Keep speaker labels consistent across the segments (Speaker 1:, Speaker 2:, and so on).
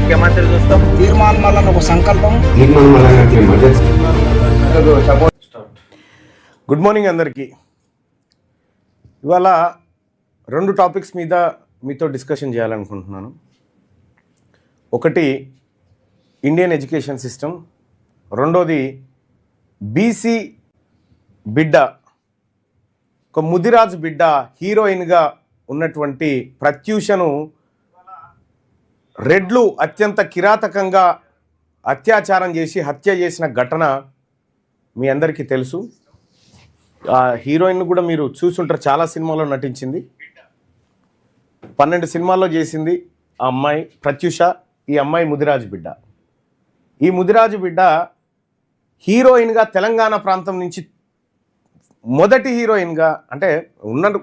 Speaker 1: ముఖ్యమంత్రి చూస్తాం.
Speaker 2: తీర్మానం వల్ల ఒక సంకల్పం.
Speaker 3: గుడ్ మార్నింగ్ అందరికీ. ఇవాళ 2 టాపిక్స్ మీద మీతో డిస్కషన్ చేయాలనుకుంటున్నాను. ఒకటి ఇండియన్ ఎడ్యుకేషన్ సిస్టమ్, రెండోది బీసీ బిడ్డ, ఒక ముదిరాజు బిడ్డ హీరోయిన్గా ఉన్నటువంటి ప్రత్యూషను రెడ్లు అత్యంత కిరాతకంగా అత్యాచారం చేసి హత్య చేసిన ఘటన మీ అందరికీ తెలుసు. ఆ హీరోయిన్ కూడా మీరు చూసుంటారు, చాలా సినిమాల్లో నటించింది, 12 సినిమాల్లో చేసింది ఆ అమ్మాయి ప్రత్యూష. ఈ అమ్మాయి ముదిరాజు బిడ్డ. ఈ ముదిరాజు బిడ్డ హీరోయిన్గా తెలంగాణ ప్రాంతం నుంచి మొదటి హీరోయిన్గా, అంటే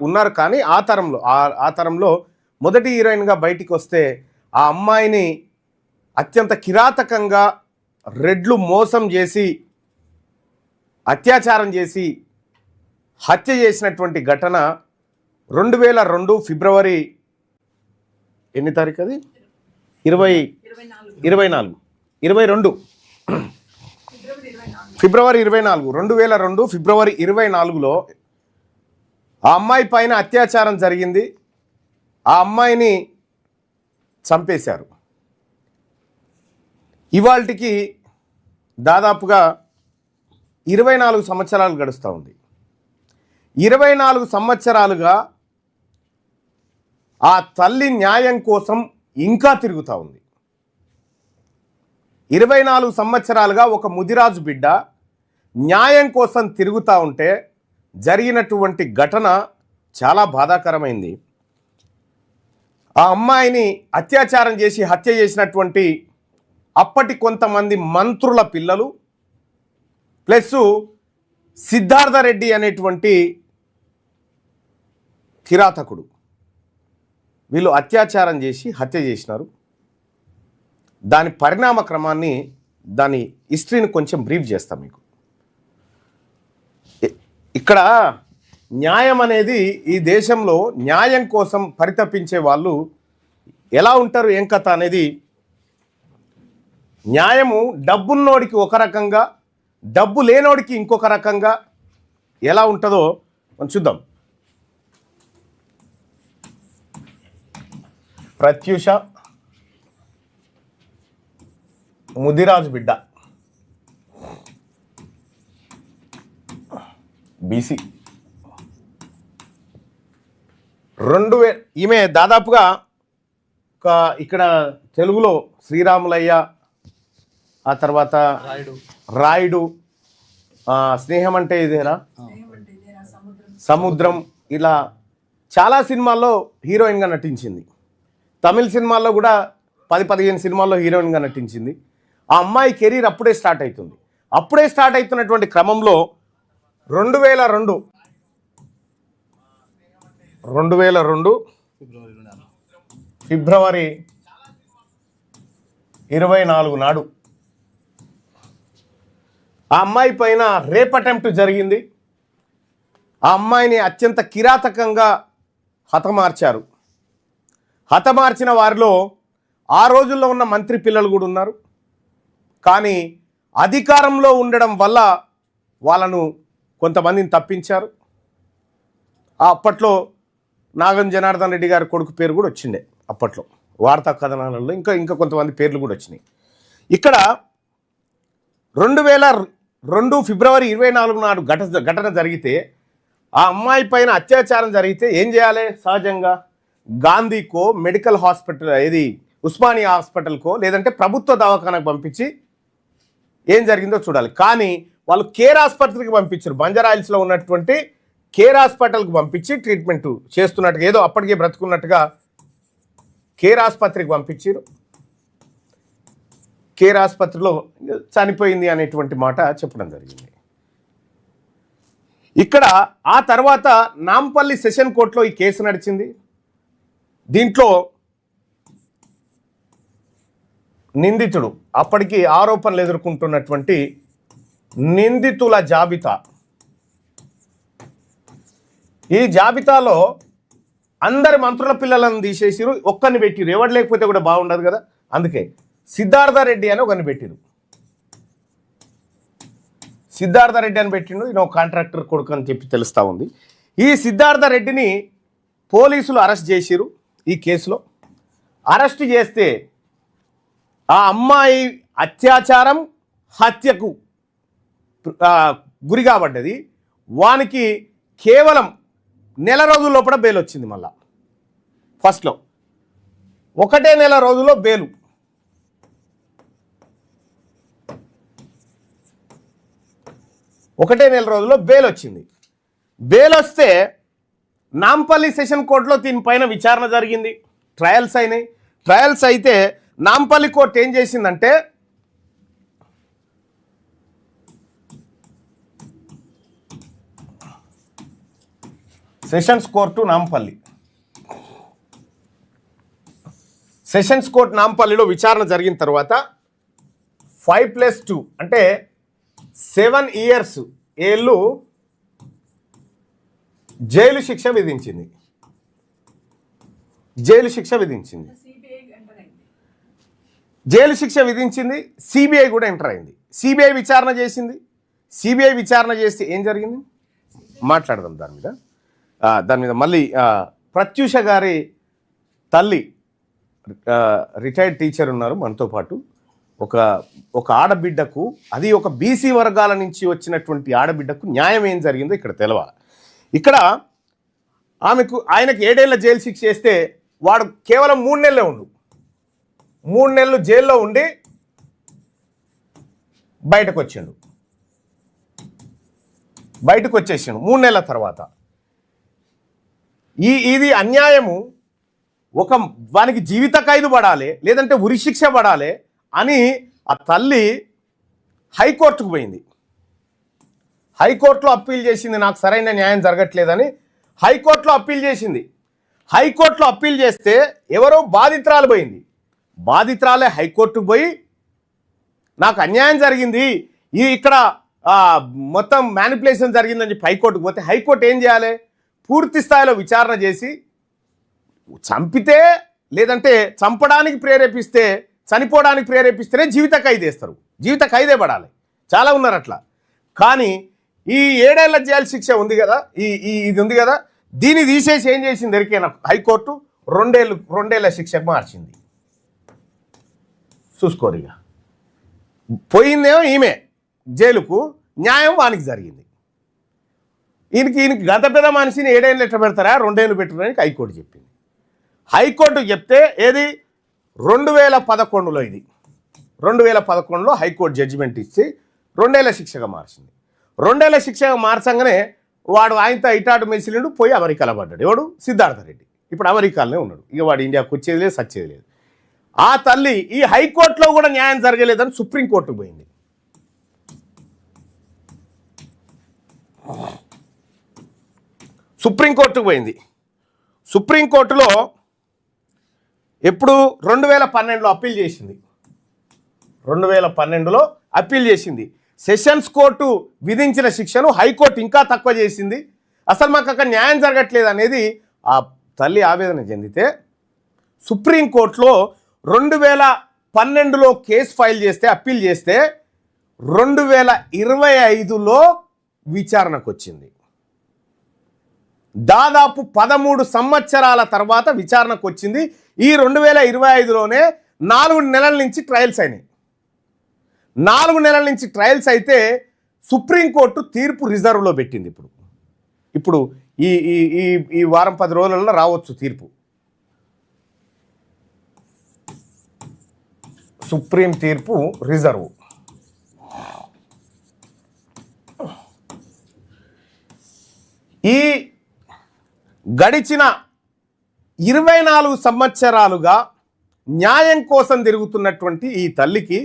Speaker 3: ఉన్నారు కానీ ఆ తరంలో మొదటి హీరోయిన్గా బయటికి వస్తే ఆ అమ్మాయిని అత్యంత కిరాతకంగా రెడ్లు మోసం చేసి అత్యాచారం చేసి హత్య చేసినటువంటి ఘటన 2002 ఫిబ్రవరి ఎన్ని తారీఖు అది 22 ఫిబ్రవరి 24 2002 ఫిబ్రవరి 24లో ఆ అమ్మాయి పైన అత్యాచారం జరిగింది. ఆ అమ్మాయిని చంపేశారు. ఇవాళకి దాదాపుగా 24 సంవత్సరాలు గడుస్తూ ఉంది. 24 సంవత్సరాలుగా ఆ తల్లి న్యాయం కోసం ఇంకా తిరుగుతూ ఉంది. 24 సంవత్సరాలుగా ఒక ముదిరాజు బిడ్డ న్యాయం కోసం తిరుగుతూ ఉంటే జరిగినటువంటి ఘటన చాలా బాధాకరమైంది. ఆ అమ్మాయిని అత్యాచారం చేసి హత్య చేసినటువంటి అప్పటి కొంతమంది మంత్రుల పిల్లలు ప్లస్ సిద్ధార్థ రెడ్డి అనేటువంటి కిరాతకుడు, వీళ్ళు అత్యాచారం చేసి హత్య చేసినారు. దాని పరిణామ క్రమాన్ని, దాని హిస్టరీని కొంచెం బ్రీఫ్ చేస్తాం మీకు. ఇక్కడ న్యాయం అనేది, ఈ దేశంలో న్యాయం కోసం పరితపించే వాళ్ళు ఎలా ఉంటారు, ఏం కథ అనేది, న్యాయము డబ్బున్నోడికి ఒక రకంగా, డబ్బు లేనోడికి ఇంకొక రకంగా ఎలా ఉంటుందో మనం చూద్దాం. ప్రత్యూష ముదిరాజు బిడ్డ, బీసీ, ఈమె దాదాపుగా ఇక్కడ తెలుగులో శ్రీరాములయ్య, ఆ తర్వాత రాయుడు, స్నేహం అంటే ఇదేనా, సముద్రం, ఇలా చాలా సినిమాల్లో హీరోయిన్గా నటించింది. తమిళ సినిమాల్లో కూడా 10-15 సినిమాల్లో హీరోయిన్గా నటించింది. ఆ అమ్మాయి కెరీర్ అప్పుడే స్టార్ట్ అవుతుంది. అప్పుడే స్టార్ట్ అవుతున్నటువంటి క్రమంలో 2002 ఫిబ్రవరి 24 నాడు ఆ అమ్మాయి పైన రేప్ అటెంప్ట్ జరిగింది. ఆ అమ్మాయిని అత్యంత కిరాతకంగా హతమార్చారు. హతమార్చిన వారిలో ఆ రోజుల్లో ఉన్న మంత్రి పిల్లలు కూడా ఉన్నారు. కానీ అధికారంలో ఉండడం వల్ల వాళ్ళను కొంతమందిని తప్పించారు. అప్పట్లో నాగం జనార్దన్ రెడ్డి గారి కొడుకు పేరు కూడా వచ్చిండే, అప్పట్లో వార్తా కథనాలలో ఇంకా కొంతమంది పేర్లు కూడా వచ్చినాయి. ఇక్కడ 2002 ఫిబ్రవరి 24 నాడు ఘటన జరిగితే, ఆ అమ్మాయి పైన అత్యాచారం జరిగితే ఏం చేయాలి? సహజంగా గాంధీకో, మెడికల్ హాస్పిటల్, ఏది ఉస్మానియా హాస్పిటల్కో, లేదంటే ప్రభుత్వ దవాఖానకు పంపించి ఏం జరిగిందో చూడాలి. కానీ వాళ్ళు కేర్ ఆసుపత్రికి పంపించారు. బంజారాయిల్స్లో ఉన్నటువంటి కేర్ హాస్పిటల్కి పంపించి ట్రీట్మెంట్ చేస్తున్నట్టుగా, ఏదో అప్పటికే బ్రతుకున్నట్టుగా కేర్ ఆసుపత్రికి పంపించారు. కేర్ ఆసుపత్రిలో చనిపోయింది అనేటువంటి మాట చెప్పడం జరిగింది. ఇక్కడ ఆ తర్వాత నాంపల్లి సెషన్ కోర్టులో ఈ కేసు నడిచింది. దీంట్లో నిందితుడు, అప్పటికి ఆరోపణలు ఎదుర్కొంటున్నటువంటి నిందితుల జాబితా, ఈ జాబితాలో అందరి మంత్రుల పిల్లలను తీసేసిరు, ఒక్కరిని పెట్టిరు. ఎవరు లేకపోతే కూడా బాగుండదు కదా, అందుకే సిద్ధార్థ రెడ్డి అని ఒకరిని పెట్టిరు. సిద్ధార్థ రెడ్డి అని పెట్టిండు. ఈయన ఒక కాంట్రాక్టర్ కొడుకు అని చెప్పి తెలుస్తూ ఉంది. ఈ సిద్ధార్థ రెడ్డిని పోలీసులు అరెస్ట్ చేసిరు. ఈ కేసులో అరెస్ట్ చేస్తే ఆ అమ్మాయి అత్యాచారం హత్యకు గురి కాబడ్డది. వానికి కేవలం నెల రోజుల లోపల బెయిల్ వచ్చింది. మళ్ళా ఫస్ట్లో 1 నెల రోజుల్లో బెయిలు. ఒకటే నెల రోజుల్లో బెయిల్ వచ్చింది. బెయిల్ వస్తే నాంపల్లి సెషన్ కోర్టులో దీనిపైన విచారణ జరిగింది. ట్రయల్స్ అయినాయి. ట్రయల్స్ అయితే నాంపల్లి కోర్టు ఏం చేసిందంటే sessions court Nampally, sessions court నాంపల్లిలో విచారణ జరిగిన తర్వాత 5+2 అంటే 7 years ఏళ్ళు జైలు శిక్ష విధించింది. జైలు శిక్ష విధించింది. జైలు శిక్ష విధించింది. సిబిఐ కూడా ఎంటర్ అయింది. సిబిఐ విచారణ చేసింది. సిబిఐ విచారణ చేస్తే ఏం జరిగింది మాట్లాడదాం దాని మీద మళ్ళీ. ప్రత్యూష గారి తల్లి రిటైర్డ్ టీచర్ ఉన్నారు మనతో పాటు. ఒక ఆడబిడ్డకు, అది ఒక బీసీ వర్గాల నుంచి వచ్చినటువంటి ఆడబిడ్డకు న్యాయం ఏం జరిగిందో ఇక్కడ తెలవాలి. ఇక్కడ ఆయనకు 7 ఏళ్ల జైలు శిక్ష చేస్తే వాడు కేవలం 3 నెలలే ఉండు. 3 నెలలు జైల్లో ఉండి బయటకు వచ్చాడు. బయటకు వచ్చేసాడు 3 నెలల తర్వాత. ఇది అన్యాయము. వానికి జీవిత ఖైదు పడాలి, లేదంటే ఉరిశిక్ష పడాలి అని ఆ తల్లి హైకోర్టుకు పోయింది. హైకోర్టులో అప్పీల్ చేసింది. నాకు సరైన న్యాయం జరగట్లేదని హైకోర్టులో అప్పీల్ చేసింది. హైకోర్టులో అప్పీల్ చేస్తే ఎవరో బాధితురాలు పోయింది. బాధితురాలే హైకోర్టుకు పోయి నాకు అన్యాయం జరిగింది, ఇక్కడ మొత్తం మ్యానిపులేషన్ జరిగిందని చెప్పి హైకోర్టుకు పోతే హైకోర్టు ఏం చేయాలి? పూర్తి స్థాయిలో విచారణ చేసి చంపితే, లేదంటే చంపడానికి ప్రేరేపిస్తే, చనిపోవడానికి ప్రేరేపిస్తేనే జీవిత ఖైదు వేస్తారు. జీవిత ఖైదే పడాలి. చాలా ఉన్నారు అట్లా. కానీ ఈ 7 ఏళ్ల జైలు శిక్ష ఉంది కదా, ఇది ఉంది కదా, దీన్ని తీసేసి ఏం చేసింది ఎరికైనా హైకోర్టు 2 ఏళ్ల శిక్షకు మార్చింది. చూసుకోరిగా పోయిందేమో ఈమె జైలుకు, న్యాయం వానికి జరిగింది. ఈయనకి గత పెద్ద మనిషిని 7 ఏళ్ళు ఎట్లా పెడతారా, 2 ఏళ్ళు పెట్టుకోవడానికి హైకోర్టు చెప్పింది. హైకోర్టు చెప్తే ఏది 2011లో, ఇది 2011లో హైకోర్టు జడ్జిమెంట్ ఇచ్చి 2 ఏళ్ల శిక్షగా మార్చింది. 2 ఏళ్ల శిక్షగా మార్చంగానే వాడు ఆయనతో ఇటాటు మెసిలిండు, పోయి అమెరికాలో పడ్డాడు. ఎవడు? సిద్ధార్థ రెడ్డి. ఇప్పుడు అమెరికాలోనే ఉన్నాడు. ఇక వాడు ఇండియాకు వచ్చేది లేదు, సచ్చేది లేదు. ఆ తల్లి ఈ హైకోర్టులో కూడా న్యాయం జరగలేదని సుప్రీంకోర్టుకు పోయింది. సుప్రీంకోర్టుకు పోయింది. సుప్రీంకోర్టులో ఎప్పుడు 2012లో అప్పీల్ చేసింది. 2012లో అప్పీల్ చేసింది. సెషన్స్ కోర్టు విధించిన శిక్షను హైకోర్టు ఇంకా తక్కువ చేసింది. అసలు మాకు అక్కడ న్యాయం జరగట్లేదు అనేది ఆ తల్లి ఆవేదన చెందితే సుప్రీంకోర్టులో 2012లో కేసు ఫైల్ చేస్తే, అప్పీల్ చేస్తే 2025లో విచారణకు వచ్చింది. దాదాపు 13 సంవత్సరాల తర్వాత విచారణకు వచ్చింది. ఈ 2025లోనే 4 నెలల నుంచి ట్రయల్స్ అయినాయి. 4 నెలల నుంచి ట్రయల్స్ అయితే సుప్రీంకోర్టు తీర్పు రిజర్వ్లో పెట్టింది. ఇప్పుడు ఈ వారం 10 రోజులలో రావచ్చు తీర్పు. సుప్రీం తీర్పు రిజర్వ్. ఈ గడిచిన 24 సంవత్సరాలుగా న్యాయం కోసం తిరుగుతున్నటువంటి ఈ తల్లికి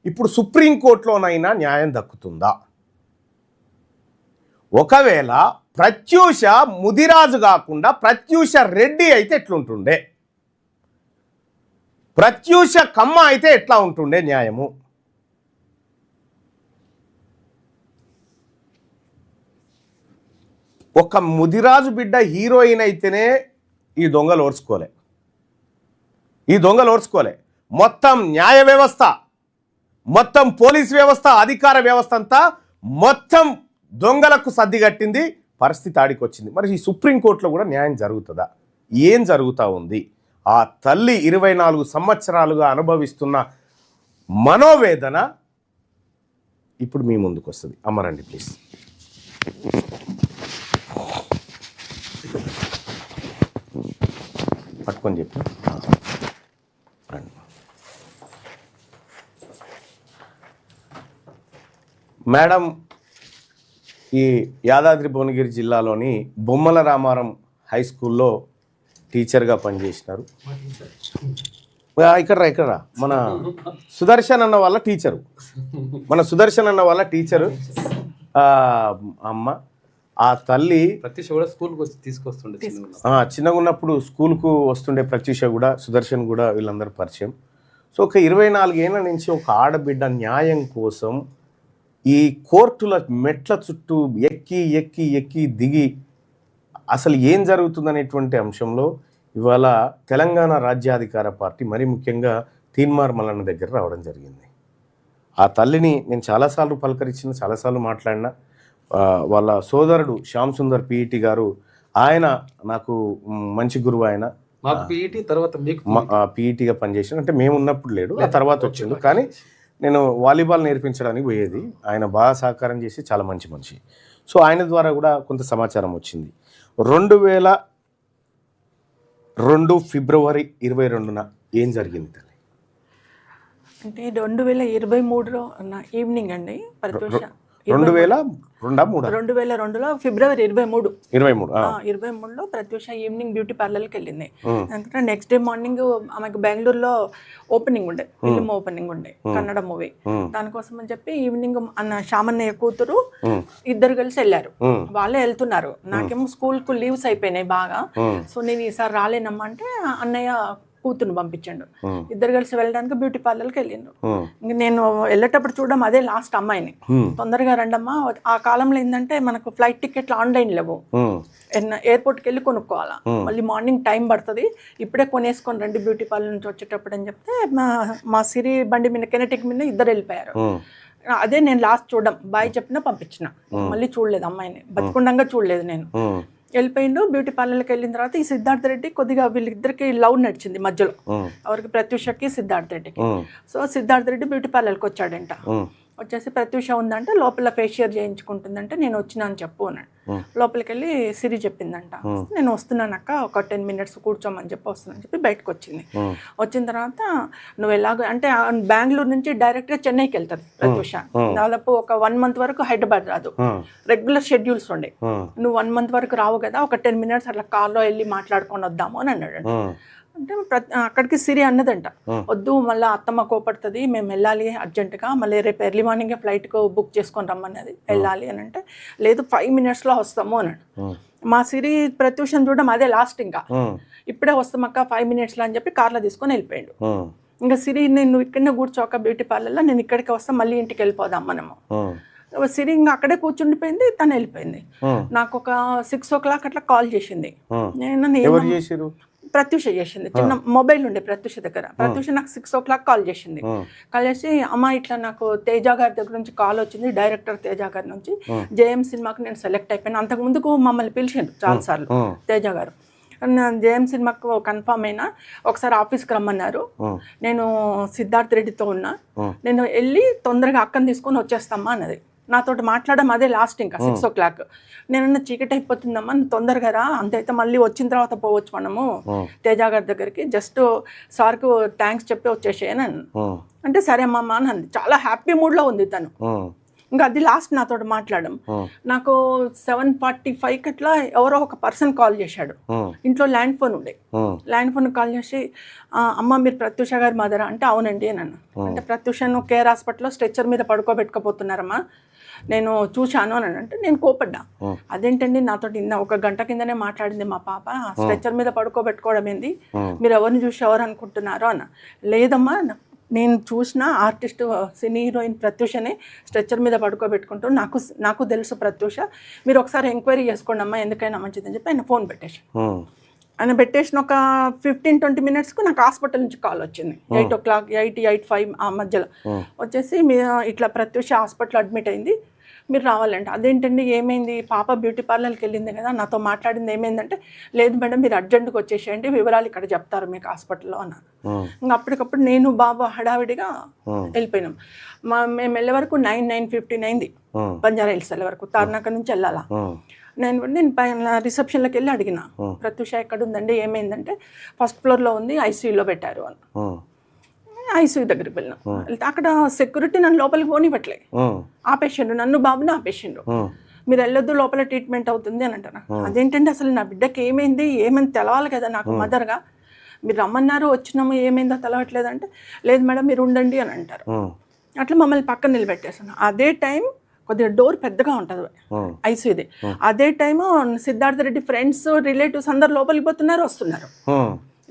Speaker 3: ఇప్పుడు సుప్రీంకోర్టులోనైనా న్యాయం దక్కుతుందా? ఒకవేళ ప్రత్యూష ముదిరాజు కాకుండా ప్రత్యూష రెడ్డి అయితే ఎట్లుంటుండే, ప్రత్యూష కమ్మ అయితే ఎట్లా ఉంటుండే న్యాయము? ఒక ముదిరాజు బిడ్డ హీరోయిన్ అయితేనే ఈ దొంగలు ఓర్చుకోలే. మొత్తం న్యాయ వ్యవస్థ, మొత్తం పోలీస్ వ్యవస్థ, అధికార వ్యవస్థ అంతా మొత్తం దొంగలకు సర్దిగట్టింది, పరిస్థితి ఆడికి వచ్చింది. మరి ఈ సుప్రీంకోర్టులో కూడా న్యాయం జరుగుతుందా? ఏం జరుగుతూ ఉంది? ఆ తల్లి 24 సంవత్సరాలుగా అనుభవిస్తున్న మనోవేదన ఇప్పుడు మీ ముందుకు వస్తుంది. అమ్మరండి ప్లీజ్. పట్టుకొని చెప్పు. మేడం, ఈ యాదాద్రి భువనగిరి జిల్లాలోని బొమ్మల రామారం హై స్కూల్లో టీచర్గా పనిచేసినారు. ఇక్కడ మన సుదర్శన్ అన్న వాళ్ళ టీచరు, అమ్మ. ఆ తల్లి
Speaker 1: ప్రత్యూష కూడా స్కూల్కి తీసుకొస్తుండే
Speaker 3: చిన్నగా ఉన్నప్పుడు స్కూల్కు వస్తుండే. ప్రత్యూష కూడా, సుదర్శన్ కూడా వీళ్ళందరూ పరిచయం. సో ఒక 24 ఏళ్ళ నుంచి ఒక ఆడబిడ్డ న్యాయం కోసం ఈ కోర్టుల మెట్ల చుట్టూ ఎక్కి దిగి అసలు ఏం జరుగుతుందనేటువంటి అంశంలో ఇవాళ తెలంగాణ రాజ్యాధికార పార్టీ, మరి ముఖ్యంగా తీన్మార్ మల్లన్న దగ్గర రావడం జరిగింది. ఆ తల్లిని నేను చాలాసార్లు పలకరించిన, చాలాసార్లు మాట్లాడిన. వాళ్ళ సోదరుడు శ్యామ్ సుందర్ పీఈటీ గారు, ఆయన నాకు మంచి గురువు. ఆయన పీఈటీగా పనిచేసిన, అంటే మేము ఉన్నప్పుడు లేడు, ఆ తర్వాత వచ్చిండు. కానీ నేను వాలీబాల్ నేర్పించడానికి పోయేది. ఆయన బాగా సహకారం చేసి చాలా మంచి మనిషి. సో ఆయన ద్వారా కూడా కొంత సమాచారం వచ్చింది. 2002 ఫిబ్రవరి 22న ఏం జరిగింది తల్లి?
Speaker 4: అంటే 2023లో ఈవినింగ్ అండి.
Speaker 3: 2002లో
Speaker 4: ఫిబ్రవరి 23లో ప్రత్యూష ఈవినింగ్ బ్యూటీ పార్లర్కి వెళ్ళింది. ఎందుకంటే నెక్స్ట్ డే మార్నింగ్ ఆమెకు బెంగళూరులో ఓపెనింగ్ ఉండే, ఫిల్మ్ ఓపెనింగ్ ఉండే, కన్నడ మూవీ. దానికోసం అని చెప్పి ఈవినింగ్ అన్న శ్యామన్నయ్య కూతురు ఇద్దరు కలిసి వెళ్ళారు. వాళ్ళే వెళ్తున్నారు. నాకేమో స్కూల్కు లీవ్స్ అయిపోయినాయి బాగా. సో నేను ఈసారి రాలేనమ్మా అంటే అన్నయ్య కూతురుని పంపించండు. ఇద్దరు కలిసి వెళ్ళడానికి బ్యూటీ పార్లర్కి వెళ్ళిండు. ఇంక నేను వెళ్ళేటప్పుడు చూడడం అదే లాస్ట్ అమ్మాయిని. తొందరగా రండమ్మా. ఆ కాలంలో ఏంటంటే మనకు ఫ్లైట్ టికెట్లు ఆన్లైన్ లేవు, ఎయిర్పోర్ట్కి వెళ్ళి కొనుక్కోవాలా, మళ్ళీ మార్నింగ్ టైం పడుతుంది, ఇప్పుడే కొనేసుకొని రండి బ్యూటీ పార్లర్ నుంచి వచ్చేటప్పుడు అని చెప్తే మా సిరి బండి మీద కెనెటిక్ మీద ఇద్దరు వెళ్ళిపోయారు. అదే నేను లాస్ట్ చూడడం, బాయ్ చెప్పినా పంపించిన. మళ్ళీ చూడలేదు అమ్మాయిని, బతికుండంగా చూడలేదు నేను. వెళ్ళిపోయిండు. బ్యూటీ పార్లర్కి వెళ్ళిన తర్వాత ఈ సిద్ధార్థ రెడ్డి కొద్దిగా వీళ్ళిద్దరికి లవ్ నడిచింది మధ్యలో, ఎవరికి ప్రత్యూషకి సిద్ధార్థ రెడ్డికి. సో సిద్ధార్థ రెడ్డి బ్యూటీ పార్లర్కి వచ్చాడంట. వచ్చేసి ప్రత్యూష ఉందంటే లోపల ఫేషియర్ చేయించుకుంటుందంటే నేను వచ్చినా అని చెప్పు అన్నాడు. లోపలికి వెళ్ళి సిరి చెప్పిందంట, నేను వస్తున్నాను అక్క, ఒక 10 minutes కూర్చోమని చెప్పి వస్తున్నాను చెప్పి బయటకు వచ్చింది. వచ్చిన తర్వాత నువ్వు ఎలాగో అంటే బెంగళూరు నుంచి డైరెక్ట్గా చెన్నైకి వెళ్తుంది ప్రత్యూష. దాదాపు ఒక 1 month వరకు హైదరాబాద్ రాదు, రెగ్యులర్ షెడ్యూల్స్ ఉండే. నువ్వు 1 month వరకు రావు కదా, ఒక 10 minutes అట్లా కార్లో వెళ్ళి మాట్లాడుకొని వద్దాము అని అన్నాడు. అంటే అక్కడికి సిరి అన్నదంట, వద్దు మళ్ళీ అత్తమ్మ కోపడుతుంది, మేము వెళ్ళాలి అర్జెంటుగా, మళ్ళీ రేపు ఎర్లీ మార్నింగే ఫ్లైట్కు బుక్ చేసుకొని రమ్మన్నది, వెళ్ళాలి అని అంటే లేదు 5 minutesలో వస్తాము అన్నాడు. మా సిరి ప్రత్యూషం చూడడం అదే లాస్ట్, ఇంకా ఇప్పుడే వస్తామక్క 5 minutesలో అని చెప్పి కార్లో తీసుకొని వెళ్ళిపోయాడు. ఇంకా సిరి నేను ఇక్కడనే కూర్చోక బ్యూటీ పార్లర్లో, నేను ఇక్కడికి వస్తాం మళ్ళీ ఇంటికి వెళ్ళిపోదాం మనము. సిరి ఇంకా అక్కడే కూర్చుండిపోయింది, తను వెళ్ళిపోయింది. నాకు ఒక 6 o'clock అట్లా కాల్ చేసింది. నేను ప్రత్యూష చేసింది, చిన్న మొబైల్ ఉండే ప్రత్యూష దగ్గర. ప్రత్యూష నాకు 6 o'clock కాల్ చేసింది. కాల్ చేసి అమ్మ ఇట్లా నాకు తేజ గారి దగ్గర నుంచి కాల్ వచ్చింది, డైరెక్టర్ తేజ గారి నుంచి, జేఎం సినిమాకి నేను సెలెక్ట్ అయిపోయాను. అంతకు ముందుకు మమ్మల్ని పిలిచిండు చాలాసార్లు తేజ గారు. జేఎం సినిమాకు కన్ఫామ్ అయినా, ఒకసారి ఆఫీస్కి రమ్మన్నారు. నేను సిద్ధార్థ రెడ్డితో ఉన్నా, నేను వెళ్ళి తొందరగా అక్కని తీసుకొని వచ్చేస్తామా అన్నది. నాతోటి మాట్లాడడం అదే లాస్ట్, ఇంకా 6 o'clock. నేనన్నా చీకటి అయిపోతుందమ్మా, తొందరగా రా, అంతైతే మళ్ళీ వచ్చిన తర్వాత పోవచ్చు మనము తేజ గారి దగ్గరికి, జస్ట్ సార్కు థ్యాంక్స్ చెప్పి వచ్చేసేయని అంటే సరే అమ్మమ్మ అని అంది. చాలా హ్యాపీ మూడ్లో ఉంది తను. ఇంకా అది లాస్ట్ నాతోటి మాట్లాడడం. నాకు 7:45 అట్లా ఎవరో ఒక పర్సన్ కాల్ చేశాడు. ఇంట్లో ల్యాండ్ ఫోన్ ఉండే, ల్యాండ్ ఫోన్ కాల్ చేసి అమ్మ మీరు ప్రత్యూష గారి మదరా అంటే అవునండి అని అన్న. అంటే ప్రత్యూషను కేర్ హాస్పిటల్లో స్ట్రెచ్చర్ మీద పడుకోబెట్టుకోపోతున్నారమ్మా, నేను చూశాను అని అంటే నేను కోపడ్డా. అదేంటండి నాతో ఒక గంట కిందనే మాట్లాడింది మా పాప, స్ట్రెచ్చర్ మీద పడుకోబెట్టుకోవడం ఏంది, మీరు ఎవరిని చూసి ఎవరు అనుకుంటున్నారో అన్న. లేదమ్మా నేను చూసిన ఆర్టిస్ట్ సినీ హీరోయిన్ ప్రత్యూషనే స్ట్రెచ్చర్ మీద పడుకోబెట్టుకుంటూ, నాకు తెలుసు ప్రత్యూష, మీరు ఒకసారి ఎంక్వైరీ చేసుకోండి అమ్మా, ఎందుకైనా మంచిదని చెప్పి ఆయన ఫోన్ పెట్టేసి ఆయన పెట్టేసిన ఒక 15-20 మినిట్స్కు నాకు హాస్పిటల్ నుంచి కాల్ వచ్చింది. 8 o'clock 8-8-5 ఆ మధ్యలో వచ్చేసి ఇట్లా ప్రత్యూష హాస్పిటల్ అడ్మిట్ అయింది, మీరు రావాలంటే. అదేంటండి ఏమైంది, పాప బ్యూటీ పార్లర్కి వెళ్ళింది కదా, నాతో మాట్లాడింది ఏమైందంటే, లేదు మేడం మీరు అర్జెంట్గా వచ్చేసేయండి, వివరాలు ఇక్కడ చెప్తారు మీకు హాస్పిటల్లో అన్నారు. ఇంకా అప్పటికప్పుడు నేను బాబు హడావిడిగా వెళ్ళిపోయినాం. మేము వెళ్ళే వరకు 9-9:15 అయింది. బంజారా హిల్స్ వెళ్ళే వరకు తార్నాక నుంచి వెళ్ళాలా. నేను పైన రిసెప్షన్లోకి వెళ్ళి అడిగిన, ప్రత్యూష ఎక్కడ ఉందండి, ఏమైందంటే ఫస్ట్ ఫ్లోర్లో ఉంది, ఐసీయూలో పెట్టారు అని. ఐసీయూ దగ్గరికి వెళ్ళినాం. వెళ్తే అక్కడ సెక్యూరిటీ నన్ను లోపలికి పోనివ్వట్లే, ఆపేసిండ్రు, నన్ను బాబుని ఆపేసిండ్రు. మీరు వెళ్ళొద్దు, లోపల ట్రీట్మెంట్ అవుతుంది అని అంటారు. అదేంటంటే అసలు నా బిడ్డకి ఏమైంది తెలవాలి కదా నాకు మదర్గా, మీరు రమ్మన్నారు వచ్చినాము, ఏమైందో తెలవట్లేదంటే, లేదు మేడం మీరు ఉండండి అని అంటారు. అట్లా మమ్మల్ని పక్కన నిలబెట్టేసాను. అదే టైం కొద్దిగా డోర్ పెద్దగా ఉంటుంది ఐసీయూది. అదే time Siddhartha Reddy friends relatives అందరు లోపలికి పోతున్నారు, వస్తున్నారు.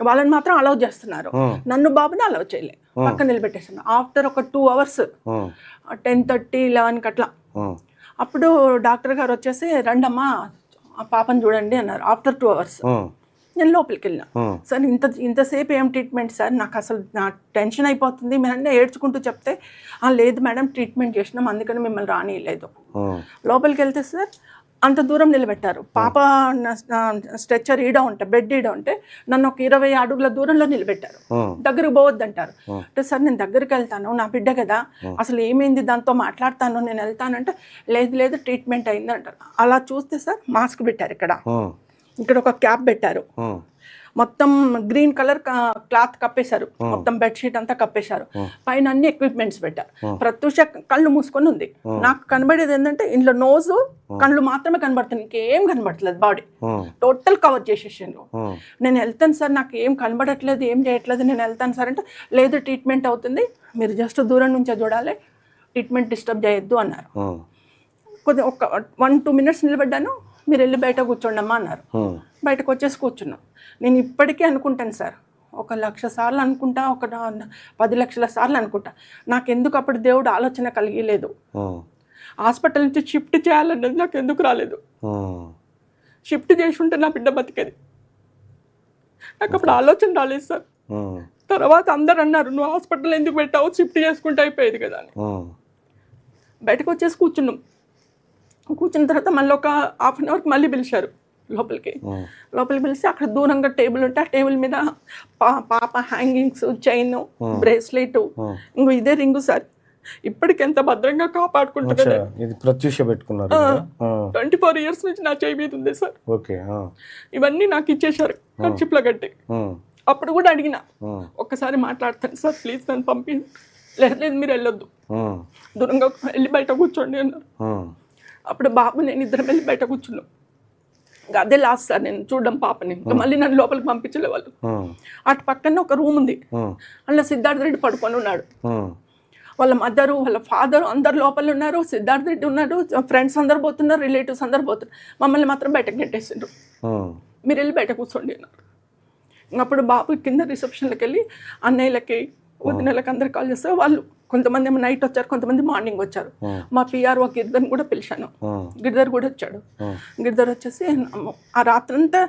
Speaker 4: వాళ్ళని మాత్రం అలౌ చేస్తున్నారు, నన్ను బాబుని అలౌ చేయలే, పక్కన నిలబెట్టేసాను. ఆఫ్టర్ ఒక 2 hours 10:30-11 అట్లా అప్పుడు డాక్టర్ గారు వచ్చేసి రండమ్మా పాపని చూడండి అన్నారు. ఆఫ్టర్ 2 hours నేను లోపలికి వెళ్ళినా. సార్ ఇంతసేపు ఏం ట్రీట్మెంట్ సార్, నాకు అసలు నా టెన్షన్ అయిపోతుంది, మీరంటే ఏడ్చుకుంటూ చెప్తే, లేదు మేడం ట్రీట్మెంట్ చేసినాం అందుకని మిమ్మల్ని రానియలేదు. లోపలికి వెళ్తే సార్ అంత దూరం నిలబెట్టారు. పాప స్ట్రెచ్చర్ ఈడ ఉంటే, బెడ్ ఈడ ఉంటే నన్ను ఒక 20 అడుగుల దూరంలో నిలబెట్టారు. దగ్గరకు పోవద్దంటారు. అంటే సార్ నేను దగ్గరికి వెళ్తాను, నా బిడ్డ కదా, అసలు ఏమైంది దాంతో మాట్లాడతాను, నేను వెళ్తానంటే, లేదు ట్రీట్మెంట్ అయింది అంటారు. అలా చూస్తే సార్ మాస్క్ పెట్టారు, ఇక్కడ ఒక క్యాప్ పెట్టారు, మొత్తం గ్రీన్ కలర్ క్లాత్ కప్పేశారు, మొత్తం బెడ్షీట్ అంతా కప్పేశారు, పైన అన్ని ఎక్విప్మెంట్స్ పెట్టారు. ప్రత్యూష కళ్ళు మూసుకొని ఉంది. నాకు కనబడేది ఏంటంటే ఇంట్లో నోజు కళ్ళు మాత్రమే కనబడుతుంది, ఇంకేం కనబడట్లేదు, బాడీ టోటల్ కవర్ చేసేసిండ్రు. నేను వెళ్తాను సార్, నాకు ఏం కనబడట్లేదు, ఏం చేయట్లేదు, నేను వెళ్తాను సార్ అంటే, లేదు ట్రీట్మెంట్ అవుతుంది, మీరు జస్ట్ దూరం నుంచే చూడాలి, ట్రీట్మెంట్ డిస్టర్బ్ చేయొద్దు అన్నారు. కొద్దిగా ఒక 1-2 minutes నిలబడ్డాను, మీరు వెళ్ళి బయట కూర్చోండమ్మా అన్నారు. బయటకు వచ్చేసి కూర్చున్నాం. నేను ఇప్పటికీ అనుకుంటాను సార్, 1,00,000 సార్లు అనుకుంటా, 10 లక్షల సార్లు అనుకుంటా, నాకెందుకు అప్పుడు దేవుడు ఆలోచన కలిగలేదు, హాస్పిటల్ నుంచి షిఫ్ట్ చేయాలన్నది నాకు ఎందుకు రాలేదు. షిఫ్ట్ చేసి ఉంటే నా బిడ్డ బతికేది, నాకు అప్పుడు ఆలోచన రాలేదు సార్. తర్వాత అందరు అన్నారు, నువ్వు హాస్పిటల్ ఎందుకు పెట్టావు, షిఫ్ట్ చేసుకుంటే అయిపోయేది కదా అని. బయటకు వచ్చేసి కూర్చున్నాం. కూర్చున్న తర్వాత మళ్ళీ ఒక 1/2 hour మళ్ళీ పిలిచారు లోపలికి పిలిచి, అక్కడ దూరంగా టేబుల్ ఉంటే ఆ టేబుల్ మీద పాప హ్యాంగింగ్స్, చైన్, బ్రేస్లెట్, ఇంకో ఇదే రింగు సార్, ఇప్పటికి ఎంత భద్రంగా కాపాడుకుంటున్నారు.
Speaker 3: ఇది ప్రత్యూష పెట్టుకున్నారు.
Speaker 4: 24 years నుంచి నా చేయి మీద ఉంది సార్. ఇవన్నీ నాకు ఇచ్చేసారు ఖర్చులో కట్టి. అప్పుడు కూడా అడిగిన, ఒక్కసారి మాట్లాడతాను సార్ ప్లీజ్ నన్ను పంపి, లేదు మీరు వెళ్ళొద్దు, దూరంగా వెళ్ళి బయట కూర్చోండి అన్నారు. అప్పుడు బాబు నేను ఇద్దరం వెళ్ళి బయట కూర్చున్నాం. అదే లాస్ట్ సార్ నేను చూడడం పాపని, ఇంకా మళ్ళీ నన్ను లోపలికి పంపించలే వాళ్ళు. అటు పక్కన ఒక రూమ్ ఉంది, అందులో సిద్ధార్థ రెడ్డి పడుకొని ఉన్నాడు, వాళ్ళ మదరు వాళ్ళ ఫాదరు అందరు లోపల ఉన్నారు, సిద్ధార్థ రెడ్డి ఉన్నాడు, ఫ్రెండ్స్ అందరు పోతున్నారు, రిలేటివ్స్ అందరు పోతున్నారు, మమ్మల్ని మాత్రం బయటకు నెట్టేసిండ్రు, మీరు వెళ్ళి బయట కూర్చోండి అన్నారు. అప్పుడు బాబు కింద రిసెప్షన్లోకి వెళ్ళి అన్నయ్యలకి వదినలకి అందరు కాల్ చేస్తే, వాళ్ళు కొంతమంది ఏమో నైట్ వచ్చారు, కొంతమంది మార్నింగ్ వచ్చారు. మా పిఆర్ఓ గిరిధర్ కూడా పిలిచాను, గిరిధర్ కూడా వచ్చాడు. గిరిధర్ వచ్చేసి ఆ రాత్రంతా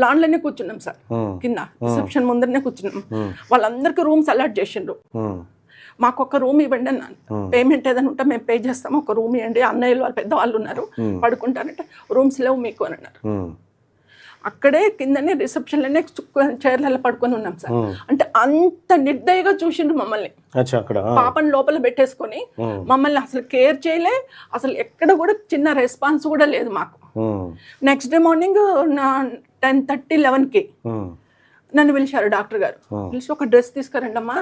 Speaker 4: లాన్లోనే కూర్చున్నాం సార్, కింద రిసెప్షన్ ముందరనే కూర్చున్నాం. వాళ్ళందరికీ రూమ్స్ అలాట్ చేసిండ్రు. మాకు ఒక రూమ్ ఇవ్వండి అన్నాను, పేమెంట్ ఏదైనా ఉంటే మేము పే చేస్తాము, ఒక రూమ్ ఇవ్వండి, అన్నయ్యలు వాళ్ళు పెద్దవాళ్ళు ఉన్నారు పడుకుంటారంటే, రూమ్స్ లేవు మీకు అని అన్నారు. అక్కడే కిందనే రిసెప్షన్లోనే చైర్లలో పడుకొని ఉన్నాం సార్. అంటే అంత నిర్దయగా చూసిండ్రు మమ్మల్ని, పాపని లోపల పెట్టేసుకొని మమ్మల్ని అసలు కేర్ చేయలే, అసలు ఎక్కడ కూడా చిన్న రెస్పాన్స్ కూడా లేదు మాకు. నెక్స్ట్ డే మార్నింగ్ 10:30-11కి నన్ను పిలిచారు డాక్టర్ గారు. పిలిచి ఒక డ్రెస్ తీసుకురండమ్మా,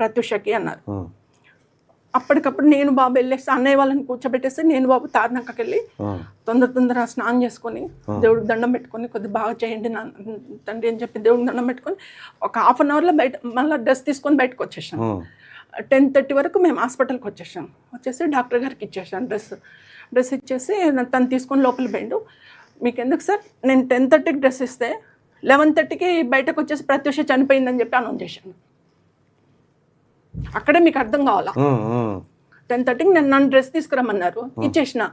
Speaker 4: ప్రత్యూషకి అన్నారు. అప్పటికప్పుడు నేను బాబు వెళ్ళేసి అన్నయ్య వాళ్ళని కూర్చోబెట్టేసి నేను బాబు తార్నాకకి వెళ్ళి తొందర స్నానం చేసుకొని దేవుడికి దండం పెట్టుకొని, కొద్దిగా బాగా చేయండి నా తండ్రి అని చెప్పి దేవుడికి దండం పెట్టుకొని ఒక 1/2 hourలో బయట మళ్ళీ డ్రెస్ తీసుకొని బయటకు వచ్చేసాం. 10:30 వరకు మేము హాస్పిటల్కి వచ్చేసి డాక్టర్ గారికి ఇచ్చేసాను డ్రెస్ ఇచ్చేసి తను తీసుకొని లోపల పోయిండు. మీకు ఎందుకు సార్, నేను 10:30కి డ్రెస్ ఇస్తే 11:30కి బయటకు వచ్చేసి ప్రత్యూష చనిపోయిందని చెప్పి అనౌన్స్ చేశాను. అక్కడే మీకు అర్థం కావాలా, 10:30కి నన్ను డ్రెస్ తీసుకురమ్మన్నారు, ఇచ్చేసిన.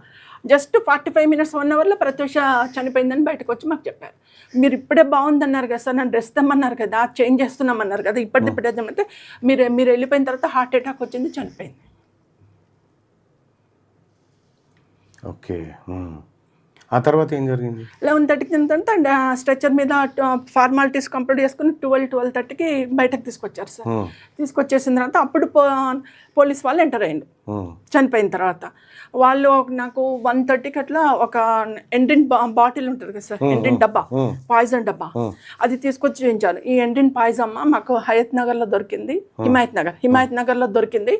Speaker 4: జస్ట్ 45 మినిట్స్ 1 అవర్లో ప్రత్యూష చనిపోయిందని బయటకు వచ్చి మాకు చెప్పారు. మీరు ఇప్పుడే బాగుందన్నారు కదా సార్, నన్ను డ్రెస్ తెమ్మన్నారు కదా, చేంజ్ చేస్తున్నామన్నారు కదా, ఇప్పుడే అంటే మీరు వెళ్ళిపోయిన తర్వాత హార్ట్ అటాక్ వచ్చింది, చనిపోయింది.
Speaker 3: ఓకే. ఆ తర్వాత ఏం జరిగింది?
Speaker 4: 11:30కి తింటే స్ట్రెచర్ మీద ఫార్మాలిటీస్ కంప్లీట్ చేసుకుని 12:30కి బయటకు తీసుకొచ్చారు సార్. తీసుకొచ్చేసిన తర్వాత అప్పుడు పోలీస్ వాళ్ళు ఎంటర్ అయ్యిండు. చనిపోయిన తర్వాత వాళ్ళు నాకు 1:30కి అట్లా ఒక ఎండిన్ బాటిల్ ఉంటుంది కదా సార్, ఎండిన్ డబ్బా, పాయిజన్ డబ్బా, అది తీసుకొచ్చి చూపించారు. ఈ ఎండిన్ పాయిజన్ మాకు హయత్ నగర్లో దొరికింది, హిమాయత్ నగర్లో దొరికింది.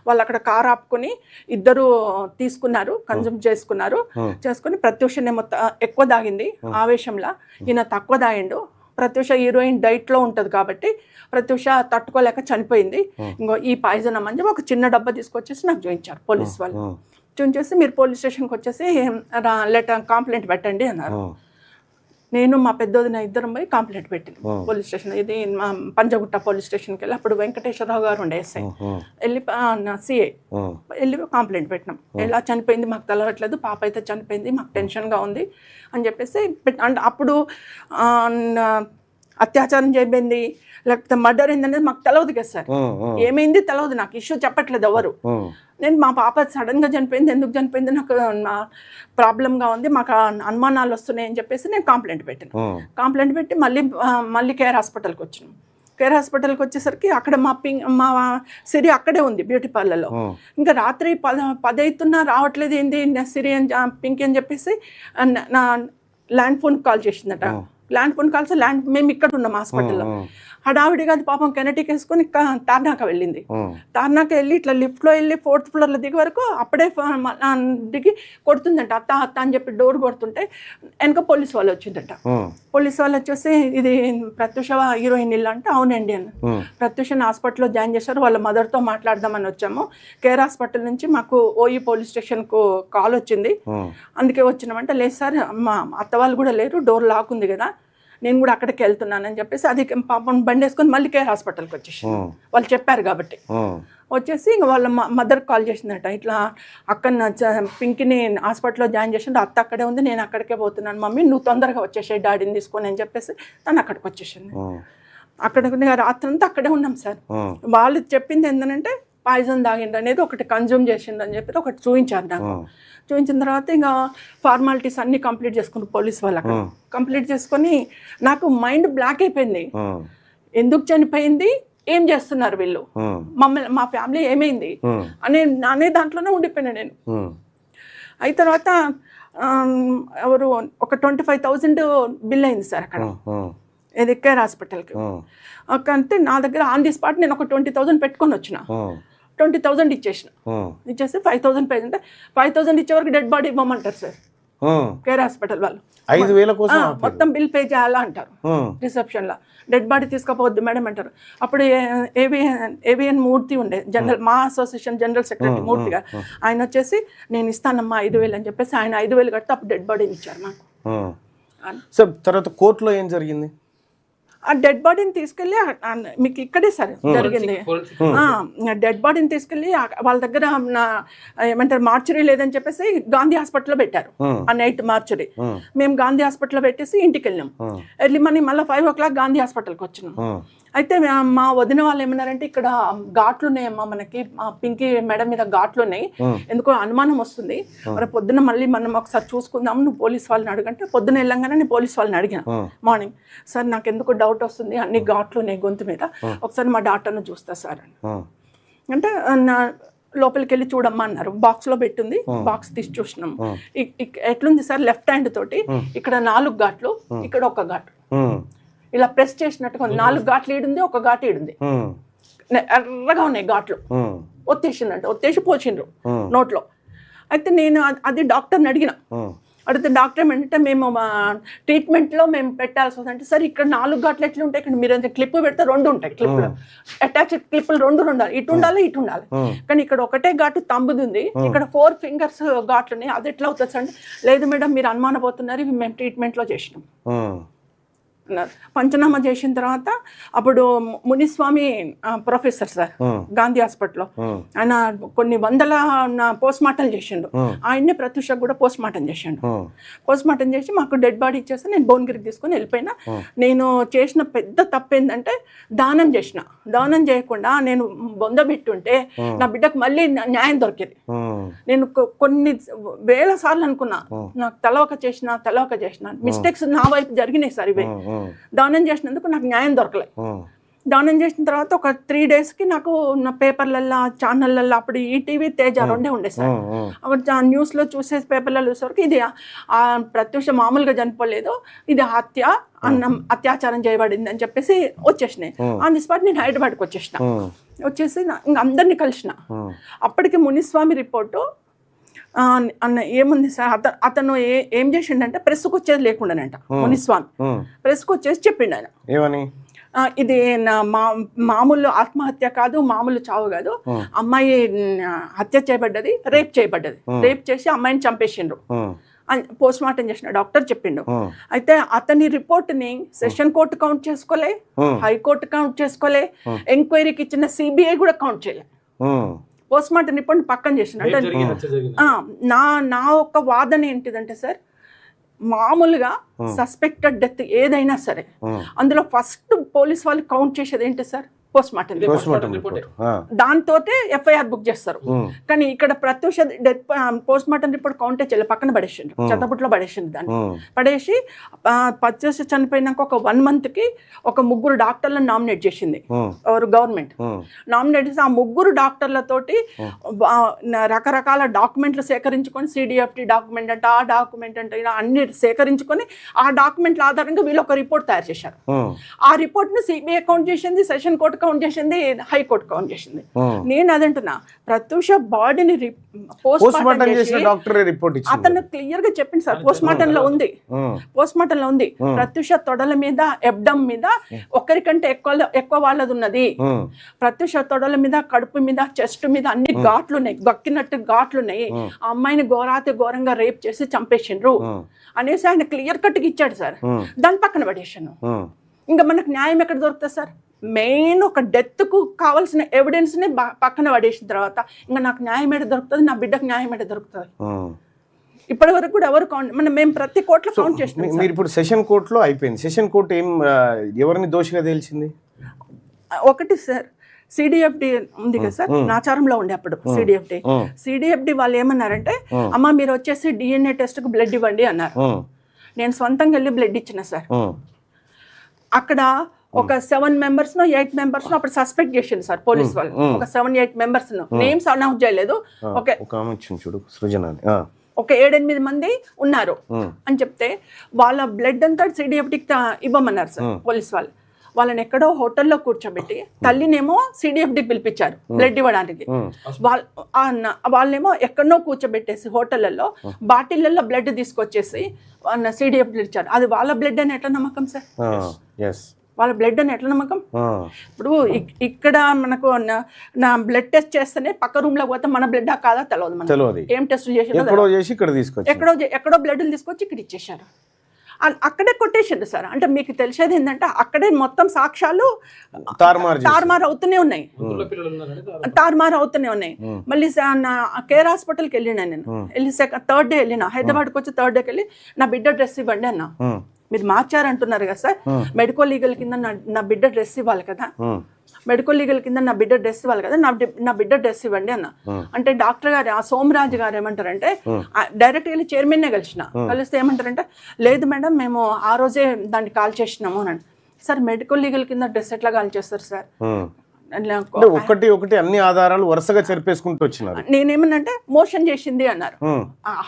Speaker 4: వాళ్ళు అక్కడ కార్ ఆపుకొని ఇద్దరు తీసుకున్నారు, కన్జ్యూమ్ చేసుకుని ప్రత్యూషనే మొత్తం ఎక్కువ దాగింది ఆవేశంలో, ఈయన తక్కువ దాగిండు. ప్రత్యూష హీరోయిన్ డైట్లో ఉంటుంది కాబట్టి ప్రత్యూష తట్టుకోలేక చనిపోయింది. ఇంకో ఈ పాయిజన్ అమ్మని చెప్పి ఒక చిన్న డబ్బా తీసుకొచ్చేసి నాకు చూపించారు పోలీస్ వాళ్ళు. చూపించేసి మీరు పోలీస్ స్టేషన్కి వచ్చేసి కంప్లైంట్ పెట్టండి అన్నారు. నేను మా పెద్దోదిన ఇద్దరం పోయి కంప్లైంట్ పెట్టింది పోలీస్ స్టేషన్. ఇది మా పంజగుట్ట పోలీస్ స్టేషన్కి వెళ్ళి, అప్పుడు వెంకటేశ్వరరావు గారు ఉండే ఎస్ఐ, వెళ్ళి సిఐ వెళ్ళి కంప్లైంట్ పెట్టినాం. ఎలా చనిపోయింది మాకు తెలవట్లేదు, పాప అయితే చనిపోయింది, మాకు టెన్షన్గా ఉంది అని చెప్పేసి అంటే అప్పుడు అత్యాచారం చేయబడింది లేకపోతే మర్డర్ అయిందనేది మాకు తెలియదు కదా సార్, ఏమైంది తెలియదు, నాకు ఇష్యూ చెప్పట్లేదు ఎవరు. నేను మా పాప సడన్గా చనిపోయింది, ఎందుకు చనిపోయింది నాకు ప్రాబ్లంగా ఉంది, మాకు అనుమానాలు వస్తున్నాయి అని చెప్పేసి నేను కంప్లైంట్ పెట్టాను. కంప్లైంట్ పెట్టి మళ్ళీ కేర్ హాస్పిటల్కి వచ్చినాం. కేర్ హాస్పిటల్కి వచ్చేసరికి అక్కడ మా సిరి అక్కడే ఉంది బ్యూటీ పార్లర్లో. ఇంకా రాత్రి 10 అవుతున్నా రావట్లేదు, ఏంది సిరి అని పింకీ అని చెప్పేసి నా ల్యాండ్ ఫోన్ కాల్ చేసిందట. ల్యాండ్ ఫోన్ కాల్స్ మేము ఇక్కడ ఉన్నాం హాస్పిటల్లో. హడావిడిగా అది పాపం కెనటిక్ వేసుకొని తార్నాక వెళ్ళింది. తార్నాక వెళ్ళి ఇట్లా లిఫ్ట్లో వెళ్ళి 4th ఫ్లోర్లో దిగే వరకు అప్పుడే దిగి కొడుతుందంట, అత్త అత్త అని చెప్పి డోర్ కొడుతుంటే వెనక పోలీస్ వాళ్ళు వచ్చిందట. పోలీస్ వాళ్ళు వచ్చేసి ఇది ప్రత్యూష హీరోయిన్ ఇల్లు అంటే అవునండి అని. ప్రత్యూషని హాస్పిటల్లో జాయిన్ చేశారు, వాళ్ళ మదర్తో మాట్లాడదామని వచ్చాము. కేర్ హాస్పిటల్ నుంచి మాకు ఓయి పోలీస్ స్టేషన్కు కాల్ వచ్చింది, అందుకే వచ్చినామంటే లేదు సార్ మా అత్త వాళ్ళు కూడా లేరు, డోర్ లాక్ ఉంది కదా, నేను కూడా అక్కడికి వెళ్తున్నానని చెప్పేసి అది పాపం బండి వేసుకొని మళ్ళీ కేర్ హాస్పిటల్కి వచ్చేసి వాళ్ళు చెప్పారు కాబట్టి వచ్చేసి ఇంక వాళ్ళ మదర్కి కాల్ చేసిందట, ఇట్లా అక్కడ పింకిని హాస్పిటల్లో జాయిన్ చేసిండు, అత్త అక్కడే ఉంది, నేను అక్కడికే పోతున్నాను మమ్మీ, నువ్వు తొందరగా వచ్చేసాయి డాడీని తీసుకొని అని చెప్పేసి తను అక్కడికి వచ్చేసింది. అక్కడ రాత్రి అంతా అక్కడే ఉన్నాం సార్. వాళ్ళు చెప్పింది ఏంటంటే పాయిజన్ తాగిండు అనేది ఒకటి కన్జ్యూమ్ చేసిండు అని చెప్పి ఒకటి చూపించారు నాకు. చూపించిన తర్వాత ఇంకా ఫార్మాలిటీస్ అన్ని కంప్లీట్ చేసుకుని పోలీస్ వాళ్ళు అక్కడ కంప్లీట్ చేసుకొని నాకు మైండ్ బ్లాక్ అయిపోయింది. ఎందుకు చనిపోయింది, ఏం చేస్తున్నారు వీళ్ళు, మా ఫ్యామిలీ ఏమైంది అనే దాంట్లోనే ఉండిపోయినా నేను. అయిన తర్వాత ఎవరు ఒక 25,000 బిల్ అయింది సార్ అక్కడ ఇది కేర్ హాస్పిటల్కి. అంటే నా దగ్గర ఆన్ ది స్పాట్ నేను ఒక 20,000 పెట్టుకొని వచ్చిన, 20,000 ఇచ్చేసి 5,000 పే అంటే 5,000 ఇచ్చే వరకు డెడ్ బాడీ ఇవ్వమంటారు సార్ కేర్ హాస్పిటల్ వాళ్ళు.
Speaker 3: 5,000 కోసం
Speaker 4: మొత్తం బిల్ పే చేయాలా అంటారు రిసెప్షన్లో. డెడ్ బాడీ తీసుకోపోవద్దు మేడం అంటారు. అప్పుడు ఏవిఎన్ మూర్తి ఉండే జనరల్, మా అసోసియేషన్ జనరల్ సెక్రటరీ మూర్తి గారు, ఆయన వచ్చేసి నేను ఇస్తానమ్మా 5,000 అని చెప్పేసి ఆయన 5,000 కడితే అప్పుడు డెడ్ బాడీని ఇచ్చారు నాకు.
Speaker 3: సార్ తర్వాత కోర్టులో ఏం జరిగింది?
Speaker 4: ఆ డెడ్ బాడీని తీసుకెళ్ళి మీకు ఇక్కడే సార్ జరిగింది. డెడ్ బాడీని తీసుకెళ్ళి వాళ్ళ దగ్గర ఏమంటారు మార్చురీ లేదని చెప్పేసి గాంధీ హాస్పిటల్లో పెట్టారు. ఆ నైట్ మార్చురీ మేము గాంధీ హాస్పిటల్లో పెట్టేసి ఇంటికి వెళ్ళాం. ఎర్లీ మార్నింగ్ మళ్ళీ 5 o'clock గాంధీ హాస్పిటల్కి వచ్చినాం. అయితే మా వదిన వాళ్ళు ఏమన్నారంటే ఇక్కడ ఘాట్లు ఉన్నాయమ్మా, మనకి పింకీ మెడ మీద ఘాట్లు ఉన్నాయి, ఎందుకో అనుమానం వస్తుంది, మరి పొద్దున్న మళ్ళీ మనం ఒకసారి చూసుకుందాం, నువ్వు పోలీస్ వాళ్ళని అడగంటే పొద్దున వెళ్ళంగానే నేను పోలీస్ వాళ్ళని అడిగాను మార్నింగ్, సార్ నాకు ఎందుకు డౌట్ వస్తుంది, అన్ని ఘాట్లు ఉన్నాయి గొంతు మీద, ఒకసారి మా డాక్టర్ను చూస్తా సార్ అని అంటే లోపలికి వెళ్ళి చూడమ్మా అన్నారు. బాక్స్లో పెట్టింది, బాక్స్ తీసి చూసినాము. ఎట్లుంది సార్, లెఫ్ట్ హ్యాండ్ తోటి ఇక్కడ 4 ఘాట్లు, ఇక్కడ 1 ఘాటు, ఇలా ప్రెస్ చేసినట్టుగా 4 ఘాట్లు ఈడుంది, 1 ఘాటు ఈడుంది, ఎర్రగా ఉన్నాయి ఘాట్లు. ఒత్తేసి పోచిండ్రు నోట్లో. అయితే నేను అది డాక్టర్ని అడిగితే డాక్టర్ ఏమంటే మేము ట్రీట్మెంట్లో మేము పెట్టాల్సి వస్తుంది. సరే ఇక్కడ 4 ఘాట్లు ఎట్లా ఉంటాయి, ఇక్కడ మీరు క్లిప్ పెడితే 2 ఉంటాయి, క్లిప్లు అటాచ్ క్లిప్లు 2 ఉండాలి, ఇటు ఉండాలి. కానీ ఇక్కడ ఒకటే ఘాటు తంబుది, ఇక్కడ 4 ఫింగర్స్ ఘాట్లు ఉన్నాయి, అది ఎట్లా అవుతుంది అంటే లేదు మేడం మీరు అనుమానపోతున్నారు, ఇవి మేము ట్రీట్మెంట్లో చేసినాం. అన్నారు. పంచనామా చేసిన తర్వాత అప్పుడు మునిస్వామి ప్రొఫెసర్ సార్ గాంధీ హాస్పిటల్లో ఆయన కొన్ని వందల పోస్ట్ మార్టం చేసిండు. ఆయన్నే ప్రత్యూషకు కూడా పోస్ట్ మార్టం చేసిండు. పోస్ట్ మార్టం చేసి మాకు డెడ్ బాడీ ఇచ్చేస్తే నేను భువనగిరికి తీసుకొని వెళ్ళిపోయినా. నేను చేసిన పెద్ద తప్పు ఏంటంటే దానం చేసిన. దానం చేయకుండా నేను బొందబెట్టుంటే నా బిడ్డకు మళ్ళీ న్యాయం దొరికేది. నేను కొన్ని వేల సార్లు అనుకున్నా నాకు తెలవక చేసిన మిస్టేక్స్ నా వైపు జరిగినాయి సార్. ఇవే దానం చేసినందుకు నాకు న్యాయం దొరకలే. దానం చేసిన తర్వాత ఒక 3 daysకి నాకు నా పేపర్లల్లో ఛానళ్ళల్లో అప్పుడు ఈటీవీ తేజ రెండే ఉండే సార్. అక్కడ న్యూస్లో చూసే పేపర్లలో చూసేవరకు ఇది ప్రత్యూష మామూలుగా చనిపోలేదు, ఇది అత్యాచారం చేయబడింది అని చెప్పేసి వచ్చేసినాయి. ఆన్ ది స్పాట్ నేను హైదరాబాద్కి వచ్చేసి ఇంకా అందరినీ కలిసిన. అప్పటికి మునిస్వామి రిపోర్టు అన్న ఏముంది సార్, అతను ఏం చేసిండంటే ప్రెస్కు వచ్చేది లేకుండానంట. మునిస్వామి ప్రెస్కు వచ్చేసి చెప్పిండు ఆయన
Speaker 3: ఏమని,
Speaker 4: ఇది మామూలు ఆత్మహత్య కాదు, మామూలు చావు కాదు, అమ్మాయి హత్య చేయబడ్డది, రేప్ చేసి అమ్మాయిని చంపేసిండ్రు పోస్ట్ మార్టం చేసిన డాక్టర్ చెప్పిండు. అయితే అతని రిపోర్ట్ని సెషన్ కోర్టు కౌంట్ చేసుకోలే, హైకోర్టు కౌంట్ చేసుకోలే, ఎంక్వైరీకి ఇచ్చిన సిబిఐ కూడా కౌంట్ చేయలే. పోస్ట్ మార్టం రిపోర్ట్ పక్కన చేసిన. అంటే నా ఒక్క వాదన ఏంటిదంటే సార్, మామూలుగా సస్పెక్టెడ్ డెత్ ఏదైనా సరే అందులో ఫస్ట్ పోలీస్ వాళ్ళు కౌంట్ చేసేది ఏంటి సార్, పోస్ట్ మార్టం రిపోర్ట్. దాంతో ఎఫ్ఐఆర్ బుక్ చేస్తారు. కానీ ఇక్కడ Pratyusha death post mortem report కౌంటే చేయలేదు, పక్కన పడేసిండ్రు, చెత్తబుట్లో పడేసిండు. దాన్ని పడేసి ప్రత్యూష చనిపోయినాక ఒక 1 monthకి ఒక 3 డాక్టర్లను నామినేట్ చేసింది గవర్నమెంట్. నామినేట్ చేసి ఆ 3 డాక్టర్లతోటి రకరకాల డాక్యుమెంట్లు సేకరించుకొని, సిడిఎఫ్టి డాక్యుమెంట్ అంటే ఆ డాక్యుమెంట్ అంటే అన్ని సేకరించుకొని ఆ డాక్యుమెంట్ల ఆధారంగా వీళ్ళు ఒక రిపోర్ట్ తయారు చేశారు. ఆ రిపోర్ట్ని సిబిఐ కౌంట్ చేసింది, సెషన్ కోర్టు కౌంట్ చేసింది, హైకోర్టు కౌంట్ చేసింది. నేను అదంటున్నా, ప్రత్యూష బాడీని పోస్ట్ మార్టం చేసిన డాక్టర్ రిపోర్ట్ అతను క్లియర్ గా చెప్పింది సార్. పోస్ట్ మార్టం లో ఉంది ప్రత్యూష తొడల మీద, ఎబ్డమ్ మీద ఒక్కరికంటే ఎక్కువ వాళ్ళది ఉన్నది. ప్రత్యూష తొడల మీద, కడుపు మీద, చెస్ట్ మీద అన్ని ఘాట్లు ఉన్నాయి, గక్కినట్టు ఘాట్లు ఉన్నాయి. ఆ అమ్మాయిని ఘోరంగా రేప్ చేసి చంపేసిండ్రు అనేసి ఆయన క్లియర్ కట్ గా ఇచ్చాడు సార్. దాని పక్కన పడేసాను. ఇంకా మనకు న్యాయం ఎక్కడ దొరుకుతుంది సార్? మెయిన్ ఒక డెత్కు కావాల్సిన ఎవిడెన్స్ని పక్కన పడేసిన తర్వాత ఇంకా నాకు న్యాయం ఏడ దొరుకుతుంది, నా బిడ్డకు న్యాయం ఏడ దొరుకుతుంది? ఇప్పటి వరకు కూడా ఎవరు మేము ప్రతి కోర్టులో కౌంట్ చేసినాం.
Speaker 3: మీరు ఇప్పుడు సెషన్ కోర్టులో అయిపోయింది. సెషన్ కోర్టు ఎవరిని దోషిగా తేల్చింది?
Speaker 4: ఒకటి సార్, సిడిఎఫ్డి ఉంది కదా సార్, నాచారంలో ఉండే అప్పుడు సిడిఎఫ్డి వాళ్ళు ఏమన్నారంటే, అమ్మ మీరు వచ్చేసి DNA టెస్ట్కు బ్లడ్ ఇవ్వండి అన్నారు. నేను సొంతంగా వెళ్ళి బ్లడ్ ఇచ్చిన సార్. అక్కడ ఒక 7 members 8 members అప్పుడు సస్పెక్ట్ చేసింది సార్ పోలీస్ వాళ్ళు. ఒక 7-8 members నేమ్స్ అనౌన్స్ చేయలేదు. ఒక 7-8 మంది ఉన్నారు అని చెప్తే వాళ్ళ బ్లడ్ అంతా సిడిఎఫ్డికి ఇవ్వమన్నారు సార్ పోలీస్ వాళ్ళు. వాళ్ళని ఎక్కడో హోటల్లో కూర్చోబెట్టి తల్లినేమో సిడిఎఫ్డికి పిలిపించారు బ్లడ్ ఇవ్వడానికి. వాళ్ళేమో ఎక్కడనో కూర్చోబెట్టేసి హోటళ్లలో బాటిళ్లలో బ్లడ్ తీసుకొచ్చేసి సిడిఎఫ్డి ఇచ్చారు. అది వాళ్ళ బ్లడ్ అని ఎట్లా నమ్మకం సార్? వాళ్ళ బ్లడ్ అని ఎట్లా నమ్మకం? ఇప్పుడు ఇక్కడ మనకు నా బ్లడ్ టెస్ట్ చేస్తేనే పక్క రూమ్ లో పోతే మన బ్లడ్ కాదా తెలియదు. ఏం టెస్ట్ చేసి ఎక్కడో బ్లడ్ తీసుకొచ్చి ఇక్కడ ఇచ్చేసారు. అక్కడే కొట్టేసారు సార్. అంటే మీకు తెలిసేది ఏంటంటే అక్కడే మొత్తం సాక్ష్యాలు తారుమారు అవుతూనే ఉన్నాయి. మళ్ళీ కేర్ హాస్పిటల్కి వెళ్ళినా నేను. వెళ్ళి 3rd day వెళ్ళినా. హైదరాబాద్కి వచ్చి 3rd dayకి వెళ్ళి నా బిడ్డ డ్రెస్ ఇవ్వండి అన్న. మీరు మార్చారంటున్నారు కదా సార్, మెడికల్ లీగల్ కింద నా బిడ్డ డ్రెస్ ఇవ్వాలి కదా, మెడికల్ లీగల్ కింద నా బిడ్డ డ్రెస్ ఇవ్వాలి కదా, నా బిడ్డ డ్రెస్ ఇవ్వండి అన్న. అంటే డాక్టర్ గారు, ఆ సోమరాజు గారు ఏమంటారంటే, డైరెక్ట్ వెళ్ళి చైర్మన్నే కలిస్తే ఏమంటారంటే, లేదు మేడం మేము ఆ రోజే దాన్ని కాల్ చేసినాము అని. సార్ మెడికల్ లీగల్ కింద డ్రెస్ ఎట్లా కాల్ చేస్తారు సార్?
Speaker 3: ఒకటి అన్ని ఆధారాలు వరుసగా చెరిపేసుకుంటూ వచ్చినారు.
Speaker 4: నేనేమన్నంటే మోషన్ చేసింది అన్నారు.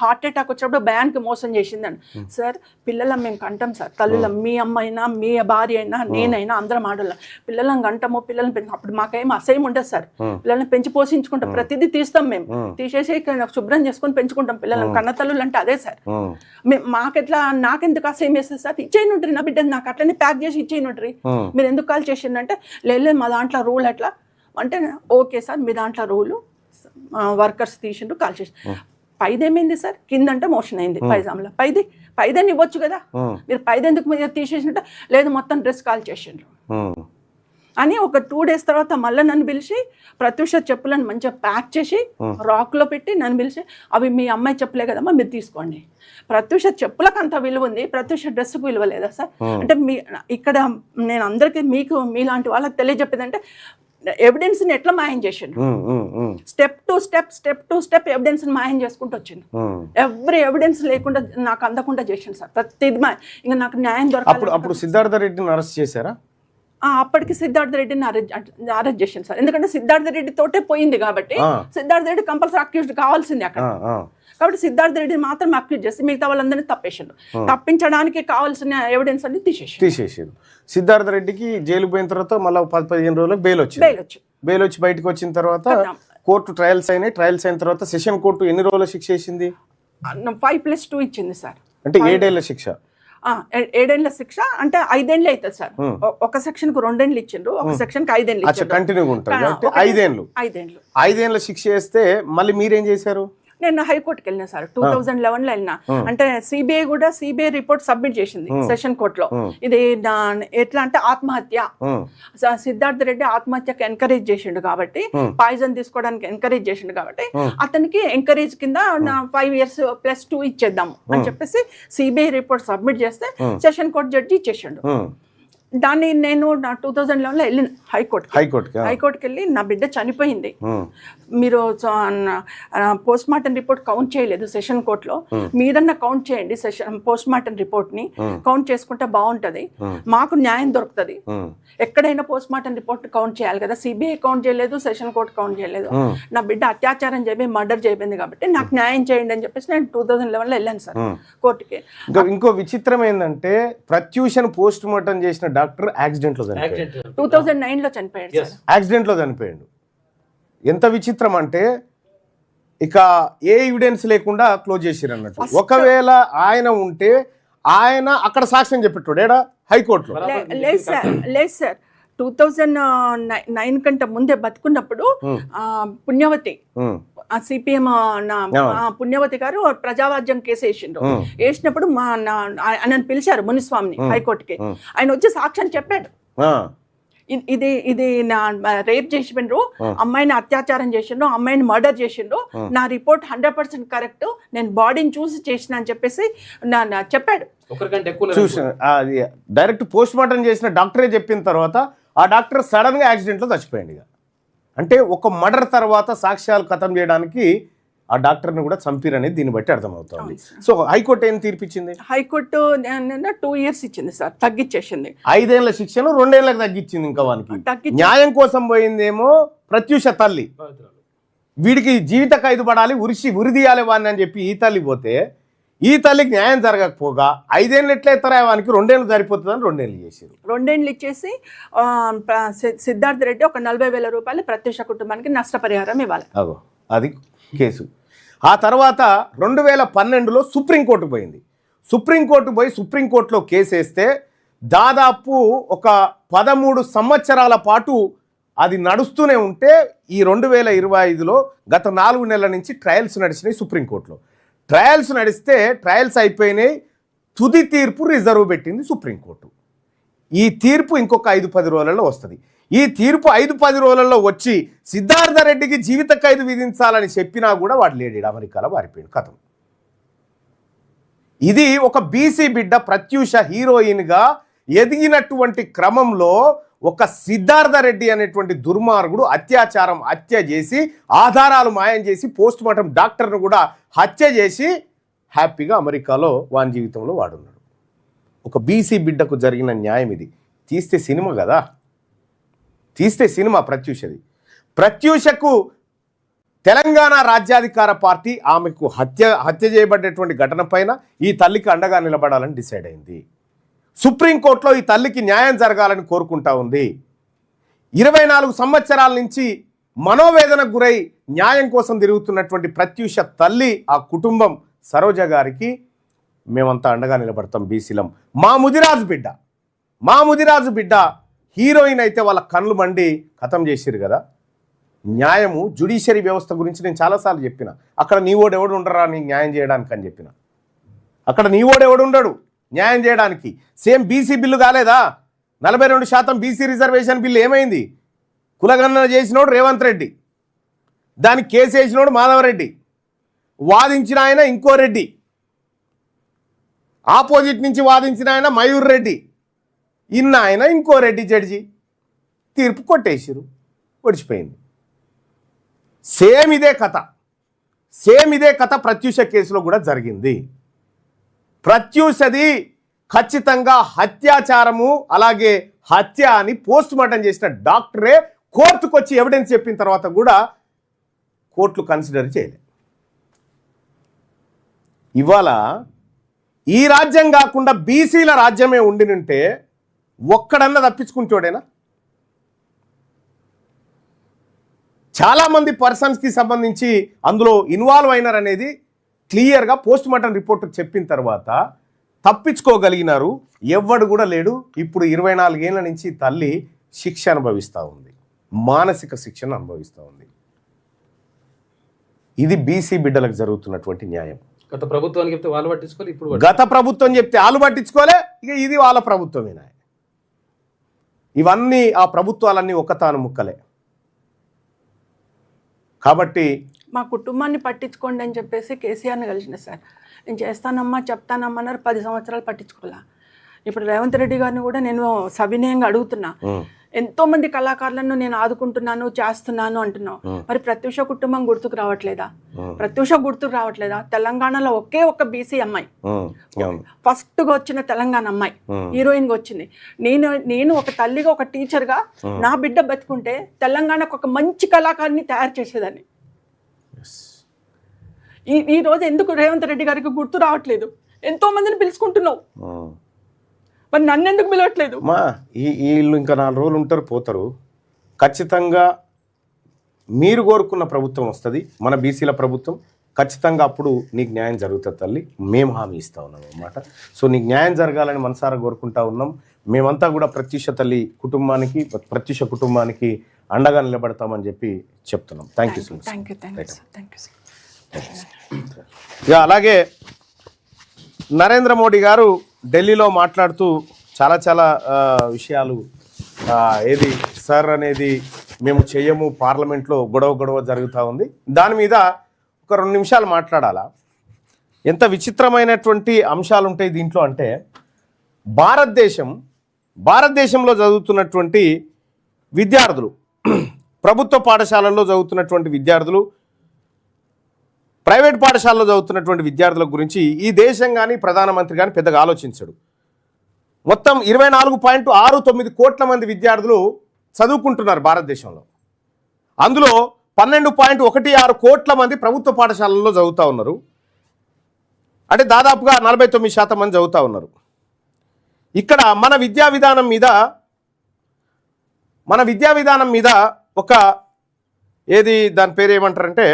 Speaker 4: హార్ట్ అటాక్ వచ్చినప్పుడు భయానికి మోసం చేసింది అని. సార్ పిల్లలం మేము కంటాం సార్, తల్లులం, మీ అమ్మ అయినా మీ భార్య అయినా నేనైనా అందరం ఆడోళ్ళం. పిల్లలను కంటాము, పిల్లల్ని పెంచాం. అప్పుడు మాకేం అసహ్యం ఉండదు సార్. పిల్లల్ని పెంచి పోషించుకుంటాం, ప్రతిదీ తీస్తాం, మేము తీసేసి శుభ్రం చేసుకొని పెంచుకుంటాం పిల్లలను. కన్న తల్లులు అంటే అదే సార్. మాకెట్లా, నాకెందుకు అసహ్యం వేస్తుంది సార్? ఇచ్చేయను ఉంటుంది నా బిడ్డని, నాకు అట్లనే ప్యాక్ చేసి ఇచ్చేయను ఉంటుంది. మీరు ఎందుకు కాల్ చేసిందంటే, లేదు మా దాంట్లో రూల్ అట్లా అంటే, ఓకే సార్ మీ దాంట్లో రూలు, వర్కర్స్ తీసిండ్రు కాల్ చేసి. పైదేమైంది సార్, కిందంటే మోషన్ అయింది పైజామ్లో, పైదని ఇవ్వచ్చు కదా, మీరు పైదెందుకు మీరు తీసేసినట్టు, లేదు మొత్తం డ్రెస్ కాల్ చేసిండ్రు అని. ఒక 2 days తర్వాత మళ్ళీ నన్ను పిలిచి ప్రత్యూష చెప్పులను మంచిగా ప్యాక్ చేసి రాక్లో పెట్టి నన్ను పిలిచి, అవి మీ అమ్మాయి చెప్పులే కదమ్మా మీరు తీసుకోండి. ప్రత్యూష చెప్పులకు అంత విలువ ఉంది, ప్రత్యూష డ్రెస్కు విలువ లేదా సార్? అంటే ఇక్కడ నేను అందరికీ మీకు మీలాంటి వాళ్ళకి తెలియజెప్పేదంటే ఎవిడెన్స్ని ఎట్లా మాయం చేసిండు, స్టెప్ టు స్టెప్ ఎవిడెన్స్ని మాయం చేసుకుంటూ వచ్చిండు. ఎవ్రీ ఎవిడెన్స్ లేకుండా నాకు అందకుండా చేసిండు సార్ ప్రతిది. ఇంకా నాకు న్యాయం దొరకాలి.
Speaker 3: అప్పుడు సిద్ధార్థ రెడ్డిని అరెస్ట్ చేశారా?
Speaker 4: అప్పటికి సిద్ధార్థ రెడ్డిని అరెస్ట్ చేసిండు సార్. ఎందుకంటే సిద్ధార్థ రెడ్డి తోటే పోయింది కాబట్టి సిద్ధార్థ రెడ్డి కంపల్సరీ అక్యూజ్డ్ కావాల్సింది అక్కడ. కాబట్టి సిద్ధార్థ రెడ్డిని మాత్రం అక్యూజ్ చేసి మిగతా వాళ్ళందరినీ తప్పేసిండు. తప్పించడానికి కావాల్సిన ఎవిడెన్స్ అన్ని తీసేసారు.
Speaker 3: సిద్ధార్థ రెడ్డికి జైలు పోయిన తర్వాత మళ్ళీ 10-15 రోజులకు బెయిల్ వచ్చి బయటకు వచ్చిన తర్వాత కోర్టు ట్రయల్స్ అయిన తర్వాత సెషన్ కోర్టు ఎన్ని రోజుల శిక్ష వేసింది?
Speaker 4: 5+2 ఇచ్చింది సార్.
Speaker 3: అంటే 7 ఏళ్ల శిక్ష.
Speaker 4: 7 ఏళ్ల శిక్ష అంటే 5 ఏళ్ళు అవుతుంది సార్. ఒక సెక్షన్ కు 2 ఏళ్ళు ఇచ్చిండ్రు, ఒక సెక్షన్ కి 5 ఏళ్ళు ఇచ్చిండ్రు.
Speaker 3: కంటిన్యూగా ఉంటుంది. 5 ఏళ్ళ శిక్ష వేస్తే మళ్ళీ మీరేం చేశారు?
Speaker 4: నేను హైకోర్టుకి వెళ్ళినా సార్ 2011లో వెళ్ళినా. అంటే సిబిఐ రిపోర్ట్ సబ్మిట్ చేసింది సెషన్ కోర్టులో. ఇది ఎట్లా అంటే ఆత్మహత్య, సిద్ధార్థ రెడ్డి ఆత్మహత్యకి ఎంకరేజ్ చేసిండు కాబట్టి, పాయిజన్ తీసుకోవడానికి ఎంకరేజ్ చేసిండు కాబట్టి అతనికి ఎంకరేజ్ కింద 5 years +2 ఇచ్చేద్దాము అని చెప్పేసి సిబిఐ రిపోర్ట్ సబ్మిట్ చేస్తే సెషన్ కోర్టు జడ్జి ఇచ్చేసిండు. దాన్ని నేను 2011లో వెళ్ళిన హైకోర్టుకి వెళ్ళి, నా బిడ్డ చనిపోయింది, మీరు పోస్ట్ మార్టం రిపోర్ట్ కౌంట్ చేయలేదు సెషన్ కోర్టులో, మీరన్నా కౌంట్ చేయండి పోస్ట్ మార్టం రిపోర్ట్ ని, కౌంట్ చేసుకుంటే బాగుంటది, మాకు న్యాయం దొరుకుతుంది. ఎక్కడైనా పోస్ట్ మార్టం రిపోర్ట్ కౌంట్ చేయాలి కదా, సిబిఐ కౌంట్ చేయలేదు, సెషన్ కోర్టు కౌంట్ చేయలేదు, నా బిడ్డ అత్యాచారం చేయి మర్డర్ చేయబడింది కాబట్టి నాకు న్యాయం చేయండి అని చెప్పేసి నేను 2011లో వెళ్ళాను సార్ కోర్టుకి.
Speaker 3: ఇంకో విచిత్రం ఏంటంటే ప్రత్యూషను పోస్ట్ మార్టం చేసిన డాక్టర్ యాక్సిడెంట్ లో చనిపోయాడు.
Speaker 4: 2009లో చనిపోయాడు.
Speaker 3: యాక్సిడెంట్ లో చనిపోయాడు. ఎంత విచిత్రం అంటే ఇక ఏ ఎవిడెన్స్ లేకుండా క్లోజ్ చేసిరు అన్నట్టు. ఒకవేళ ఆయన ఉంటే ఆయన అక్కడ సాక్ష్యం చెప్పేటోడు ఏడా హైకోర్టులో.
Speaker 4: లేదు సార్ 2009 కంటే ముందే బతుకున్నప్పుడు పుణ్యవతి సిపిఎం పుణ్యవతి గారు ప్రజావాజ్యం కేసు వేసినప్పుడు నన్ను పిలిచారు మునిస్వామిని హైకోర్టుకి. ఆయన వచ్చి సాక్ష్యం చెప్పాడు, ఇది రేప్ చేసిండ్రు, అమ్మాయిని అత్యాచారం చేసిండ్రు, అమ్మాయిని మర్డర్ చేసిండ్రు, నా రిపోర్ట్ 100% కరెక్ట్, నేను బాడీని చూసి చేసిన అని చెప్పేసి చెప్పాడు.
Speaker 3: డైరెక్ట్ పోస్ట్ మార్టం చేసిన డాక్టరే చెప్పిన తర్వాత ఆ డాక్టర్ సడన్ గా యాక్సిడెంట్ లో చచ్చిపోయాడు. ఇక అంటే ఒక మర్డర్ తర్వాత సాక్ష్యాలు ఖతం చేయడానికి ఆ డాక్టర్ని కూడా చంపిరనేది దీన్ని బట్టి అర్థమవుతుంది. సో హైకోర్టు ఏం తీర్పిచ్చింది?
Speaker 4: హైకోర్టు 2 years ఇచ్చింది సార్, తగ్గించేసింది.
Speaker 3: 5 ఏళ్ల శిక్షను 2 ఏళ్ళకి తగ్గించింది. ఇంకా వానికి న్యాయం కోసం పోయిందేమో ప్రత్యూష తల్లి, వీడికి జీవిత ఖైదు పడాలి, ఉరిదీయాలి వాడిని అని చెప్పి ఈ తల్లి పోతే, ఈ తల్లికి న్యాయం జరగకపోగా 5 ఏళ్ళు ఎట్లయితారా వానికి 2 ఏళ్ళు సరిపోతుందని 2 ఏళ్ళు చేసారు.
Speaker 4: 2 ఏళ్ళు ఇచ్చేసి సిద్ధార్థ రెడ్డి ఒక 40,000 రూపాయలు ప్రత్యూష కుటుంబానికి నష్టపరిహారం ఇవ్వాలి.
Speaker 3: అది కేసు. ఆ తర్వాత 2012లో సుప్రీంకోర్టు పోయింది. సుప్రీంకోర్టులో కేసు వేస్తే దాదాపు ఒక 13 సంవత్సరాల పాటు అది నడుస్తూనే ఉంటే ఈ 2025లో గత 4 నెలల నుంచి ట్రయల్స్ నడిచినాయి సుప్రీంకోర్టులో. ట్రయల్స్ నడిస్తే ట్రయల్స్ అయిపోయినాయి, తుది తీర్పు రిజర్వ్ పెట్టింది సుప్రీంకోర్టు. ఈ తీర్పు ఇంకొక 5-10 రోజులలో వస్తుంది. ఈ తీర్పు 5-10 రోజులలో వచ్చి సిద్ధార్థ రెడ్డికి జీవిత ఖైదు విధించాలని చెప్పినా కూడా వాడు లేడీడు, అమెరికాలో వారిపోయాడు కథం. ఇది ఒక బీసీ బిడ్డ ప్రత్యూష హీరోయిన్గా ఎదిగినటువంటి క్రమంలో ఒక సిద్ధార్థ రెడ్డి అనేటువంటి దుర్మార్గుడు హత్య చేసి ఆధారాలు మాయం చేసి పోస్ట్ మార్టం డాక్టర్ను కూడా హత్య చేసి హ్యాపీగా అమెరికాలో వాని జీవితంలో వాడున్నాడు. ఒక బీసీ బిడ్డకు జరిగిన న్యాయం ఇది. తీస్తే సినిమా కదా, తీస్తే సినిమా ప్రత్యూషది. ప్రత్యూషకు తెలంగాణ రాజ్యాధికార పార్టీ ఆమెకు హత్య చేయబడ్డటువంటి ఘటన పైన ఈ తల్లికి అండగా నిలబడాలని డిసైడ్ అయింది. సుప్రీంకోర్టులో ఈ తల్లికి న్యాయం జరగాలని కోరుకుంటా ఉంది. 24 సంవత్సరాల నుంచి మనోవేదనకు గురై న్యాయం కోసం తిరుగుతున్నటువంటి ప్రత్యూష తల్లి, ఆ కుటుంబం, సరోజ గారికి మేమంతా అండగా నిలబడతాం బీసీలం. మా ముదిరాజు బిడ్డ హీరోయిన్ అయితే వాళ్ళ కళ్ళు మండి ఖతం చేసిరు కదా. న్యాయము జ్యుడిషియరీ వ్యవస్థ గురించి నేను చాలాసార్లు చెప్పిన. అక్కడ ఎవడు ఉండరా నీకు న్యాయం చేయడానికి అని చెప్పిన. అక్కడ ఎవడు ఉండడు న్యాయం చేయడానికి. సేమ్ బీసీ బిల్లు కాలేదా? 42% బీసీ రిజర్వేషన్ బిల్లు ఏమైంది? కులగణన చేసినోడు రేవంత్ రెడ్డి, దానికి కేసు వేసినోడు మాధవరెడ్డి, వాదించిన ఆయన ఇంకో రెడ్డి, ఆపోజిట్ నుంచి వాదించిన ఆయన మయూర్ రెడ్డి, ఇన్న ఆయన ఇంకో రెడ్డి జడ్జి. తీర్పు కొట్టేసిరు, ఒడిచిపోయింది. సేమ్ ఇదే కథ ప్రత్యూష కేసులో కూడా జరిగింది. ప్రత్యూషది ఖచ్చితంగా హత్యాచారము, అలాగే హత్య అని పోస్ట్ మార్టం చేసిన డాక్టరే కోర్టుకు వచ్చి ఎవిడెన్స్ చెప్పిన తర్వాత కూడా కోర్టులు కన్సిడర్ చేయలేదు. ఇవాళ ఈ రాజ్యం కాకుండా బీసీల రాజ్యమే ఉండినుంటే ఒక్కడన్నా తప్పించుకుంటాడేనా? చాలామంది పర్సన్స్కి సంబంధించి అందులో ఇన్వాల్వ్ అయినారు అనేది క్లియర్గా పోస్ట్ మార్టం రిపోర్ట్ చెప్పిన తర్వాత తప్పించుకోగలిగినారు. ఎవ్వడు కూడా లేడు. ఇప్పుడు 24 ఏళ్ల నుంచి తల్లి శిక్ష అనుభవిస్తూ ఉంది, మానసిక శిక్షను అనుభవిస్తూ ఉంది. ఇది బీసీ బిడ్డలకు జరుగుతున్నటువంటి న్యాయం.
Speaker 1: గత ప్రభుత్వానికి చెప్తే వాళ్ళు పట్టించుకోవాలి, ఇప్పుడు
Speaker 3: గత ప్రభుత్వం చెప్తే వాళ్ళు పట్టించుకోలే. ఇక ఇది వాళ్ళ ప్రభుత్వమేనా? ఇవన్నీ ఆ ప్రభుత్వాలన్నీ ఒక్కతాను ముక్కలే. కాబట్టి
Speaker 4: మా కుటుంబాన్ని పట్టించుకోండి అని చెప్పేసి కేసీఆర్ని కలిసిన సార్. నేను చేస్తానమ్మా చెప్తానమ్మా అన్నారు, 10 సంవత్సరాలు పట్టించుకోలే. ఇప్పుడు రేవంత్ రెడ్డి గారిని కూడా నేను సవినయంగా అడుగుతున్నా, ఎంతో మంది కళాకారులను నేను ఆదుకుంటున్నాను చేస్తున్నాను అంటున్నావు, మరి ప్రత్యూష కుటుంబం గుర్తుకు రావట్లేదా? తెలంగాణలో ఒకే ఒక్క బీసీ అమ్మాయి, ఫస్ట్ గా వచ్చిన తెలంగాణ అమ్మాయి హీరోయిన్ గా వచ్చింది. నేను ఒక తల్లిగా, ఒక టీచర్ గా నా బిడ్డ బతుకుంటే తెలంగాణకు ఒక మంచి కళాకారుని తయారు చేసేదాన్ని. ఈ రోజు ఎందుకు రేవంత్ రెడ్డి గారికి గుర్తు రావట్లేదు? ఎంతో మందిని పిలుచుకుంటున్నావు, మరి నన్ను ఎందుకు పిలవట్లేదు?
Speaker 3: వీళ్ళు ఇంకా 4 రోజులు ఉంటారు, పోతారు. ఖచ్చితంగా మీరు కోరుకున్న ప్రభుత్వం వస్తుంది, మన బీసీల ప్రభుత్వం. ఖచ్చితంగా అప్పుడు నీకు న్యాయం జరుగుతుంది తల్లి, మేము హామీ ఇస్తూ ఉన్నాం అన్నమాట. సో నీకు న్యాయం జరగాలని మనసారా కోరుకుంటా ఉన్నాం. మేమంతా కూడా ప్రత్యూష తల్లి కుటుంబానికి, ప్రత్యూష కుటుంబానికి అండగా నిలబడతామని చెప్పి చెప్తున్నాం. Thank you so much. ఇక అలాగే నరేంద్ర మోడీ గారు ఢిల్లీలో మాట్లాడుతూ చాలా విషయాలు, ఏది సార్ అనేది మేము చెయ్యము, పార్లమెంట్లో గొడవ జరుగుతూ ఉంది, దాని మీద ఒక 2 నిమిషాలు మాట్లాడాలా. ఎంత విచిత్రమైనటువంటి అంశాలు ఉంటాయి దీంట్లో అంటే, భారతదేశంలో చదువుతున్నటువంటి విద్యార్థులు, ప్రభుత్వ పాఠశాలల్లో చదువుతున్నటువంటి విద్యార్థులు, ప్రైవేట్ పాఠశాలలో చదువుతున్నటువంటి విద్యార్థుల గురించి ఈ దేశం కానీ ప్రధానమంత్రి కానీ పెద్దగా ఆలోచించడు. మొత్తం 24.69 కోట్ల మంది విద్యార్థులు చదువుకుంటున్నారు భారతదేశంలో. అందులో 12.16 కోట్ల మంది ప్రభుత్వ పాఠశాలల్లో చదువుతూ ఉన్నారు. అంటే దాదాపుగా 49% మంది చదువుతూ ఉన్నారు. ఇక్కడ మన విద్యా విధానం మీద ఒక దాని పేరు ఏమంటారంటే,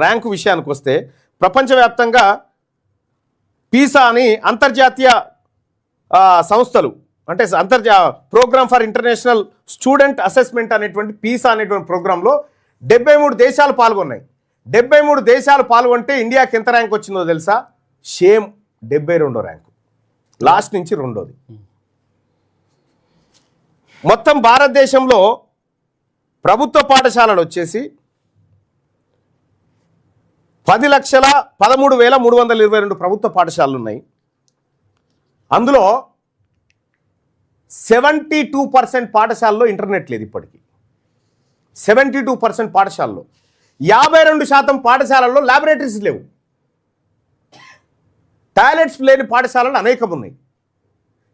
Speaker 3: ర్యాంకు విషయానికి వస్తే ప్రపంచవ్యాప్తంగా పీసా అని అంతర్జాతీయ సంస్థలు, అంటే program for international student assessment అనేటువంటి పీసా అనేటువంటి ప్రోగ్రాంలో 73 దేశాలు పాల్గొన్నాయి. 73 దేశాలు పాల్గొంటే ఇండియాకి ఎంత ర్యాంక్ వచ్చిందో తెలుసా? సేమ్ 72వ ర్యాంకు, లాస్ట్ నుంచి 2వది. మొత్తం భారతదేశంలో ప్రభుత్వ పాఠశాలలు వచ్చేసి 10,13,322 ప్రభుత్వ పాఠశాలలు ఉన్నాయి. అందులో 72% పాఠశాలలో ఇంటర్నెట్ లేదు. ఇప్పటికీ 72% పాఠశాలలో, 52% పాఠశాలల్లో ల్యాబొరేటరీస్ లేవు. టాయిలెట్స్ లేని పాఠశాలలు అనేకం ఉన్నాయి.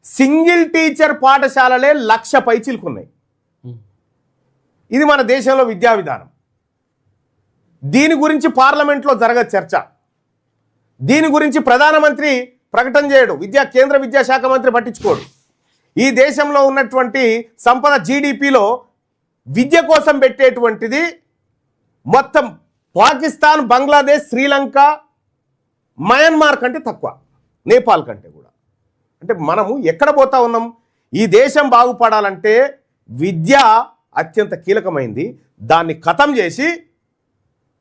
Speaker 3: సింగిల్ టీచర్ పాఠశాలలే 1,00,000 పైచిలుకున్నాయి. ఇది మన దేశంలో విద్యా విధానం. దీని గురించి పార్లమెంట్లో జరగదు చర్చ. దీని గురించి ప్రధానమంత్రి ప్రకటన చేయడు, కేంద్ర విద్యాశాఖ మంత్రి పట్టించుకోడు. ఈ దేశంలో ఉన్నటువంటి సంపద జీడిపిలో విద్య కోసం పెట్టేటువంటిది మొత్తం పాకిస్తాన్, బంగ్లాదేశ్, శ్రీలంక, మయన్మార్ కంటే తక్కువ, నేపాల్ కంటే కూడా. అంటే మనము ఎక్కడ పోతా ఉన్నాం? ఈ దేశం బాగుపడాలంటే విద్య అత్యంత కీలకమైంది. దాన్ని ఖతం చేసి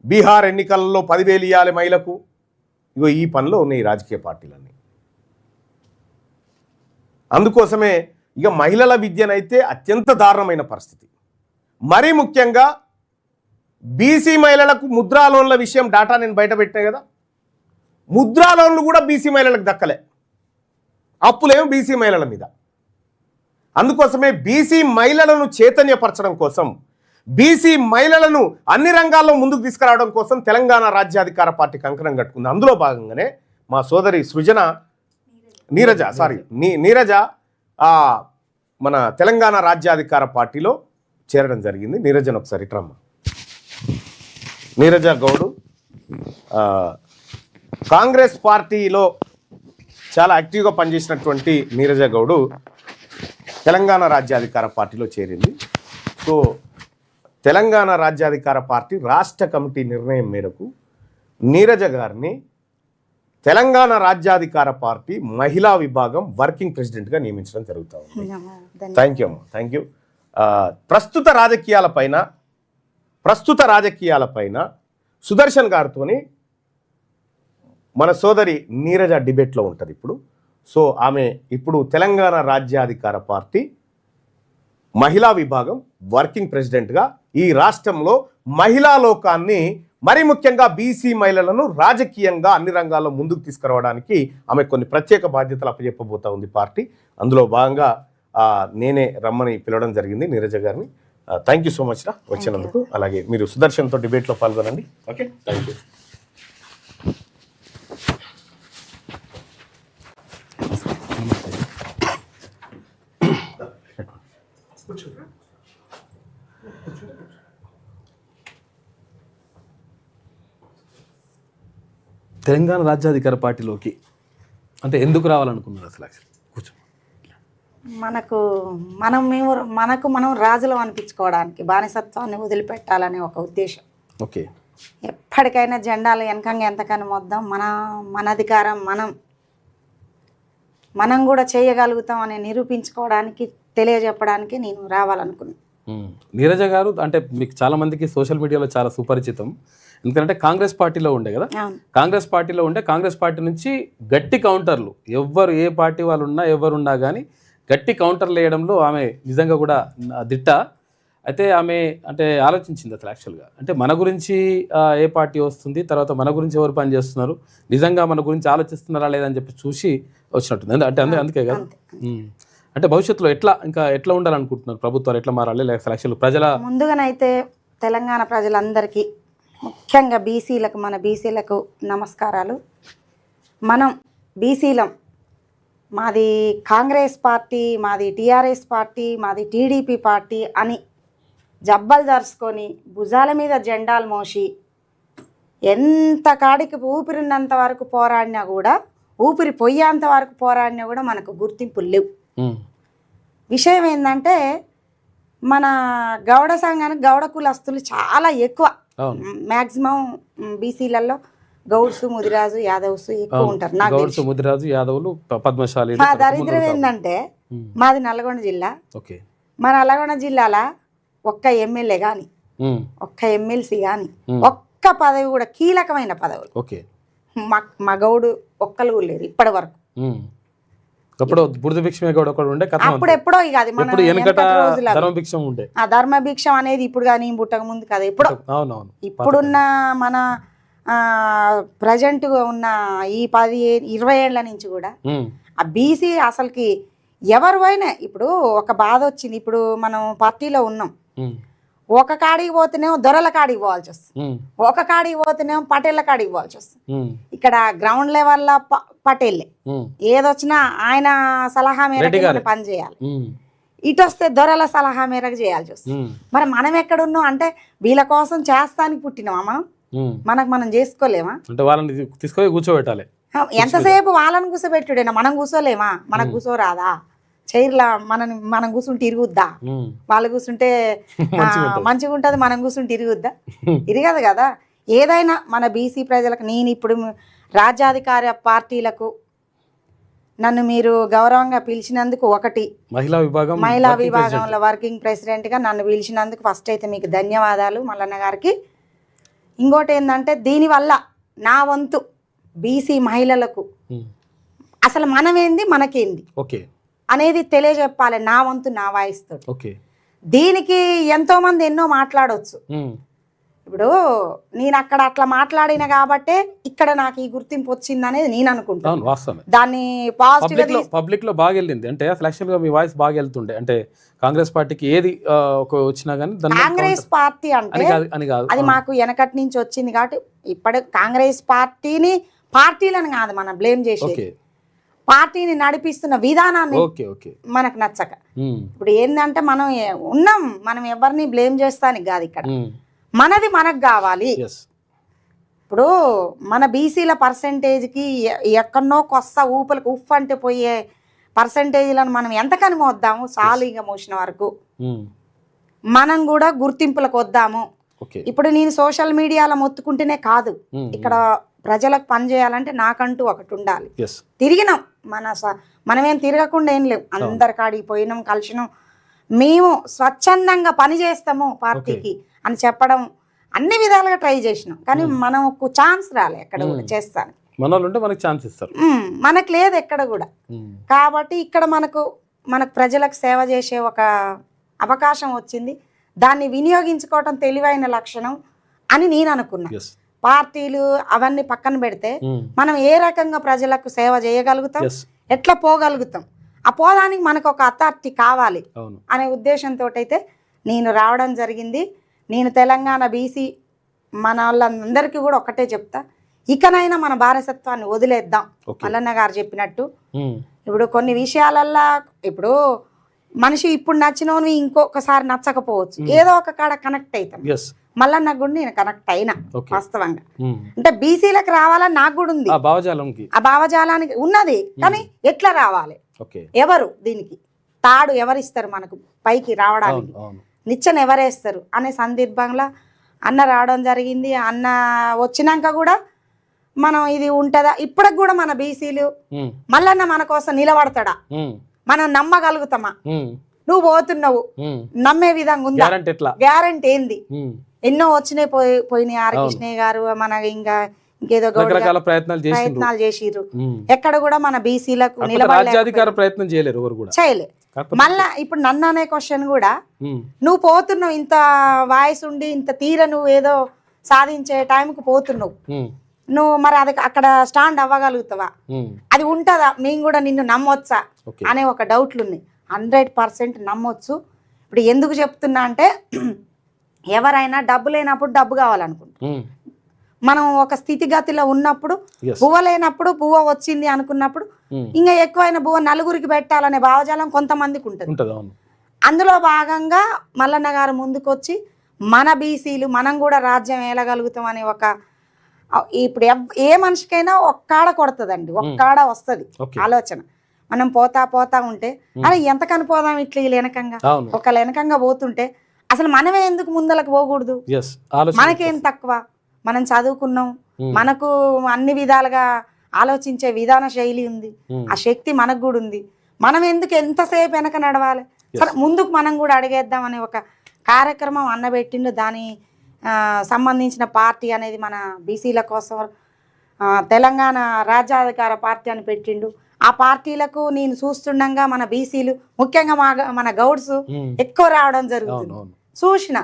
Speaker 3: బీహార్ ఎన్నికలలో 10,000 ఇవ్వాలి మహిళకు. ఇగో ఈ పనిలో ఉన్నాయి రాజకీయ పార్టీలన్నీ. అందుకోసమే ఇక మహిళల విద్యనైతే అత్యంత దారుణమైన పరిస్థితి. మరీ ముఖ్యంగా బీసీ మహిళలకు ముద్రా లోన్ల విషయం డాటా నేను బయట పెట్టినా కదా, ముద్రా లోన్లు కూడా బీసీ మహిళలకు దక్కలే, అప్పులేమో బీసీ మహిళల మీద. అందుకోసమే బీసీ మహిళలను చైతన్యపరచడం కోసం, బీసీ మహిళలను అన్ని రంగాల్లో ముందుకు తీసుకురావడం కోసం తెలంగాణ రాజ్యాధికార పార్టీ కంకణం కట్టుకుంది. అందులో భాగంగానే మా సోదరి నీరజ మన తెలంగాణ రాజ్యాధికార పార్టీలో చేరడం జరిగింది. నీరజను ఒకసారి ఇట్రమ్మ. నీరజ గౌడు కాంగ్రెస్ పార్టీలో చాలా యాక్టివ్గా పనిచేసినటువంటి నీరజ గౌడు తెలంగాణ రాజ్యాధికార పార్టీలో చేరింది. సో తెలంగాణ రాజ్యాధికార పార్టీ రాష్ట్ర కమిటీ నిర్ణయం మేరకు నీరజ గారిని తెలంగాణ రాజ్యాధికార పార్టీ మహిళా విభాగం వర్కింగ్ ప్రెసిడెంట్గా నియమించడం జరుగుతూ ఉంది. థ్యాంక్ యూ అమ్మ, థ్యాంక్ యూ. ప్రస్తుత రాజకీయాలపైన సుదర్శన్ గారితో మన సోదరి నీరజ డిబేట్లో ఉంటుంది ఇప్పుడు. సో ఆమె ఇప్పుడు తెలంగాణ రాజ్యాధికార పార్టీ మహిళా విభాగం వర్కింగ్ ప్రెసిడెంట్గా ఈ రాష్ట్రంలో మహిళా లోకాన్ని, మరి ముఖ్యంగా బీసీ మహిళలను రాజకీయంగా అన్ని రంగాల్లో ముందుకు తీసుకురావడానికి ఆమె కొన్ని ప్రత్యేక బాధ్యతలు అప్పచెప్పబోతా ఉంది పార్టీ. అందులో భాగంగా నేనే రమ్మని పిలవడం జరిగింది నీరజ గారిని. థ్యాంక్ యూ సో మచ్ రా వచ్చినందుకు. అలాగే మీరు సుదర్శన్తో డిబేట్లో పాల్గొనండి. Okay, thank you.
Speaker 1: తెలంగాణ రాజ్యాధికార పార్టీలోకి అంటే ఎందుకు రావాలనుకున్నారు అసలు? కూర్చో.
Speaker 5: మనం రాజులం అనిపించుకోవడానికి, బానిసత్వాన్ని వదిలిపెట్టాలనే ఒక ఉద్దేశం.
Speaker 1: ఓకే,
Speaker 5: ఎప్పటికైనా జెండాలు వెనకంగా ఎంతకని మొద్దాం, మన అధికారం మనం కూడా చేయగలుగుతాం అని నిరూపించుకోవడానికి, తెలియజెప్పడానికి నేను రావాలనుకున్నాను.
Speaker 1: నీరజ గారు అంటే మీకు చాలా మందికి సోషల్ మీడియాలో చాలా సుపరిచితం. ఎందుకంటే కాంగ్రెస్ పార్టీలో ఉండే కదా, కాంగ్రెస్ పార్టీ నుంచి గట్టి కౌంటర్లు, ఎవ్వరు ఏ పార్టీ వాళ్ళు ఉన్నా ఎవరున్నా కానీ గట్టి కౌంటర్లు వేయడంలో ఆమె నిజంగా కూడా దిట్ట. అయితే ఆమె అంటే ఆలోచించింది అసలు యాక్చువల్గా అంటే మన గురించి ఏ పార్టీ వస్తుంది, తర్వాత మన గురించి ఎవరు పని చేస్తున్నారు, నిజంగా మన గురించి ఆలోచిస్తున్నారా లేదని చెప్పి చూసి వచ్చినట్టుంది. అంటే అందుకే కదా. అంటే భవిష్యత్తులో ఎట్లా ఉండాలనుకుంటున్నారు, ప్రభుత్వాలు ఎట్లా మారాలి, లేకపోతే యాక్చువల్ ప్రజల
Speaker 5: ముందుగానైతే తెలంగాణ ప్రజలందరికీ, ముఖ్యంగా మన బీసీలకు నమస్కారాలు. మనం బీసీలం, మాది కాంగ్రెస్ పార్టీ, మాది టీఆర్ఎస్ పార్టీ, మాది టీడీపీ పార్టీ అని జబ్బలు జరుచుకొని భుజాల మీద జెండాలు మోసి ఎంత కాడికి ఊపిరిన్నంత వరకు పోరాడినా కూడా, ఊపిరి పొయ్యేంత వరకు పోరాడినా కూడా మనకు గుర్తింపులు లేవు. విషయం ఏంటంటే మన గౌడ సంఘానికి గౌడ కులస్తులు చాలా ఎక్కువ. మ్యాక్సిమం బీసీలలో గౌడ్స్, ముదిరాజు, యాదవ్స్ ఎక్కువ ఉంటారు. మా దరిద్రం ఏంటంటే మాది నల్గొండ జిల్లా. మా నల్గొండ జిల్లాలో ఒక్క ఎమ్మెల్యే కానీ, ఒక్క ఎమ్మెల్సీ కానీ, ఒక్క పదవి కూడా కీలకమైన పదవులు మా గౌడు ఒక్కరు కూడా లేరు ఇప్పటి వరకు. అప్పుడెప్పుడో ఇక అది ధర్మభిక్షం అనేది ఇప్పుడు కానీ పుట్టక ముందు కదా, ఎప్పుడో. ఇప్పుడున్న మన ప్రజెంట్ ఉన్న ఈ 10-20 ఏళ్ల నుంచి కూడా ఆ బీసీ అసలుకి ఎవరు పోయినా, ఇప్పుడు ఒక బాధ వచ్చింది, ఇప్పుడు మనం పార్టీలో ఉన్నాం, ఒక కాడికి పోతేనేమో దొరల కాడికి పోవాల్సి వస్తుంది, ఒక కాడికి పోతేనేమో పటేళ్ల కాడికి పోవాల్సి వస్తుంది. ఇక్కడ గ్రౌండ్ లెవెల్లో పటేళ్ళే, ఏదొచ్చినా ఆయన సలహా మేరకు పని చేయాలి. ఇటు వస్తే దొరల సలహా మేరకు చేయాల్సి వస్తుంది. మరి మనం ఎక్కడున్నాం అంటే వీళ్ళ కోసం చేస్తానికి పుట్టినామా, మనం చేసుకోలేమా?
Speaker 1: తీసుకొని కూర్చోబెట్టాలి.
Speaker 5: ఎంతసేపు వాళ్ళని కూర్చోబెట్టుడేనా, మనం కూర్చోలేమా? మనకు కూర్చోరాదా? చైర్లా మనం కూర్చుంటే ఇరుగుద్దా? వాళ్ళు కూర్చుంటే మంచిగా ఉంటుంది, మనం కూర్చుంటే ఇరుగుద్దా? ఇరగదు కదా. ఏదైనా మన బీసీ ప్రజలకు, నేను ఇప్పుడు రాజ్యాధికార పార్టీలకు నన్ను మీరు గౌరవంగా పిలిచినందుకు ఒకటి,
Speaker 1: మహిళా
Speaker 5: మహిళా విభాగంలో వర్కింగ్ ప్రెసిడెంట్గా నన్ను పిలిచినందుకు ఫస్ట్ అయితే మీకు ధన్యవాదాలు మల్లన్న గారికి. ఇంకోటి ఏంటంటే దీనివల్ల నా వంతు బీసీ మహిళలకు అసలు మనమేంది మనకేంది
Speaker 1: ఓకే
Speaker 5: అనేది తెలియజెప్పాలి, నా వంతు నా వాయిస్తో.
Speaker 1: ఓకే
Speaker 5: దీనికి ఎంతోమంది ఎన్నో మాట్లాడవచ్చు. ఇప్పుడు నేను అక్కడ అట్లా మాట్లాడిన కాబట్టే ఇక్కడ నాకు ఈ గుర్తింపు వచ్చింది అనేది నేను అనుకుంటాను.
Speaker 1: వాస్తవమే.
Speaker 5: దాన్ని పాజిటివ్
Speaker 1: పబ్లిక్ లో బాగా వెళ్ళింది. అంటే అసలు యాక్చువల్ గా మీ వాయిస్ బాగా వెళ్తుండే. అంటే కాంగ్రెస్ పార్టీకి ఏది ఒక వచ్చినా కానీ
Speaker 5: కాంగ్రెస్ పార్టీ అంటే
Speaker 1: అని కాదు,
Speaker 5: అది మాకు వెనకటి నుంచి వచ్చింది కాబట్టి ఇప్పుడు కాంగ్రెస్ పార్టీలను కాదు మనం బ్లేమ్ చేసేది, పార్టీని నడిపిస్తున్న విధానాన్ని మనకు నచ్చక. ఇప్పుడు ఏంటంటే మనం ఉన్నాం, మనం ఎవరిని బ్లేమ్ చేస్తానికి కాదు, ఇక్కడ మనది మనకు కావాలి. ఇప్పుడు మన బీసీల పర్సంటేజ్కి ఎక్కడనో కొస్త ఊపలకు ఉఫ్ అంటే పోయే పర్సంటేజ్లను మనం ఎంతకని మోద్దాము, సాలీగా మోసిన వరకు మనం కూడా గుర్తింపులకు వద్దాము. ఇప్పుడు నేను సోషల్ మీడియాలో మొత్తుకుంటేనే కాదు, ఇక్కడ ప్రజలకు పని చేయాలంటే నాకంటూ ఒకటి ఉండాలి. తిరిగినాం, మనమేం తిరగకుండా ఏం లేవు, అందరి కాడికి పోయినాం, కలిసినాం, మేము స్వచ్ఛందంగా పని చేస్తాము పార్టీకి అని చెప్పడం అన్ని విధాలుగా ట్రై చేసినాం. కానీ మనకు ఛాన్స్ రాలే ఎక్కడ కూడా చేస్తాను, మనకు లేదు ఎక్కడ కూడా. కాబట్టి ఇక్కడ మనకు ప్రజలకు సేవ చేసే ఒక అవకాశం వచ్చింది, దాన్ని వినియోగించుకోవటం తెలివైన లక్షణం అని నేను అనుకున్నా. పార్టీలు అవన్నీ పక్కన పెడితే మనం ఏ రకంగా ప్రజలకు సేవ చేయగలుగుతాం, ఎట్లా పోగలుగుతాం, ఆ పోదానికి మనకు ఒక అథారిటీ కావాలి అనే ఉద్దేశంతో అయితే నేను రావడం జరిగింది. నేను తెలంగాణ బీసీ మన వాళ్ళందరికీ కూడా ఒకటే చెప్తా, ఇకనైనా మన బారసత్వాన్ని వదిలేద్దాం. మల్లన్న గారు చెప్పినట్టు ఇప్పుడు కొన్ని విషయాలల్లా ఇప్పుడు మనిషి ఇప్పుడు నచ్చినోని ఇంకొకసారి నచ్చకపోవచ్చు, ఏదో ఒక కాడ కనెక్ట్ అవుతాం. మల్లన్న కూడా నేను కనెక్ట్ అయినా వాస్తవంగా, అంటే బీసీలకు రావాలని నాకు కూడా ఉంది, ఆ భావజాలానికి ఉన్నది. కానీ ఎట్లా రావాలి, ఎవరు దీనికి తాడు ఎవరిస్తారు మనకు పైకి రావడానికి, నిచ్చెన ఎవరేస్తారు అనే సందర్భంలో అన్న రావడం జరిగింది. అన్న వచ్చినాక కూడా మనం ఇది ఉంటుందా, ఇప్పటికి కూడా మన బీసీలు మల్లన్న మన కోసం నిలబడతాడా, మనం నమ్మగలుగుతామా, నువ్వు పోతున్నావు నమ్మే విధంగా ఉందా, గ్యారంటీ ఏంది? ఎన్నో వచ్చినాయి పోయినాయి. ఆర్ కృష్ణయ్య గారు మన ఇంకేదో ప్రయత్నాలు చేసిర్రు, ఎక్కడ కూడా మన బీసీలకు చేయలే. మళ్ళా ఇప్పుడు నన్ను అనే క్వశ్చన్ కూడా, నువ్వు పోతున్నావు ఇంత వాయిస్ ఉండి ఇంత తీర నువ్వు ఏదో సాధించే టైంకు పోతున్నావు, నువ్వు మరి అది అక్కడ స్టాండ్ అవ్వగలుగుతావా, అది ఉంటుందా, మేము కూడా నిన్ను నమ్మొచ్చా అనే ఒక డౌట్లు ఉన్నాయి. 100% నమ్మొచ్చు. ఇప్పుడు ఎందుకు చెప్తున్నా అంటే, ఎవరైనా డబ్బు లేనప్పుడు డబ్బు కావాలనుకుంటాం, మనం ఒక స్థితిగతిలో ఉన్నప్పుడు బువ్వ లేనప్పుడు బువ్వ వచ్చింది అనుకున్నప్పుడు ఇంకా ఎక్కువైన బువ్వ నలుగురికి పెట్టాలనే భావజాలం కొంతమందికి ఉంటుంది. అందులో భాగంగా మల్లన్న గారు ముందుకొచ్చి మన బీసీలు మనం కూడా రాజ్యం ఏలగలుగుతాం అనే ఒక, ఇప్పుడు ఏ మనిషికైనా ఒక్కాడ కొడుతుందండి, ఒక్కాడ వస్తుంది ఆలోచన. మనం పోతా ఉంటే అరే ఎంత కనిపోదాం ఇట్లా వెనకంగా, ఒక వెనకంగా పోతుంటే అసలు మనమే ఎందుకు ముందలకు పోకూడదు, మనకేం తక్కువ, మనం చదువుకున్నాం, మనకు అన్ని విధాలుగా ఆలోచించే విధాన శైలి ఉంది, ఆ శక్తి మనకు కూడా ఉంది, మనం ఎందుకు ఎంతసేపు వెనక నడవాలి, సరే ముందుకు మనం కూడా అడిగేద్దాం అనే ఒక కార్యక్రమం అన్నబెట్టిండు. దాని సంబంధించిన పార్టీ అనేది మన బీసీల కోసం తెలంగాణ రాజ్యాధికార పార్టీ అని పెట్టిండు. ఆ పార్టీలకు నేను చూస్తుండగా మన బీసీలు ముఖ్యంగా మన గౌడ్స్ ఎక్కువ రావడం జరుగుతుంది. చూసిన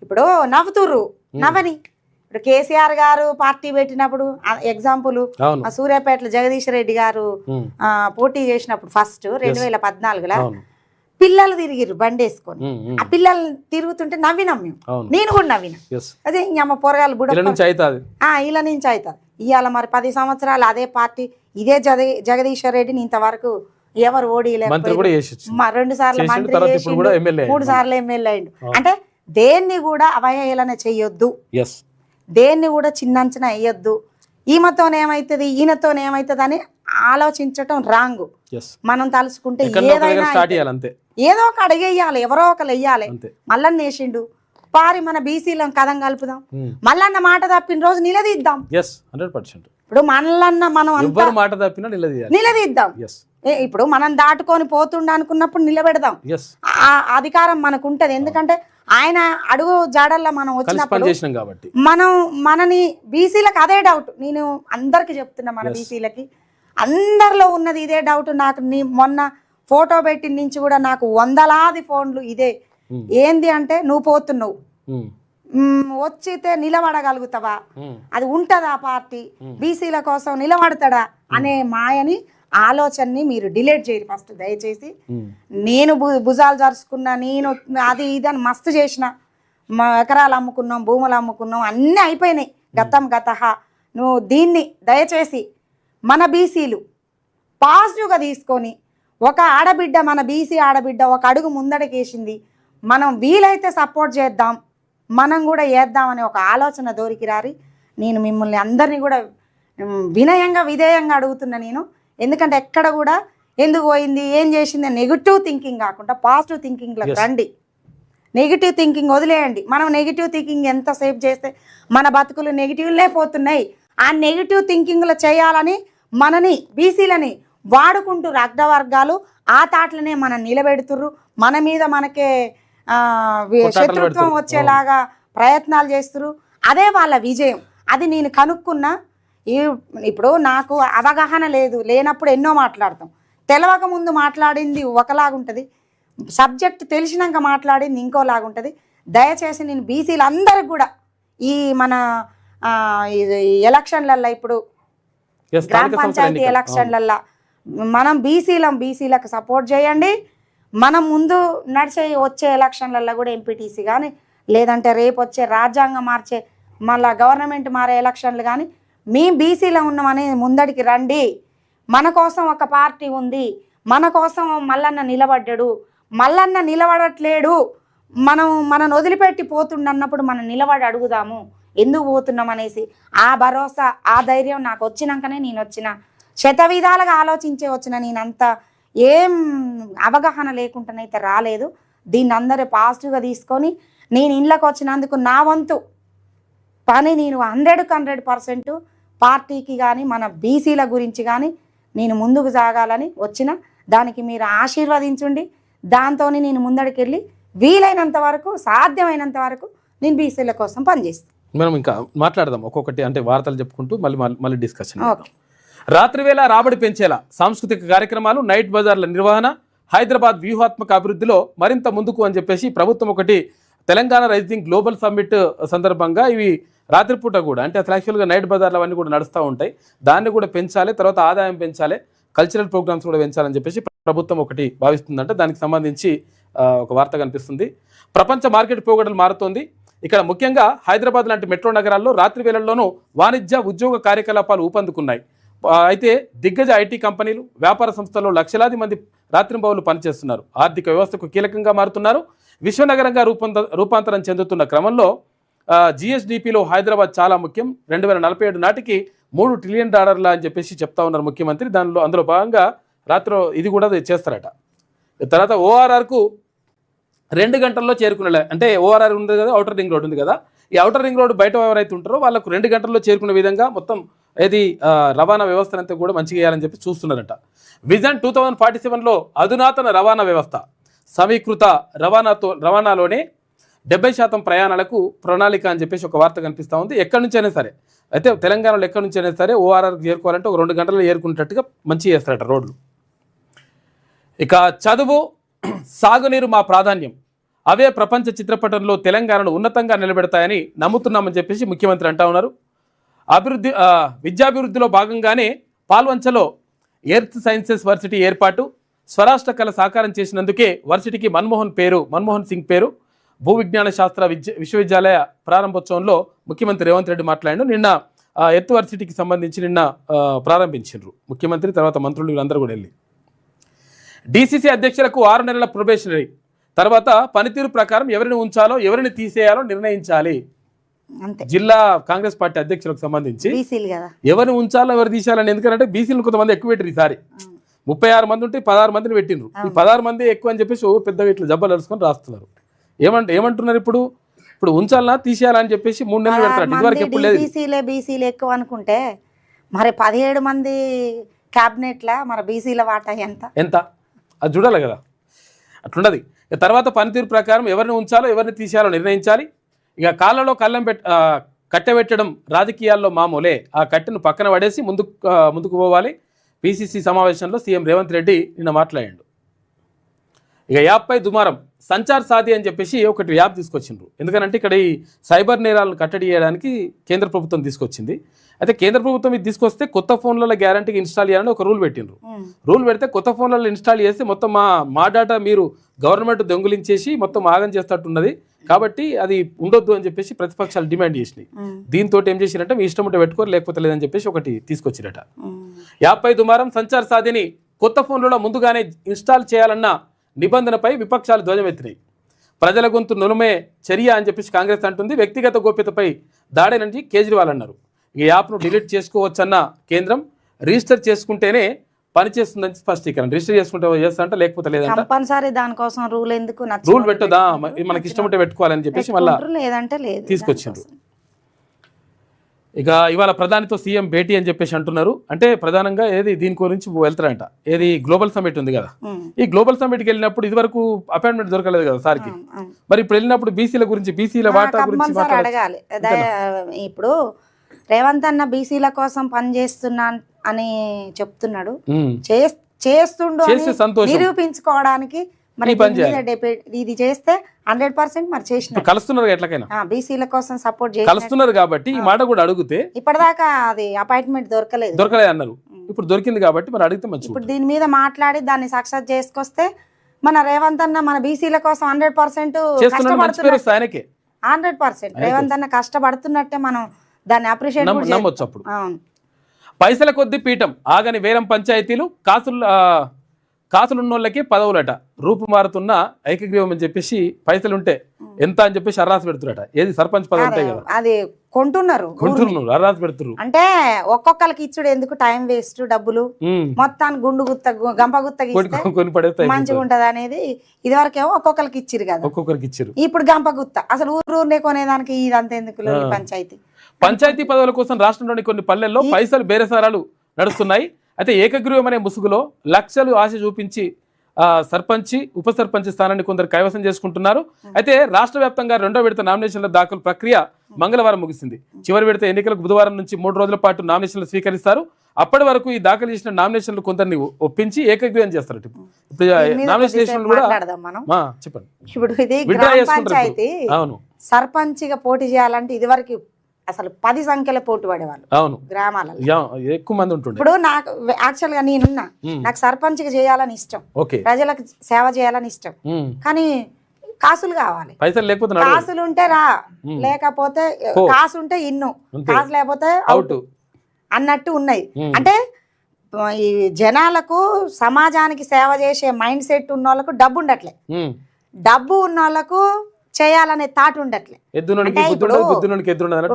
Speaker 5: ఇప్పుడు నవ్వుతుర్రు, నవ్వని. ఇప్పుడు కేసీఆర్ గారు పార్టీ పెట్టినప్పుడు ఎగ్జాంపుల్ సూర్యాపేటలో జగదీష్ రెడ్డి గారు పోటీ చేసినప్పుడు ఫస్ట్ 2014లో పిల్లలు తిరిగిరు బండి వేసుకొని, ఆ పిల్లలు తిరుగుతుంటే నవ్వినాం మేము, నేను కూడా నవ్వినా. అదే అమ్మ పోరగాళ్ళు బుడ ఇలా నుంచి అవుతుంది. ఇవాళ మరి 10 సంవత్సరాలు అదే పార్టీ, ఇదే జగదీశ్వర్ రెడ్డిని ఇంతవరకు ఎవరు ఓడిలేకపోయారు, 2 సార్లు మంత్రి చేసిండు, 3 సార్లు ఎమ్మెల్యే అయిండు. అంటే దేన్ని కూడా అవహేళన చెయ్యొద్దు, దేన్ని కూడా చిన్నంచనా వేయొద్దు, ఈమెతోనేమవుతుంది ఈయనతోనేమవుతుంది అని ఆలోచించటం రాంగ్. మనం తలుచుకుంటే ఏదైనా ఏదో ఒక అడిగేయాలి, ఎవరో ఒకరు వెయ్యాలి. మల్లన్న వేసిండు పారి మన బీసీలను కథం కలుపుదాం, మల్లన్న మాట తప్పిన రోజు నిలదీద్దాం. ఇప్పుడు మల్లన్న మనం నిలదీద్దాం. ఇప్పుడు మనం దాటుకొని పోతుండ అనుకున్నప్పుడు నిలబెడదాం.
Speaker 1: ఎస్
Speaker 5: ఆ అధికారం మనకు ఉంటది. ఎందుకంటే ఆయన అడుగు జాడల్లో మనం
Speaker 1: కలిసి
Speaker 5: వచ్చినప్పుడు
Speaker 1: పనిచేసినాం కాబట్టి
Speaker 5: మనని బీసీలకు అదే డౌట్. నేను అందరికి చెప్తున్నా, మన బీసీలకి అందరిలో ఉన్నది ఇదే డౌట్. నాకు మొన్న ఫోటో పెట్టిన నుంచి కూడా నాకు వందలాది ఫోన్లు ఇదే. ఏంది అంటే, నువ్వు పోతున్నావు, వచ్చితే నిలబడగలుగుతావా, అది ఉంటుందా పార్టీ, బీసీల కోసం నిలబడతాడా అనే మాయని ఆలోచనని మీరు డిలీట్ చేయరు ఫస్ట్ దయచేసి. నేను భుజాలు జరుచుకున్నా, నేను అది ఇది అని మస్తు చేసిన, ఎకరాలు అమ్ముకున్నాం, భూములు అమ్ముకున్నాం, అన్నీ అయిపోయినాయి. గతహ. నువ్వు దీన్ని దయచేసి మన బీసీలు పాజిటివ్గా తీసుకొని, ఒక ఆడబిడ్డ, మన బీసీ ఆడబిడ్డ ఒక అడుగు ముందడికేసింది, మనం వీలైతే సపోర్ట్ చేద్దాం, మనం కూడా చేద్దామని ఒక ఆలోచన దొరికి రారి. నేను మిమ్మల్ని అందరినీ కూడా వినయంగా విధేయంగా అడుగుతున్నా నేను. ఎందుకంటే ఎక్కడ కూడా ఎందుకు పోయింది, ఏం చేసింది నెగిటివ్ థింకింగ్ కాకుండా పాజిటివ్ థింకింగ్లోకి రండి. నెగిటివ్ థింకింగ్ వదిలేయండి. మనం నెగిటివ్ థింకింగ్ ఎంతసేపు చేస్తే మన బతుకులు నెగిటివ్లే పోతున్నాయి. ఆ నెగిటివ్ థింకింగ్లో చేయాలని మనని బీసీలని వాడుకుంటుర్రు అగ్రవర్గాలు. ఆ తాట్లనే మనం నిలబెడుతుర్రు. మన మీద మనకే శత్రుత్వం వచ్చేలాగా ప్రయత్నాలు చేస్తుర్రు. అదే వాళ్ళ విజయం. అది నేను కనుక్కున్నా. ఇప్పుడు నాకు అవగాహన లేనప్పుడు ఎన్నో మాట్లాడతాం. తెలవక ముందు మాట్లాడింది ఒకలాగుంటుంది, సబ్జెక్ట్ తెలిసినాక మాట్లాడింది ఇంకోలాగుంటుంది. దయచేసి నేను బీసీలు అందరికి కూడా ఈ మన ఎలక్షన్లల్లో, ఇప్పుడు గ్రామ పంచాయతీ ఎలక్షన్లల్లో మనం బీసీలకు సపోర్ట్ చేయండి. మనం ముందు నడిచే వచ్చే ఎలక్షన్లలో కూడా ఎంపీటీసీ కానీ, లేదంటే రేపు వచ్చే రాజ్యాంగం మార్చే మళ్ళీ గవర్నమెంట్ మారే ఎలక్షన్లు కానీ, మేము బీసీలో ఉన్నామని ముందడికి రండి. మన కోసం ఒక పార్టీ ఉంది, మన కోసం మల్లన్న నిలబడ్డాడు, మల్లన్న నిలబడట్లేడు, మనం వదిలిపెట్టి పోతుండన్నప్పుడు మనం నిలబడి అడుగుదాము ఎందుకు పోతున్నాం అనేసి. ఆ భరోసా, ఆ ధైర్యం నాకు వచ్చినాకనే నేను వచ్చిన. శతవిధాలుగా ఆలోచించే వచ్చిన. నేనంత ఏం అవగాహన లేకుండానైతే రాలేదు. దీన్ని అందరూ పాజిటివ్గా తీసుకొని, నేను ఇళ్ళకి వచ్చినందుకు నా వంతు పని నేను 100% పార్టీకి కానీ మన బీసీల గురించి కానీ నేను ముందుకు సాగాలని వచ్చిన. దానికి మీరు ఆశీర్వదించండి. దాంతో నేను ముందడికెళ్ళి వీలైనంత వరకు, సాధ్యమైనంత వరకు నేను బీసీల కోసం పనిచేస్తాను.
Speaker 1: మనం ఇంకా మాట్లాడదాం ఒక్కొక్కటి, అంటే వార్తలు చెప్పుకుంటూ మళ్ళీ డిస్కషన్. రాత్రి వేళ రాబడి పెంచేలా సాంస్కృతిక కార్యక్రమాలు, నైట్ బజార్ల నిర్వహణ, హైదరాబాద్ వ్యూహాత్మక అభివృద్ధిలో మరింత ముందుకు అని చెప్పేసి ప్రభుత్వం ఒకటి తెలంగాణ రైజింగ్ గ్లోబల్ సమ్మిట్ సందర్భంగా ఇవి రాత్రిపూట కూడా, అంటే అసలు యాక్చువల్గా నైట్ బజార్లు అవన్నీ కూడా నడుస్తూ ఉంటాయి, దాన్ని కూడా పెంచాలి, తర్వాత ఆదాయం పెంచాలి, కల్చరల్ ప్రోగ్రామ్స్ కూడా పెంచాలని చెప్పేసి ప్రభుత్వం ఒకటి భావిస్తుందంటే దానికి సంబంధించి ఒక వార్త కనిపిస్తుంది. ప్రపంచ మార్కెట్ పోగడలు మారుతోంది. ఇక్కడ ముఖ్యంగా హైదరాబాద్ లాంటి మెట్రో నగరాల్లో రాత్రి వేళల్లోనూ వాణిజ్య ఉద్యోగ కార్యకలాపాలు ఊపందుకున్నాయి. అయితే దిగ్గజ ఐటీ కంపెనీలు, వ్యాపార సంస్థల్లో లక్షలాది మంది రాత్రింబవళ్లు పనిచేస్తున్నారు. ఆర్థిక వ్యవస్థకు కీలకంగా మారుతున్నారు. విశ్వనగరంగా రూపాంతరం చెందుతున్న క్రమంలో జిఎస్డిపిలో హైదరాబాద్ చాలా ముఖ్యం. 2047 నాటికి $3 ట్రిలియన్ అని చెప్పేసి చెప్తా ఉన్నారు ముఖ్యమంత్రి. అందులో భాగంగా రాత్రి ఇది కూడా చేస్తారట. తర్వాత ఓఆర్ఆర్కు 2 గంటల్లో చేరుకునే, అంటే ఓఆర్ఆర్ ఉంది కదా, ఔటర్ రింగ్ రోడ్ ఉంది కదా, ఈ ఔటర్ రింగ్ రోడ్ బయట ఎవరైతే ఉంటారో వాళ్ళకు 2 గంటల్లో చేరుకునే విధంగా మొత్తం ఏది రవాణా వ్యవస్థనంతా కూడా మంచిగా చేయాలని చెప్పి చూస్తున్నారట. విజన్ 2047లో అధునాతన రవాణా వ్యవస్థ, సమీకృత రవాణాలోనే 70% ప్రయాణాలకు ప్రణాళిక అని చెప్పేసి ఒక వార్త కనిపిస్తూ ఉంది. ఎక్కడి నుంచైనా సరే, అయితే తెలంగాణలో ఎక్కడి నుంచైనా సరే ఓఆర్ఆర్కి చేరుకోవాలంటే ఒక 2 గంటల్లో చేరుకునేటట్టుగా మంచిగా చేస్తారట రోడ్లు. ఇక చదువు, సాగునీరు మా ప్రాధాన్యం, అవే ప్రపంచ చిత్రపటంలో తెలంగాణను ఉన్నతంగా నిలబెడతాయని నమ్ముతున్నామని చెప్పేసి ముఖ్యమంత్రి అంటా ఉన్నారు. విద్యాభివృద్ధిలో భాగంగానే పాల్వంచలో ఎర్త్ సైన్సెస్ వర్సిటీ ఏర్పాటు, స్వరాష్ట్ర కళ సాకారం చేసినందుకే వర్సిటీకి మన్మోహన్ సింగ్ పేరు. భూ విజ్ఞాన శాస్త్ర విశ్వవిద్యాలయ ప్రారంభోత్సవంలో ముఖ్యమంత్రి రేవంత్ రెడ్డి మాట్లాడారు. నిన్న ఎర్త్ వర్సిటీకి సంబంధించి ప్రారంభించారు ముఖ్యమంత్రి, తర్వాత మంత్రులు వీళ్ళందరూ కూడా వెళ్ళి. డీసీసీ అధ్యక్షులకు 6 నెలల ప్రొబేషనరీ, తర్వాత పనితీరు ప్రకారం ఎవరిని ఉంచాలో ఎవరిని తీసేయాలో నిర్ణయించాలి. జిల్లా కాంగ్రెస్ పార్టీ అధ్యక్షులకు సంబంధించి ఎవరిని ఉంచాలో ఎవరు తీసేయాలని, ఎందుకంటే బీసీలు కొంతమంది ఎక్కువ పెట్టారు. ఈసారి 36 మంది ఉంటే 16 మందిని పెట్టిండ్రు. ఈ 16 మంది ఎక్కువ అని చెప్పేసి పెద్దగా ఇట్లా జబ్బలు అరుచుకొని రాస్తున్నారు. ఏమంటున్నారు ఇప్పుడు ఉంచాలనా తీసేయాలని చెప్పేసి 3 నెలలు పెడతారు. ఇదివరకు ఎప్పుడు లేదు.
Speaker 5: బీసీలే ఎక్కువ అనుకుంటే మరి 17 మంది క్యాబినెట్లా మన బీసీల వాటా ఎంత?
Speaker 1: అది చూడాలి కదా, అట్లుండదు. ఇక తర్వాత పనితీరు ప్రకారం ఎవరిని ఉంచాలో ఎవరిని తీసేయాలో నిర్ణయించాలి. ఇక కాళ్ళలో కళ్ళం కట్టెబెట్టడం రాజకీయాల్లో మామూలే, ఆ కట్టెను పక్కన పడేసి ముందుకు పోవాలి. పిసిసి సమావేశంలో సీఎం రేవంత్ రెడ్డి నిన్న మాట్లాడాడు. ఇక యాప్పై దుమారం సంచార్ సాధి అని చెప్పేసి ఒకటి యాప్ తీసుకొచ్చిండ్రు. ఎందుకంటే ఇక్కడ ఈ సైబర్ నేరాలను కట్టడి చేయడానికి కేంద్ర ప్రభుత్వం తీసుకొచ్చింది. అయితే కేంద్ర ప్రభుత్వం ఇది తీసుకొస్తే కొత్త ఫోన్లలో గ్యారంటీగా ఇన్స్టాల్ చేయాలని ఒక రూల్ పెట్టిండ్రు. రూల్ పెడితే కొత్త ఫోన్లలో ఇన్స్టాల్ చేస్తే మొత్తం మా డేటా మీరు గవర్నమెంట్ దొంగిలించేసి మొత్తం ఆగం చేస్తట్టున్నది, కాబట్టి అది ఉండొద్దు అని చెప్పేసి ప్రతిపక్షాలు డిమాండ్ చేసినాయి. దీంతో ఏం చేసినట్టే మీ ఇష్టం ఉంటే పెట్టుకోరు లేకపోతే లేదని చెప్పేసి ఒకటి తీసుకొచ్చిరట. యాప్పై దుమారం సంచార్ సాధిని కొత్త ఫోన్లలో ముందుగానే ఇన్స్టాల్ చేయాలన్న నిబంధనపై విపక్షాలు ధ్వజమెత్తినాయి. ప్రజల గొంతు నులమే చర్య అని చెప్పేసి కాంగ్రెస్ అంటుంది. వ్యక్తిగత గోప్యతపై దాడేనని కేజ్రీవాల్ అన్నారు. ఈ యాప్ను డిలీట్ చేసుకోవచ్చన్న కేంద్రం రిజిస్టర్ చేసుకుంటేనే పనిచేస్తుందని స్పష్టీకరణ. రిజిస్టర్ చేసుకుంటే చేస్తారంట, లేకపోతే లేదంట.
Speaker 5: కంపల్సరీ దానికోసం రూల్ ఎందుకు?
Speaker 1: రూల్ పెట్టదా, మనకి ఇష్టం ఉంటే పెట్టుకోవాలని చెప్పేసి మళ్ళీ
Speaker 5: లేదంటే లేదు
Speaker 1: తీసుకొచ్చిండ్రు. ఇక ఇవాళ ప్రధానితో సీఎం భేటీ అని చెప్పేసి అంటున్నారు. అంటే ప్రధానంగా దీని గురించి వెళ్తారంట. గ్లోబల్ సమ్మిట్ ఉంది కదా, ఈ గ్లోబల్ సమ్మిట్కి వెళ్ళినప్పుడు ఇదివరకు అపాయింట్మెంట్ దొరకలేదు కదా సార్కి. మరి ఇప్పుడు వెళ్ళినప్పుడు బీసీల గురించి, బీసీల వాటా గురించి
Speaker 5: అడగాలి. ఇప్పుడు రేవంత్ అన్న బీసీల కోసం పని చేస్తున్నా అని చెప్తున్నాడు, చేస్తుండు నిరూపించుకోవడానికి మరి ఇది చేస్తే 100% మరి చేసిన
Speaker 1: కలుస్తున్నారు. ఎట్లకైనా
Speaker 5: బీసీల కోసం సపోర్ట్
Speaker 1: కలుస్తున్నారు కాబట్టి ఈ మాట కూడా అడిగితే
Speaker 5: ఇప్పటిదాకా అది అపాయింట్మెంట్ దొరకలేదు
Speaker 1: అన్నారు. ఇప్పుడు దొరికింది కాబట్టి మరి అడిగితే మంచిది.
Speaker 5: ఇప్పుడు దీని మీద మాట్లాడి దాన్ని సక్సెస్ చేసుకొస్తే మన రేవంత్ అన్న మన బీసీల కోసం 100% 100% రేవంత్ అన్న కష్టపడుతున్నట్టే మనం దాన్ని అప్రిషియేట్
Speaker 1: నమ్మొచ్చు. అప్పుడు పైసల కొద్ది పీఠం ఆగని వేలం పంచాయతీలు, కాసులున్నోళ్ళకి పదవులట, రూపు మారుతున్న ఐకగ్రీవం అని చెప్పేసి పైసలుంటే ఎంత అని చెప్పేసి అర్రాసు పెడుతున్నట. ఏది సర్పంచ్ పదవి ఉంటాయి కదా,
Speaker 5: అది కొంటున్నారు
Speaker 1: అర్రాసు పెడుతున్నారు.
Speaker 5: అంటే ఒక్కొక్కరికి ఇచ్చుడు ఎందుకు, టైం వేస్ట్, డబ్బులు మొత్తాన్ని గుండు గుత్త గంప గుత్త
Speaker 1: కొని పడేస్తే
Speaker 5: మంచిగా ఉంటది అనేది. ఇది వరకేమో ఒక్కొక్కరికి ఇచ్చిరు కదా,
Speaker 1: ఒక్కొక్కరికి ఇచ్చారు.
Speaker 5: ఇప్పుడు గంప గుత్త అసలు ఊరునే కొనేదానికి ఇదంతా ఎందుకు?
Speaker 1: పంచాయతీ పదవుల కోసం రాష్ట్రంలోని కొన్ని పల్లెల్లో పైసలు బేరసారాలు నడుస్తున్నాయి. అయితే ఏకగ్రీవం అనే ముసుగులో లక్షలు ఆశ చూపించి సర్పంచి ఉప సర్పంచ్ స్థానాన్ని కొందరు కైవసం చేసుకుంటున్నారు. అయితే రాష్ట్ర వ్యాప్తంగా 2వ విడత నామినేషన్ల దాఖలు ప్రక్రియ మంగళవారం ముగిసింది. చివరి విడత ఎన్నికలకు బుధవారం నుంచి 3 రోజుల పాటు నామినేషన్లు స్వీకరిస్తారు. అప్పటి వరకు ఈ దాఖలు చేసిన నామినేషన్లు కొందరిని ఒప్పించి ఏకగ్రీవం చేస్తారు. ఇప్పుడు నామినేషన్ కూడా చెప్పండి.
Speaker 5: ఇప్పుడు ఇది పంచాయతీ సర్పంచ్గా పోటీ చేయాలంటే ఇది వరకు అసలు 10 సంఖ్యలో పోటీ పడేవాళ్ళు.
Speaker 1: అవును,
Speaker 5: గ్రామాలలో
Speaker 1: ఎక్కువ మంది ఉంటుండే.
Speaker 5: ఇప్పుడు నాకు యాక్చువల్ గా నేనున్నా, నాకు సర్పంచ్గా చేయాలని ఇష్టం, ప్రజలకు సేవ చేయాలని ఇష్టం, కానీ కాసులు కావాలి.
Speaker 1: పైసలు లేకపోతే
Speaker 5: కాసులు ఉంటే రా, లేకపోతే కాసు ఉంటే ఇన్ను, కాసు లేకపోతే అవుట్ అన్నట్టు ఉన్నాయి. అంటే ఈ జనాలకు సమాజానికి సేవ చేసే మైండ్ సెట్ ఉన్న వాళ్ళకు డబ్బు ఉండట్లే, డబ్బు ఉన్న వాళ్ళకు చేయాలనే తాటు ఉండట్లే.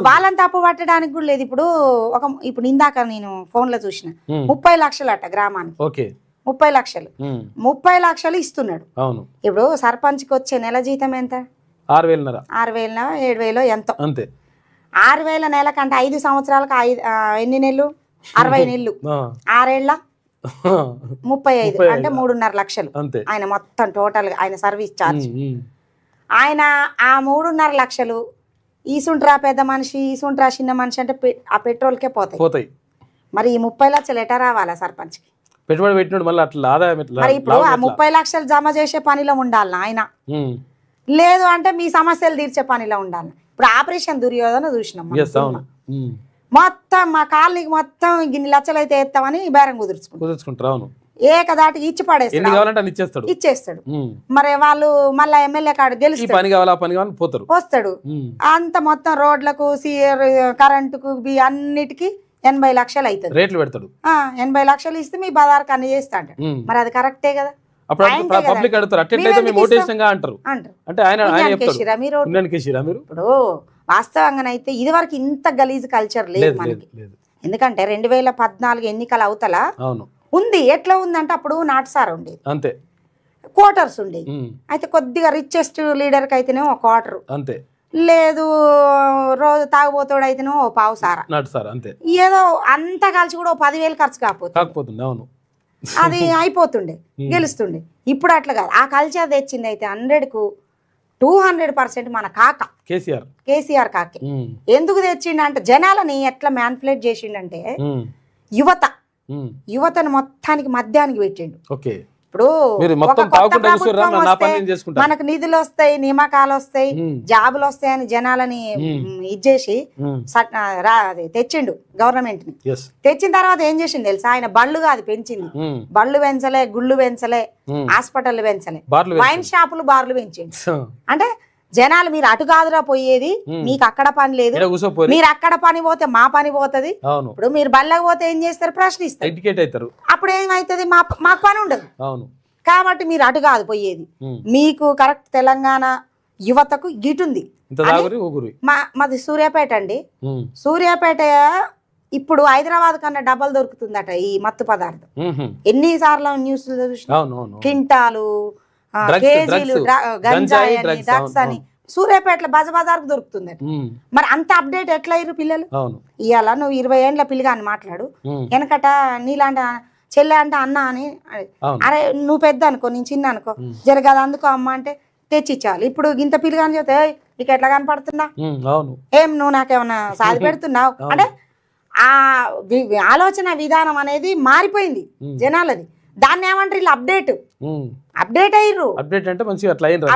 Speaker 5: వాళ్ళని తప్పు పట్టడానికి కూడా లేదు. ఇప్పుడు ఇందాక నేను ఫోన్ లో చూసిన 30 లక్షలు అట గ్రామానికి, 30 లక్షలు 30 లక్షలు ఇస్తున్నాడు. ఇప్పుడు సర్పంచ్ కి వచ్చే నెల జీతం ఎంత?
Speaker 1: 6,000
Speaker 5: 7,000 ఎంతో. 6,000 నెల కంటే 5 సంవత్సరాలకు ఎన్ని నెలలు? 60 నెలలు, 6 ఏళ్ళ 35 అంటే 3.5 లక్షలు ఆయన మొత్తం టోటల్ ఆయన సర్వీస్ ఛార్జ్. ఆయన ఆ 3.5 లక్షలు ఈసుంట్రా పెద్ద మనిషి, ఈసుంట్రా చిన్న మనిషి అంటే ఆ పెట్రోల్కే పోతాయి. మరి ఈ 30 లక్షలు ఎటా రావాలా సర్పంచ్ కి?
Speaker 1: పెట్టుబడి పెట్టినప్పుడు మళ్ళీ అట్లా ఆదాయం
Speaker 5: మరి ఇప్పుడు ఆ 30 లక్షలు జమ చేసే పనిలో ఉండాలి ఆయన, లేదు అంటే మీ సమస్యలు తీర్చే పనిలో ఉండాలి. ఇప్పుడు ఆపరేషన్ దుర్యోధన చూసినాం మొత్తం, మా కాలనీకి మొత్తం ఇన్ని లక్షలు అయితే ఎత్తామని బేరం కుదుర్చుకుంటారు. ఏకదాటి ఇచ్చి పడేస్తాడు, ఇచ్చేస్తాడు. మరి వాళ్ళు మళ్ళా ఎమ్మెల్యే కాడు గెలిచి వస్తాడు. అంత మొత్తం రోడ్లకు, కరెంటుకు, అన్నిటికీ 80 లక్షలు అవుతుంది
Speaker 1: రేట్లు పెడతాడు.
Speaker 5: 80 లక్షలు ఇస్తే మీ బజార్కి అన్ని చేస్తా అంటాడు. మరి అది కరెక్టే కదా? ఇప్పుడు వాస్తవంగానైతే ఇది వరకు ఇంత గలీజ్ కల్చర్ లేదు మనకి. ఎందుకంటే 2014 ఎన్నికల అవతల ఉంది. ఎట్లా ఉందంటే అప్పుడు నాటుసారా ఉండేది, అంతే, క్వార్టర్స్ ఉండేది. అయితే కొద్దిగా రిచెస్ట్ లీడర్ కి అయితేనే ఒక క్వార్టర్, అంతే. లేదు రోజు తాగుబోతాడు అయితేనో ఓ పావు సారా
Speaker 1: నాటు సార్ అంతే
Speaker 5: ఏదో అంతా కలిసి కూడా ఓ 10,000 ఖర్చు
Speaker 1: కాకపోతుంది. అవును
Speaker 5: అది అయిపోతుండే గెలుస్తుండే. ఇప్పుడు అట్లా కాదు. ఆ కల్చర్ తెచ్చింది అయితే 100కు 200% మన కాక కేసీఆర్ కాకే. ఎందుకు తెచ్చిండు అంటే జనాలని ఎట్లా మ్యాన్పులేట్ చేసిండంటే యువతను మొత్తానికి మద్యానికి పెట్టిండు.
Speaker 1: ఓకే
Speaker 5: ఇప్పుడు
Speaker 1: మొత్తం
Speaker 5: మనకు నిధులు వస్తాయి, నియామకాలు వస్తాయి, జాబులు వస్తాయని జనాలని ఇచ్చేసి తెచ్చిండు గవర్నమెంట్ ని. తెచ్చిన తర్వాత ఏం చేసిండు తెలుసా, ఆయన బళ్ళు కాదు పెంచింది, బళ్ళు పెంచలే, గుళ్ళు పెంచలే, హాస్పిటల్ పెంచలే, వైన్ షాపులు బార్లు పెంచిండు. అంటే జనాలు మీరు అటు కాదురా పోయేది, మీకు అక్కడ పని లేదు, మీరు అక్కడ పని పోతే మా పని పోతుంది. ఇప్పుడు మీరు బళ్ళకి పోతే ఏం చేస్తారు, ప్రశ్నిస్తారు. అప్పుడు ఏమైతుంది, మాకు పని ఉండదు. కాబట్టి మీరు అటు కాదు పోయేది, మీకు కరెక్ట్ తెలంగాణ యువతకు గిటుంది. మాది సూర్యాపేట అండి. సూర్యాపేట ఇప్పుడు హైదరాబాద్ కన్నా డబ్బలు దొరుకుతుందట ఈ మత్తు పదార్థం. ఎన్నిసార్లు న్యూస్ చూసినా కింటాలు, కేజీలు గంజాయి అని, డ్రగ్స్ అని సూర్యాపేటలో బజార్కు దొరుకుతుంది. మరి అంత అప్డేట్ ఎట్లా అయ్యారు పిల్లలు? ఇవాళ నువ్వు 20 ఏండ్ల పిల్లగా అని మాట్లాడు, వెనకట నీలాంటి చెల్లె అంటే అన్న అని, అరే నువ్వు పెద్ద అనుకో, నేను చిన్న అనుకో, జరగదు అందుకో అమ్మ అంటే తెచ్చిచ్చాలి. ఇప్పుడు ఇంత పిల్లగా అని చెప్తే నీకు ఎట్లా కనపడుతున్నా, ఏం నువ్వు నాకేమన్నా సాధి పెడుతున్నావు అంటే ఆ ఆలోచన విధానం అనేది మారిపోయింది జనాలది. దాన్ని ఏమంటారు వీళ్ళు అప్డేట్ అయ్యారు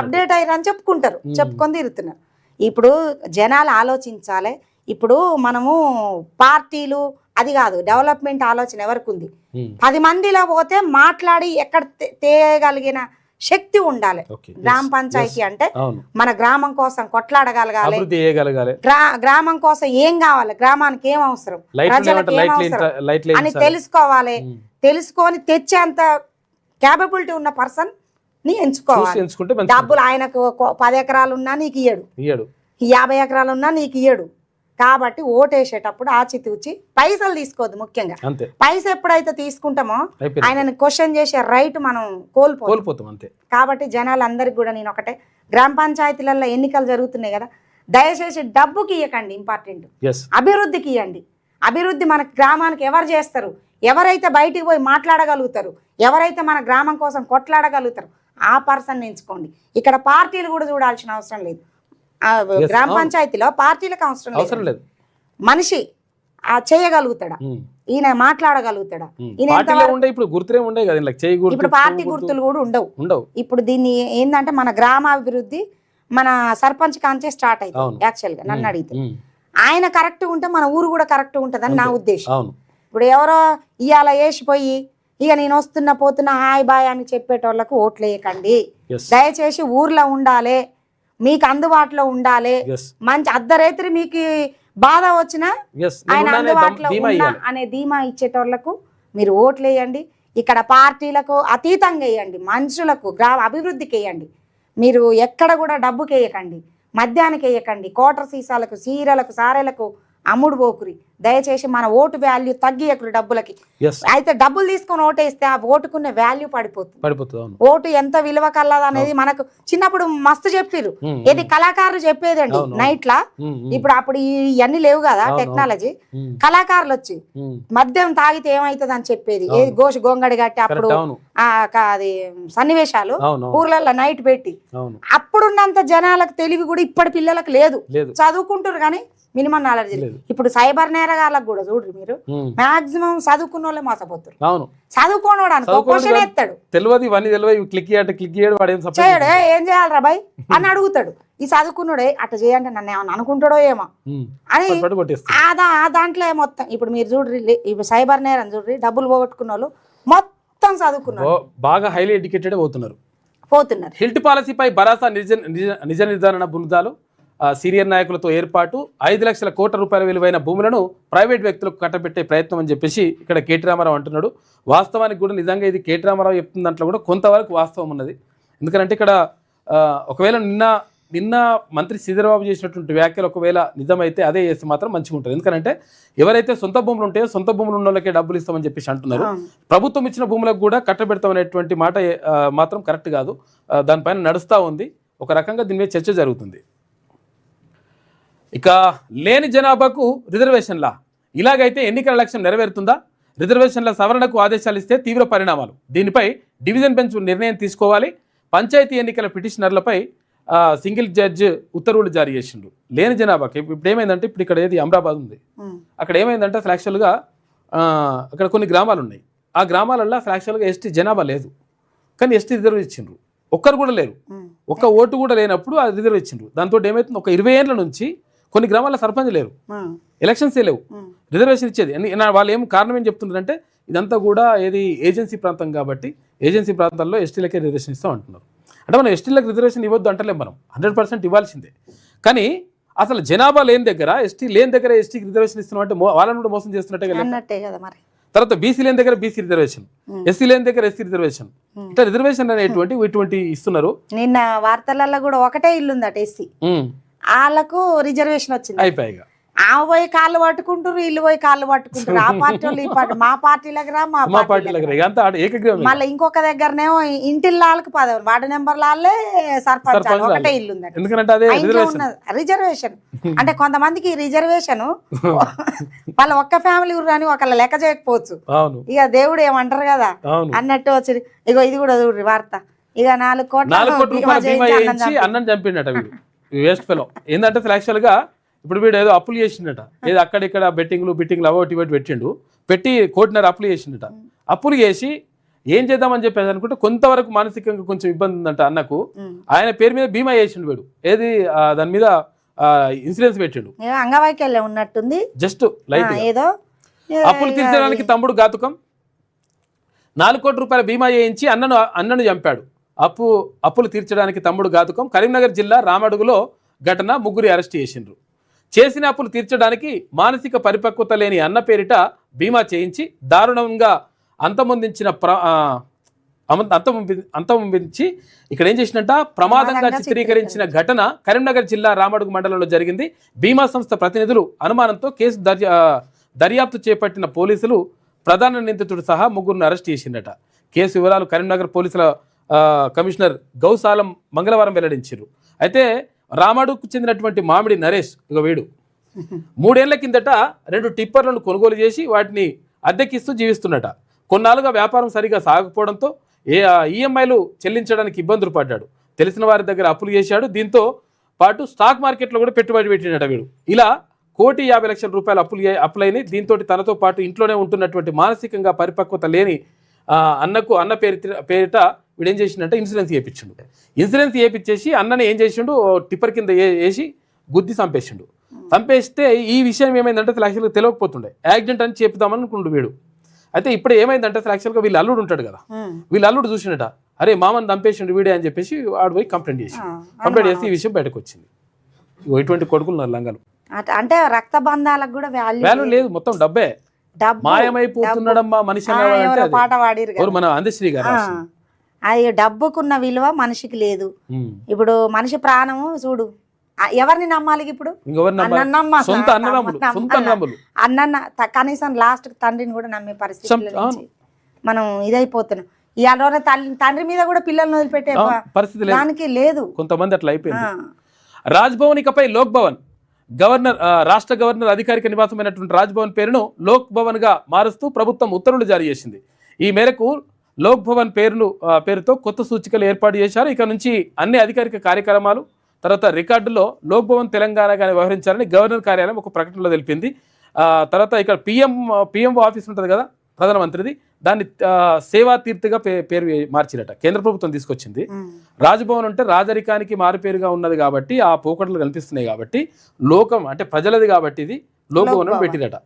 Speaker 5: అప్డేట్ అయ్యారు అని చెప్పుకుంటారు, చెప్పుకొని తిరుగుతున్నారు. ఇప్పుడు జనాలు ఆలోచించాలి. ఇప్పుడు మనము పార్టీలు అది కాదు, డెవలప్మెంట్ ఆలోచన ఎవరికి ఉంది, 10 మందిలో పోతే మాట్లాడి ఎక్కడ తేయగలిగిన శక్తి ఉండాలి. గ్రామ పంచాయతీ అంటే మన గ్రామం కోసం కొట్లాడగలగాలి, గ్రామం కోసం ఏం కావాలి, గ్రామానికి ఏం అవసరం, ప్రజలకు ఏం అవసరం అని తెలుసుకోవాలి. తెలుసుకొని తెచ్చేంత క్యాపబిలిటీ ఉన్న పర్సన్ ని ఎంచుకోవాలి. డబ్బులు ఆయనకు 10 ఎకరాలు ఉన్నా నీకు ఇయ్యడు, 50 ఎకరాలు ఉన్నా నీకు ఇయ్యడు. కాబట్టి ఓటేసేటప్పుడు ఆచితూచి పైసలు తీసుకోవద్దు. ముఖ్యంగా పైసలు ఎప్పుడైతే తీసుకుంటామో ఆయనని క్వశ్చన్ చేసే రైట్ మనం కోల్పోతాం. కాబట్టి జనాలందరికి కూడా నేను ఒకటే, గ్రామ పంచాయతీలలో ఎన్నికలు జరుగుతున్నాయి కదా, దయచేసి డబ్బుకి ఇవ్వకండి, ఇంపార్టెంట్ అభివృద్ధికి ఇవ్వండి. అభివృద్ధి మన గ్రామానికి ఎవరు చేస్తారు, ఎవరైతే బయటికి పోయి మాట్లాడగలుగుతారు, ఎవరైతే మన గ్రామం కోసం కొట్లాడగలుగుతారు ఆ పర్సన్ ఎంచుకోండి. ఇక్కడ పార్టీలు కూడా చూడాల్సిన అవసరం లేదు. గ్రామ పంచాయతీలో పార్టీలకు అవసరం లేదు. మనిషి చేయగలుగుతాడా, ఈయన మాట్లాడగలుగుతాడా, ఇప్పుడు పార్టీ గుర్తులు కూడా ఉండవు. ఇప్పుడు దీన్ని ఏంటంటే మన గ్రామాభివృద్ధి మన సర్పంచ్ కాంచే స్టార్ట్ అవుతుంది. యాక్చువల్ గా నన్ను అడిగితే ఆయన కరెక్ట్ ఉంటే మన ఊరు కూడా కరెక్ట్ ఉంటదని నా ఉద్దేశం. ఇప్పుడు ఎవరో ఇవాళ వేసిపోయి ఇక నేను వస్తున్నా పోతున్నా హాయ్ బాయ్ అని చెప్పేటోళ్ళకు ఓట్లు వేయకండి. దయచేసి ఊర్లో ఉండాలి, మీకు అందుబాటులో ఉండాలి. మంచి అర్ధరాత్రి మీకు బాధ వచ్చినా ఆయన అందుబాటులో ఉన్నా అనే ధీమా ఇచ్చేటోళ్లకు మీరు ఓట్లు వేయండి. ఇక్కడ పార్టీలకు అతీతంగా వేయండి, మనుషులకు గ్రామ అభివృద్ధికి వేయండి. మీరు ఎక్కడ కూడా డబ్బుకి వేయకండి, మద్యానికి వేయకండి, కోటర్ సీసాలకు, సీరలకు, సారెలకు అమ్ముడు పోకురి. దయచేసి మన ఓటు వాల్యూ తగ్గియకురి డబ్బులకి. అయితే డబ్బులు తీసుకొని ఓటేస్తే ఆ ఓటుకున్న వాల్యూ పడిపోతుంది. ఓటు ఎంత విలువ కలదు అనేది మనకు చిన్నప్పుడు మస్తు చెప్పిర్రు. ఇది కళాకారులు చెప్పేదండి నైట్ లా. ఇప్పుడు అప్పుడు ఇవన్నీ లేవు కదా టెక్నాలజీ. కళాకారులు వచ్చి మద్యం తాగితే ఏమైతుంది అని చెప్పేది, ఏది గోష్ గొంగడి కట్టి అప్పుడు అది సన్నివేశాలు ఊర్లలో నైట్ పెట్టి. అప్పుడున్నంత జనాలకు తెలివి కూడా ఇప్పటి పిల్లలకు లేదు. చదువుకుంటారు కానీ మినిమం నాలెడ్జ్ లేదు. ఇప్పుడు సైబర్ నేరగాళ్ళకు కూడా చూడరు మీరు, మాక్సిమం చదువుకున్న వాళ్ళే మోసపోతారు. చదువుకోనోడు అనుకో క్వశ్చన్ ఎత్తాడు, చేయడు, ఏం చేయాలరా బాయ్ అని అడుగుతాడు. ఈ చదువుకున్నాడే అట్లా చేయండి నన్ను ఏమన్నా అనుకుంటాడో ఏమో అని దాంట్లో మొత్తం. ఇప్పుడు మీరు చూడ్రి, ఇప్పుడు సైబర్ నేరం చూడ్రి, డబ్బులు పోగొట్టుకున్న వాళ్ళు మొత్తం చదువుకున్నారు,
Speaker 1: బాగా హైలీ ఎడ్యుకేటెడ్ పోతున్నారు.
Speaker 5: హిల్ట్
Speaker 1: పాలసీపై భరోసా నిజ నిర్ధారణ బృందాలు సీనియర్ నాయకులతో ఏర్పాటు 5 లక్షల కోట్ల రూపాయల విలువైన భూములను ప్రైవేట్ వ్యక్తులకు కట్టబెట్టే ప్రయత్నం అని చెప్పేసి ఇక్కడ కేటీ రామారావు అంటున్నాడు. వాస్తవానికి కూడా నిజంగా ఇది కేటీ రామారావు చెప్తున్న దాంట్లో కూడా కొంతవరకు వాస్తవం ఉన్నది. ఎందుకంటే ఇక్కడ ఒకవేళ నిన్న మంత్రి శ్రీధర్బాబు చేసినటువంటి వ్యాఖ్యలు ఒకవేళ నిజమైతే అదే చేస్తే మాత్రం మంచిగా ఉంటుంది. ఎందుకంటే ఎవరైతే సొంత భూములు ఉంటాయో సొంత భూములు ఉన్న వాళ్ళకే డబ్బులు ఇస్తామని చెప్పేసి అంటున్నారు. ప్రభుత్వం ఇచ్చిన భూములకు కూడా కట్టబెడతామనేటువంటి మాట మాత్రం కరెక్ట్ కాదు. దానిపైన నడుస్తూ ఉంది. ఒక రకంగా దీని మీద చర్చ జరుగుతుంది. ఇక లేని జనాభాకు రిజర్వేషన్లా, ఇలాగైతే ఎన్నికల లక్ష్యం నెరవేరుతుందా? రిజర్వేషన్ల సవరణకు ఆదేశాలు ఇస్తే తీవ్ర పరిణామాలు. దీనిపై డివిజన్ బెంచ్ నిర్ణయం తీసుకోవాలి. పంచాయతీ ఎన్నికల పిటిషనర్లపై సింగిల్ జడ్జ్ ఉత్తర్వులు జారీ చేసిండు. లేని జనాభాకి ఇప్పుడు ఏమైందంటే, ఇప్పుడు ఇక్కడ ఏది అమరాబాద్ ఉంది, అక్కడ ఏమైందంటే అసలు యాక్చువల్గా అక్కడ కొన్ని గ్రామాలు ఉన్నాయి. ఆ గ్రామాలలో అసలు యాక్చువల్గా ఎస్టీ జనాభా లేదు, కానీ ఎస్టీ రిజర్వ్ ఇచ్చిండ్రు. ఒక్కరు కూడా లేరు, ఒక్క ఓటు కూడా లేనప్పుడు అది రిజర్వ్ ఇచ్చిండ్రు. దాంతో ఏమవుతుంది, ఒక 20 ఏళ్ళ నుంచి కొన్ని గ్రామాల్లో సర్పంచ్ లేరు, ఎలక్షన్సే లేవు, రిజర్వేషన్ ఇచ్చేది. వాళ్ళు ఏం కారణం ఏం చెప్తున్నారంటే, ఇదంతా కూడా ఏది ఏజెన్సీ ప్రాంతం కాబట్టి ఏజెన్సీ ప్రాంతాల్లో ఎస్టీలకే రిజర్వేషన్ ఇస్తాం అంటున్నారు. అంటే మనం ఎస్టీలకు రిజర్వేషన్ ఇవ్వద్దు అంటలేం, మనం 100% ఇవ్వాల్సిందే. కానీ అసలు జనాభా లేని దగ్గర, ఎస్టీ లేని దగ్గర ఎస్టీకి రిజర్వేషన్ ఇస్తున్నాం అంటే వాళ్ళని కూడా మోసం చేస్తున్నట్టే కదా. తర్వాత బీసీ లేని దగ్గర బీసీ రిజర్వేషన్, ఎస్సీ లేని దగ్గర ఎస్సీ రిజర్వేషన్, ఇట్లా రిజర్వేషన్ ఇటువంటి ఇస్తున్నారు.
Speaker 5: నిన్న వార్తలలో కూడా ఒకటే ఇల్లు ఉందట ఎస్సీ, వాళ్ళకు రిజర్వేషన్ వచ్చింది.
Speaker 1: అయిపోయాయి,
Speaker 5: ఆ పోయి కాళ్ళు పట్టుకుంటారు, ఇల్లు పోయి కాళ్ళు పట్టుకుంటారు. ఆ పార్టీ వాళ్ళు ఈ పార్టీ, మా పార్టీలకు రా, మా పార్టీలకు. మళ్ళీ ఇంకొక దగ్గరనేమో ఇంటిళ్ళకి పదవి, వార్డు నెంబర్ లాలే సర్పంచ్, ఒకటే ఇల్లు ఉందట.
Speaker 1: ఎందుకంటే
Speaker 5: రిజర్వేషన్ అంటే కొంతమందికి రిజర్వేషన్ వాళ్ళ ఒక్క ఫ్యామిలీ అని ఒకళ్ళ లెక్క చేయకపోవచ్చు, ఇక దేవుడు ఏమంటారు కదా అన్నట్టు వచ్చి. ఇగో ఇది కూడా చూడ్రి వార్త, ఇక 4 కోట్ల
Speaker 1: అన్నం చంపిండట వీడు, వేస్ట్ ఫెలో. ఏంటంటే యాక్చువల్ గా ఇప్పుడు వీడు ఏదో అప్పులు చేసిండట, ఏదో అక్కడిక్కడ బెట్టింగ్లు అవటి ఇవటి పెట్టి 1.5 కోటి అప్పులు చేసిండట. అప్పులు చేసి ఏం చేద్దామని చెప్పేసి అనుకుంటే కొంతవరకు మానసికంగా కొంచెం ఇబ్బంది ఉందంట అన్నకు. ఆయన పేరు మీద బీమా చేసిండు వీడు, ఏది దాని మీద ఇన్సూరెన్స్ పెట్టిండు,
Speaker 5: అంగవైకల్యం ఉన్నట్టుంది,
Speaker 1: జస్ట్ లైట్
Speaker 5: ఏదో.
Speaker 1: అప్పులు తీర్చడానికి తమ్ముడు ఘాతుకం, 4 కోట్ల రూపాయల బీమా చేయించి అన్నను చంపాడు. అప్పులు తీర్చడానికి తమ్ముడు ఘాతుకం. కరీంనగర్ జిల్లా రామడుగులో ఘటన, 3 అరెస్ట్ చేసిండ్రు. చేసిన అప్పులు తీర్చడానికి మానసిక పరిపక్వత లేని అన్న పేరిట బీమా చేయించి దారుణంగా అంతమొందించి ఇక్కడ ఏం చేసినట్ట ప్రమాదంగా చిత్రీకరించిన ఘటన కరీంనగర్ జిల్లా రామడుగు మండలంలో జరిగింది. బీమా సంస్థ ప్రతినిధులు అనుమానంతో కేసు దర్యాప్తు చేపట్టిన పోలీసులు ప్రధాన నిందితుడు సహా 3 అరెస్ట్ చేసిందట. కేసు వివరాలు కరీంనగర్ పోలీసుల కమిషనర్ గౌసాలం మంగళవారం వెల్లడించారు. అయితే రామడుకు చెందినటువంటి మామిడి నరేష్, ఇక వీడు 3 ఏళ్ల కిందట 2 టిప్పర్లను కొనుగోలు చేసి వాటిని అద్దెకిస్తూ జీవిస్తున్నట. కొన్నాళ్ళుగా వ్యాపారం సరిగా సాగకపోవడంతో ఈఎంఐలు చెల్లించడానికి ఇబ్బందులు పడ్డాడు. తెలిసిన వారి దగ్గర అప్పులు చేశాడు. దీంతో పాటు స్టాక్ మార్కెట్లో కూడా పెట్టుబడి పెట్టినట వీడు. ఇలా 1,50,00,000 రూపాయలు అప్పులైన. దీంతో తనతో పాటు ఇంట్లోనే ఉంటున్నటువంటి మానసికంగా పరిపక్వత లేని అన్న పేరిట వీడు ఏం చేసిండంటే ఇన్సూరెన్స్ చేయించిండు. ఇన్సూరెన్స్ చేయించేసి అన్నని ఏం చేసిండు, టిప్పర్ కింద వేసి గుద్ది చంపేసిండు. చంపేస్తే ఈ విషయం ఏమైందంటే యాక్చువల్గా తెలియకపోతుండే, యాక్సిడెంట్ అని చెప్తామని అనుకుంటు వీడు. అయితే ఇప్పుడు ఏమైందంటే యాక్చువల్గా వీళ్ళు అల్లుడు ఉంటాడు కదా, వీళ్ళు అల్లుడు చూసిండట, అరే మామని చంపేసిండు వీడే అని చెప్పేసి వాడు పోయి కంప్లైంట్ చేసి ఈ విషయం బయటకు వచ్చింది. ఇటువంటి కొడుకులు నా లంగాలు
Speaker 5: అంటే రక్త బంధాలకు కూడా
Speaker 1: వాల్యూ లేదు, మొత్తం డబ్బే మాయమైపోతున్నాడమ్మా మనిషి.
Speaker 5: పాట పాడిరు
Speaker 1: మన అందశ్రీ గారు,
Speaker 5: అది డబ్బుకున్న విలువ మనిషికి లేదు. ఇప్పుడు మనిషి ప్రాణము చూడు, ఎవరిని నమ్మాలి ఇప్పుడు? అన్న కనీసం లాస్ట్ తండ్రిని కూడా నమ్మే పరిస్థితి మనం ఇదైపోతున్నాం. ఇవాళ తండ్రి మీద కూడా పిల్లల్ని వదిలిపెట్టే పరిస్థితి దానికి లేదు.
Speaker 1: కొంతమంది అట్లా అయిపోయింది. రాజ్భవన్ ఇకపై లోక్ భవన్, రాష్ట్ర గవర్నర్ అధికారిక నివాసమైనటువంటి రాజ్భవన్ పేరును లోక్ భవన్ గా మారుస్తూ ప్రభుత్వం ఉత్తర్వులు జారీ చేసింది. ఈ మేరకు లోక్ భవన్ పేరుతో కొత్త సూచికలు ఏర్పాటు చేశారు. ఇక నుంచి అన్ని అధికారిక కార్యక్రమాలు తర్వాత రికార్డులో లోక్ భవన్ తెలంగాణగానే వ్యవహరించాలని గవర్నర్ కార్యాలయం ఒక ప్రకటనలో తెలిపింది. తర్వాత ఇక్కడ పిఎంఓ ఆఫీస్ ఉంటుంది కదా ప్రధానమంత్రిది, దాన్ని సేవా తీర్థగా పేరు మార్చిరట. కేంద్ర ప్రభుత్వం తీసుకొచ్చింది. రాజ్భవన్ అంటే రాజరికానికి మారుపేరుగా ఉన్నది కాబట్టి ఆ పోకడలు కనిపిస్తున్నాయి కాబట్టి లోకం అంటే ప్రజలది కాబట్టి ఇది లోక్ భవన్ అని పెట్టిరట.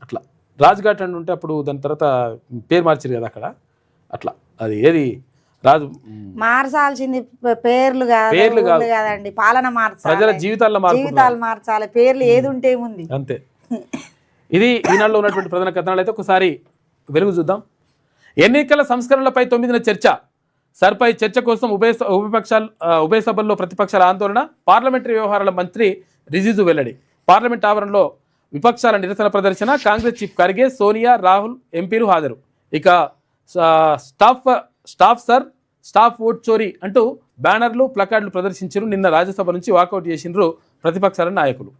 Speaker 1: అట్లా రాజ్ఘాట్ అని ఉంటే అప్పుడు దాని తర్వాత పేరు మార్చిరు కదా అక్కడ. అట్లా అది ఏది రాజు
Speaker 5: మార్చాల్సింది పేర్లు కాదండి, పాలన మార్చాలి,
Speaker 1: ప్రజల జీవితాలు
Speaker 5: మార్చాలి. పేర్లు ఏది ఉంటే ఏముంది
Speaker 1: అంతే. ఇది ఈనాడులో ఉన్నటువంటి ప్రధాన కథనాలు. అయితే ఒకసారి వెలుగు చూద్దాం. ఎన్నికల సంస్కరణలపై 9న చర్చ. సర్పై చర్చ కోసం ఉభయ సభల్లో ప్రతిపక్షాల ఆందోళన. పార్లమెంటరీ వ్యవహారాల మంత్రి రిజిజు వెల్లడి. పార్లమెంట్ ఆవరణలో విపక్షాల నిరసన ప్రదర్శన. కాంగ్రెస్ చీఫ్ ఖర్గే, సోనియా, రాహుల్ ఎంపీలు హాజరు. ఇక స్టాఫ్ ఓట్ చోరీ అంటూ బ్యానర్లు ప్లకార్డులు ప్రదర్శించారు. నిన్న రాజ్యసభ నుంచి వాకౌట్ చేసిండ్రు ప్రతిపక్షాల నాయకులు.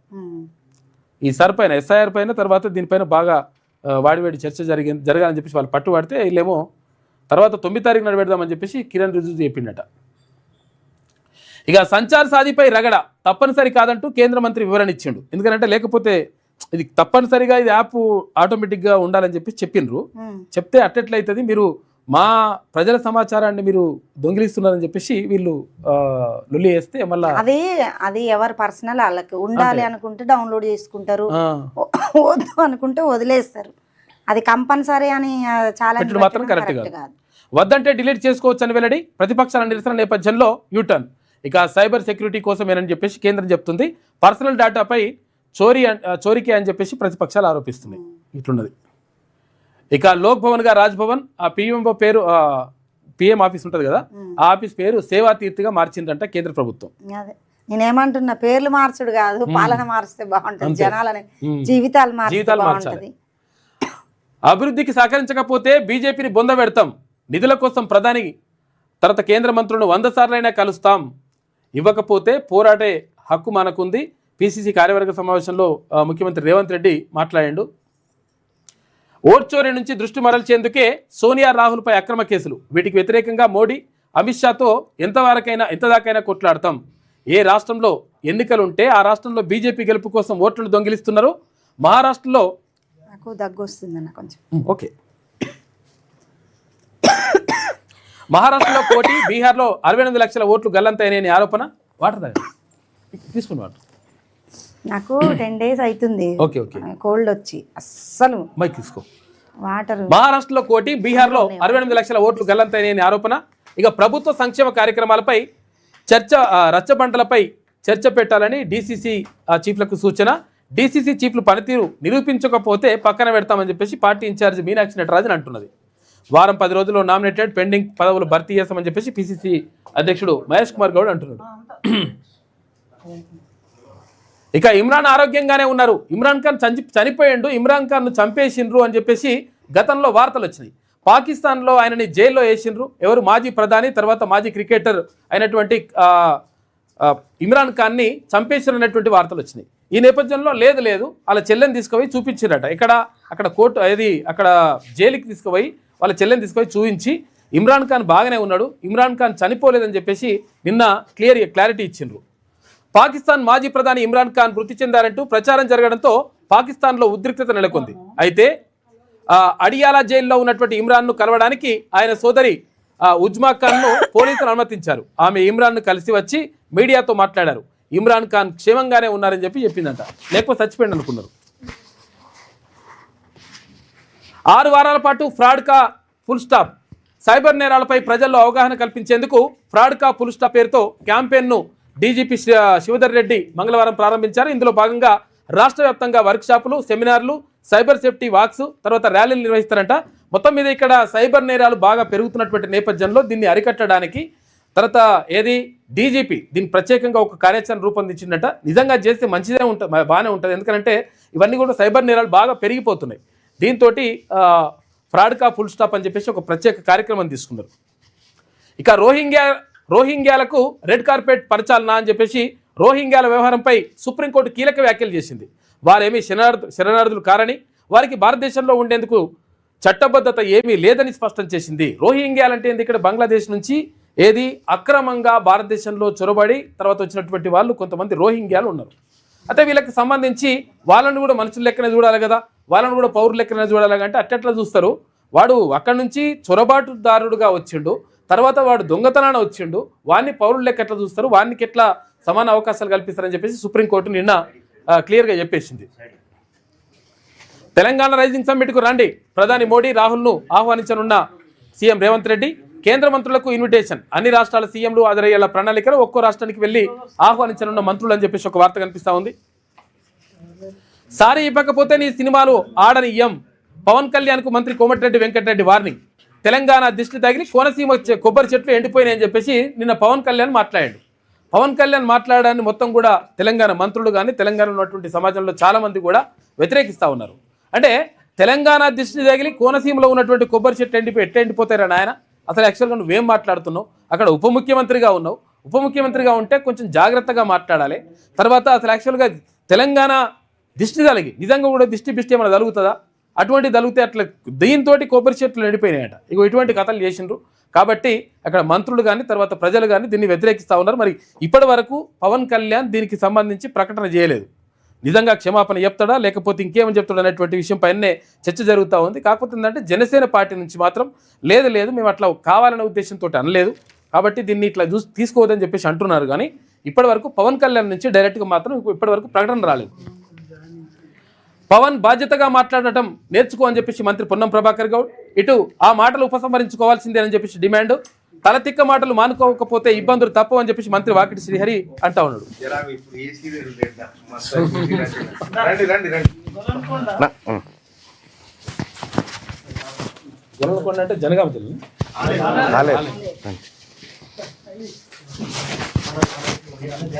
Speaker 1: ఈ సర్ పైన ఎస్ఐఆర్ పైన తర్వాత దీనిపైన బాగా వాడివేడి చర్చ జరగాలని చెప్పేసి వాళ్ళు పట్టుబడితే వీళ్ళేమో తర్వాత 9 తారీఖు నాడు పెడదామని చెప్పేసి కిరణ్ రిజిజు చెప్పిండట. ఇక సంచార్ సాధిపై రగడ తప్పనిసరి కాదంటూ కేంద్ర మంత్రి వివరణ ఇచ్చిండు. ఎందుకంటే లేకపోతే ఇది తప్పనిసరిగా ఇది యాప్ ఆటోమేటిక్గా ఉండాలని చెప్పి చెప్పిండ్రు. చెప్తే అట్టెట్లయితుంది, మీరు మా ప్రజల సమాచారాన్ని మీరు దొంగిలిస్తున్నారని చెప్పేసి వీళ్ళు లొల్లి వేస్తే మళ్ళీ
Speaker 5: అది ఎవరి పర్సనల్ వాళ్ళకి ఉండాలి అనుకుంటే డౌన్లోడ్ చేసుకుంటారు, వద్దు అనుకుంటే వదిలేస్తారు. అది కంపల్సరీ అని చాలా
Speaker 1: మాత్రం కరెక్ట్ కాదు. వద్దంటే డిలీట్ చేసుకోవచ్చు అని వెల్లడి. ప్రతిపక్షాల నిరసన నేపథ్యంలో యూటర్న్. ఇక సైబర్ సెక్యూరిటీ కోసమేనని చెప్పేసి కేంద్రం చెప్తుంది. పర్సనల్ డేటాపై చోరీకే అని చెప్పేసి ప్రతిపక్షాలు ఆరోపిస్తున్నాయి. ఇట్లున్నది. ఇక లోక్ భవన్ గా రాజ్ భవన్, ఆ పిఎంఓ పేరు పిఎం ఆఫీస్ ఉంటుంది కదా, ఆ ఆఫీస్ పేరు సేవా తీర్థిగా మార్చిందంట కేంద్ర ప్రభుత్వం.
Speaker 5: నేనేమంటున్నా, పేర్లు మార్చుడు కాదు, పాలన మారిస్తే బాగుంటుంది, జనాలని జీవితాలు మార్చాలి.
Speaker 1: అభివృద్ధికి సహకరించకపోతే బీజేపీని బొంద పెడతాం, నిధుల కోసం ప్రధాని తర్వాత కేంద్ర మంత్రులను 100 సార్లైనా కలుస్తాం, ఇవ్వకపోతే పోరాటే హక్కు మనకుంది. పిసిసి కార్యవర్గ సమావేశంలో ముఖ్యమంత్రి రేవంత్ రెడ్డి మాట్లాడాడు. ఓట్చోరీ నుంచి దృష్టి మరల్చేందుకే సోనియా రాహుల్పై అక్రమ కేసులు. వీటికి వ్యతిరేకంగా మోడీ అమిత్ షాతో ఎంతదాకైనా కొట్లాడతాం. ఏ రాష్ట్రంలో ఎన్నికలుంటే ఆ రాష్ట్రంలో బీజేపీ గెలుపు కోసం ఓట్లను దొంగిలిస్తున్నారు. మహారాష్ట్రలో
Speaker 5: దగ్గు వస్తుందన్న కొంచెం
Speaker 1: ఓకే. మహారాష్ట్రలో కోటి, బీహార్లో 68 లక్షల ఓట్లు గల్లంతైనాయని ఆరోపణ. వాటర్ తీసుకుని వాటర్
Speaker 5: నాకు 10 days అవుతుంది
Speaker 1: ఓకే ఓకే
Speaker 5: కోల్డ్ వచ్చి అస్సలు
Speaker 1: మైక్ తీసుకో.
Speaker 5: వాటర్
Speaker 1: మహారాష్ట్రలో కోటి, బీహార్లో 68 లక్షల ఓట్లు గల్లంతైనాయని ఆరోపణ. ఇక ప్రభుత్వ సంక్షేమ కార్యక్రమాలపై రచ్చబండలపై చర్చ పెట్టాలని డీసీసీ చీఫ్లకు సూచన. డీసీసీ చీఫ్లు పనితీరు నిరూపించకపోతే పక్కన పెడతామని చెప్పేసి పార్టీ ఇన్ఛార్జ్ మీనాక్షి నటరాజన్ అంటున్నది. వారం 10 రోజుల్లో నామినేటెడ్ పెండింగ్ పదవులు భర్తీ చేస్తామని చెప్పేసి పిసిసి అధ్యక్షుడు మహేష్ కుమార్ గౌడ్ అంటున్నాడు. ఇక ఇమ్రాన్ ఆరోగ్యంగానే ఉన్నారు, ఇమ్రాన్ ఖాన్ చనిపోయిండు, ఇమ్రాన్ ఖాన్ ను చంపేసిండ్రు అని చెప్పేసి గతంలో వార్తలు వచ్చినాయి. పాకిస్తాన్లో ఆయనని జైల్లో వేసిండ్రు. ఎవరు? మాజీ ప్రధాని తర్వాత మాజీ క్రికెటర్ అయినటువంటి ఇమ్రాన్ ఖాన్ని చంపేసినటువంటి వార్తలు వచ్చినాయి. ఈ నేపథ్యంలో లేదు వాళ్ళ చెల్లెని తీసుకుపోయి చూపించారట. అక్కడ కోర్టు అక్కడ జైలుకి తీసుకుపోయి వాళ్ళ చెల్లెని తీసుకుపోయి చూపించి ఇమ్రాన్ ఖాన్ బాగానే ఉన్నాడు, ఇమ్రాన్ ఖాన్ చనిపోలేదని చెప్పేసి నిన్న క్లారిటీ ఇచ్చిండ్రు. పాకిస్తాన్ మాజీ ప్రధాని ఇమ్రాన్ ఖాన్ మృతి చెందారంటూ ప్రచారం జరగడంతో పాకిస్తాన్లో ఉద్రిక్తత నెలకొంది. అయితే అడియాలా జైల్లో ఉన్నటువంటి ఇమ్రాన్ను కలవడానికి ఆయన సోదరి ఉజ్మా ఖాన్ను పోలీసులు అనుమతించారు. ఆమె ఇమ్రాన్ను కలిసి వచ్చి మీడియాతో మాట్లాడారు. ఇమ్రాన్ ఖాన్ క్షేమంగానే ఉన్నారని చెప్పిందంట, లేకపోతే చచ్చిపోయింది అనుకున్నారు. 6 వారాల పాటు ఫ్రాడ్ కా ఫుల్ స్టాప్. సైబర్ నేరాలపై ప్రజల్లో అవగాహన కల్పించేందుకు ఫ్రాడ్ కా ఫుల్ స్టాప్ పేరుతో క్యాంపెయిన్ను డీజీపీ శివధర్ రెడ్డి మంగళవారం ప్రారంభించారు. ఇందులో భాగంగా రాష్ట్ర వ్యాప్తంగా వర్క్షాపులు, సెమినార్లు, సైబర్ సేఫ్టీ వాక్స్, తర్వాత ర్యాలీలు నిర్వహిస్తారంట. మొత్తం మీద ఇక్కడ సైబర్ నేరాలు బాగా పెరుగుతున్నటువంటి నేపథ్యంలో దీన్ని అరికట్టడానికి తర్వాత డీజీపీ దీన్ని ప్రత్యేకంగా ఒక కార్యాచరణ రూపొందించిందట. నిజంగా చేస్తే మంచిదే ఉంటుంది, బాగానే ఉంటుంది. ఎందుకంటే ఇవన్నీ కూడా సైబర్ నేరాలు బాగా పెరిగిపోతున్నాయి. దీంతో ఫ్రాడ్ కా ఫుల్ స్టాప్ అని చెప్పేసి ఒక ప్రత్యేక కార్యక్రమం తీసుకున్నారు. ఇక రోహింగ్యాలకు రెడ్ కార్పెట్ పరచాలనా అని చెప్పేసి రోహింగ్యాల వ్యవహారంపై సుప్రీంకోర్టు కీలక వ్యాఖ్యలు చేసింది. వారేమీ శరణార్థులు కారని, వారికి భారతదేశంలో ఉండేందుకు చట్టబద్ధత ఏమీ లేదని స్పష్టం చేసింది. రోహింగ్యాలంటే ఇక్కడ బంగ్లాదేశ్ నుంచి అక్రమంగా భారతదేశంలో చొరబడి తర్వాత వచ్చినటువంటి వాళ్ళు కొంతమంది రోహింగ్యాలు ఉన్నారు. అయితే వీళ్ళకి సంబంధించి వాళ్ళని కూడా మనుషుల లెక్కనే చూడాలి కదా, వాళ్ళని కూడా పౌరుల లెక్కనే చూడాలి అంటే అట్టెట్లా చూస్తారు? వాడు అక్కడి నుంచి చొరబాటుదారుడుగా వచ్చిండు, తర్వాత వాడు దొంగతనాన్ని వచ్చిండు, వాడిని పౌరుల లెక్క ఎట్లా చూస్తారు, వానికి ఎట్లా సమాన అవకాశాలు కల్పిస్తారని చెప్పేసి సుప్రీంకోర్టు నిన్న క్లియర్గా చెప్పేసింది. తెలంగాణ రైజింగ్ సమ్మిట్కు రండి, ప్రధాని మోడీ రాహుల్ను ఆహ్వానించనున్న సీఎం రేవంత్ రెడ్డి. కేంద్ర మంత్రులకు ఇన్విటేషన్, అన్ని రాష్ట్రాల సీఎంలు హాజరయ్యేలా ప్రణాళికలు, ఒక్కో రాష్ట్రానికి వెళ్లి ఆహ్వానించనున్న మంత్రులు అని చెప్పేసి ఒక వార్త కనిపిస్తా ఉంది. సారీ ఇవ్వకపోతే నీ సినిమాలు ఆడనియ్యం, పవన్ కళ్యాణ్కు మంత్రి కోమటిరెడ్డి వెంకటరెడ్డి వార్నింగ్. తెలంగాణ దిష్టి తగిలి కోనసీమ కొబ్బరి చెట్లు ఎండిపోయినాయని చెప్పేసి నిన్న పవన్ కళ్యాణ్ మాట్లాడాడు. పవన్ కళ్యాణ్ మాట్లాడడాన్ని మొత్తం కూడా తెలంగాణ మంత్రులు కానీ తెలంగాణలో ఉన్నటువంటి సమాజంలో చాలా మంది కూడా వ్యతిరేకిస్తూ ఉన్నారు. అంటే తెలంగాణ దిష్టి తగిలి కోనసీమలో ఉన్నటువంటి కొబ్బరి చెట్లు ఎట్లా ఎండిపోతారా నాయన? అసలు యాక్చువల్గా నువ్వేం మాట్లాడుతున్నావు? అక్కడ ఉప ముఖ్యమంత్రిగా ఉన్నావు, ఉప ముఖ్యమంత్రిగా ఉంటే కొంచెం జాగ్రత్తగా మాట్లాడాలి. తర్వాత అసలు యాక్చువల్గా తెలంగాణ దిష్టి తలిగి నిజంగా కూడా దిష్టి ఏమైనా తలుగుతుందా? అటువంటి తలిగితే అట్లా దీంతో కొబ్బరి చెట్లు ఎండిపోయినాయట. ఇగో ఇటువంటి కథలు చేసిండ్రు. కాబట్టి అక్కడ మంత్రులు కానీ తర్వాత ప్రజలు కానీ దీన్ని వ్యతిరేకిస్తూ ఉన్నారు. మరి ఇప్పటి వరకు పవన్ కళ్యాణ్ దీనికి సంబంధించి ప్రకటన చేయలేదు. నిజంగా క్షమాపణ చెప్తాడా లేకపోతే ఇంకేమని చెప్తాడు అనేటువంటి విషయం పైనే చర్చ జరుగుతూ ఉంది. కాకపోతే ఏంటంటే జనసేన పార్టీ నుంచి మాత్రం లేదు మేము అట్లా కావాలనే ఉద్దేశంతో అనలేదు, కాబట్టి దీన్ని ఇట్లా తీసుకోవద్దని చెప్పేసి అంటున్నారు. కానీ ఇప్పటి వరకు పవన్ కళ్యాణ్ నుంచి డైరెక్ట్గా మాత్రం ఇప్పటి వరకు ప్రకటన రాలేదు. పవన్ బాధ్యతగా మాట్లాడటం నేర్చుకో అని చెప్పేసి మంత్రి పొన్నం ప్రభాకర్ గౌడ్, ఇటు ఆ మాటలు ఉపసంహరించుకోవాల్సిందే అని చెప్పేసి డిమాండ్, తలతిక్క మాటలు మానుకోకపోతే ఇబ్బందులు తప్పవు అని చెప్పేసి మంత్రి వాకిటి శ్రీహరి అంటా ఉన్నాడు. అంటే జనగామ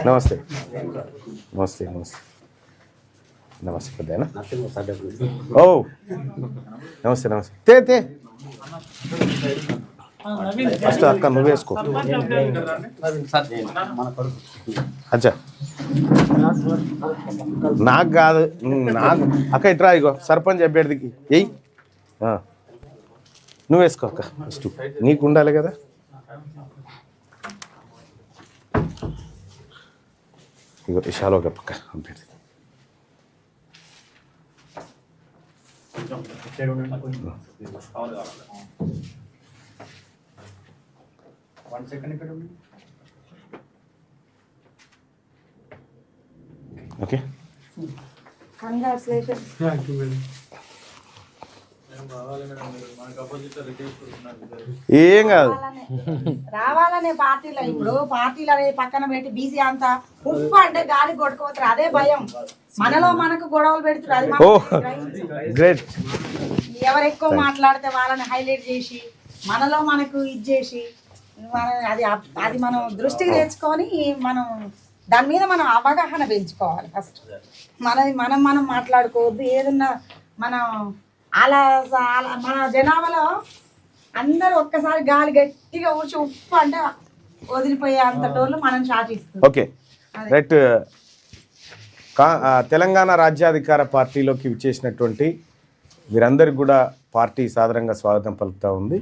Speaker 3: నమస్తే నమస్తే నమస్తే నమస్తే పెద్దనా. ఓ నమస్తే నమస్తే తే ఫస్ట్ అక్క నువ్వు వేసుకో. అచ్చా నాకు కాదు, నాకు అక్క ఇట్రా, ఇగో సర్పంచ్ అభ్యర్థికి ఎయ్, నువ్వు వేసుకో అక్క ఫస్ట్, నీకు ఉండాలి కదా. ఇగో ఇషాలో ఒక పక్క అభ్యర్థి. ఓకే ఏం కాదు,
Speaker 5: రావాలనే పార్టీలో ఇప్పుడు పార్టీలు అనేది పక్కన పెట్టి బీసీ అంతా ఉప్పు అంటే గాలి కొట్టుకోవచ్చు, అదే భయం. మనలో మనకు గొడవలు పెడుతున్నారు. అది
Speaker 3: గ్రేట్.
Speaker 5: ఎవరు ఎక్కువ మాట్లాడితే వాళ్ళని హైలైట్ చేసి మనలో మనకు ఇది చేసి అది అది మనం దృష్టికి తెచ్చుకొని మనం దాని మీద మనం అవగాహన పెంచుకోవాలి. ఫస్ట్ మనం మాట్లాడుకోవద్దు. ఏదన్నా మనం అలా మన జనాభాలో అందరూ ఒక్కసారి గాలి గట్టిగా ఊడ్చి ఉప్పు అంటే వదిలిపోయే అంత టోళ్ళు మనం శాసిస్తాం.
Speaker 3: Okay right. తెలంగాణ రాజ్యాధికార పార్టీలోకి విచ్చేసినటువంటి వీరందరికీ కూడా పార్టీ సాదరంగా స్వాగతం పలుకుతూ ఉంది.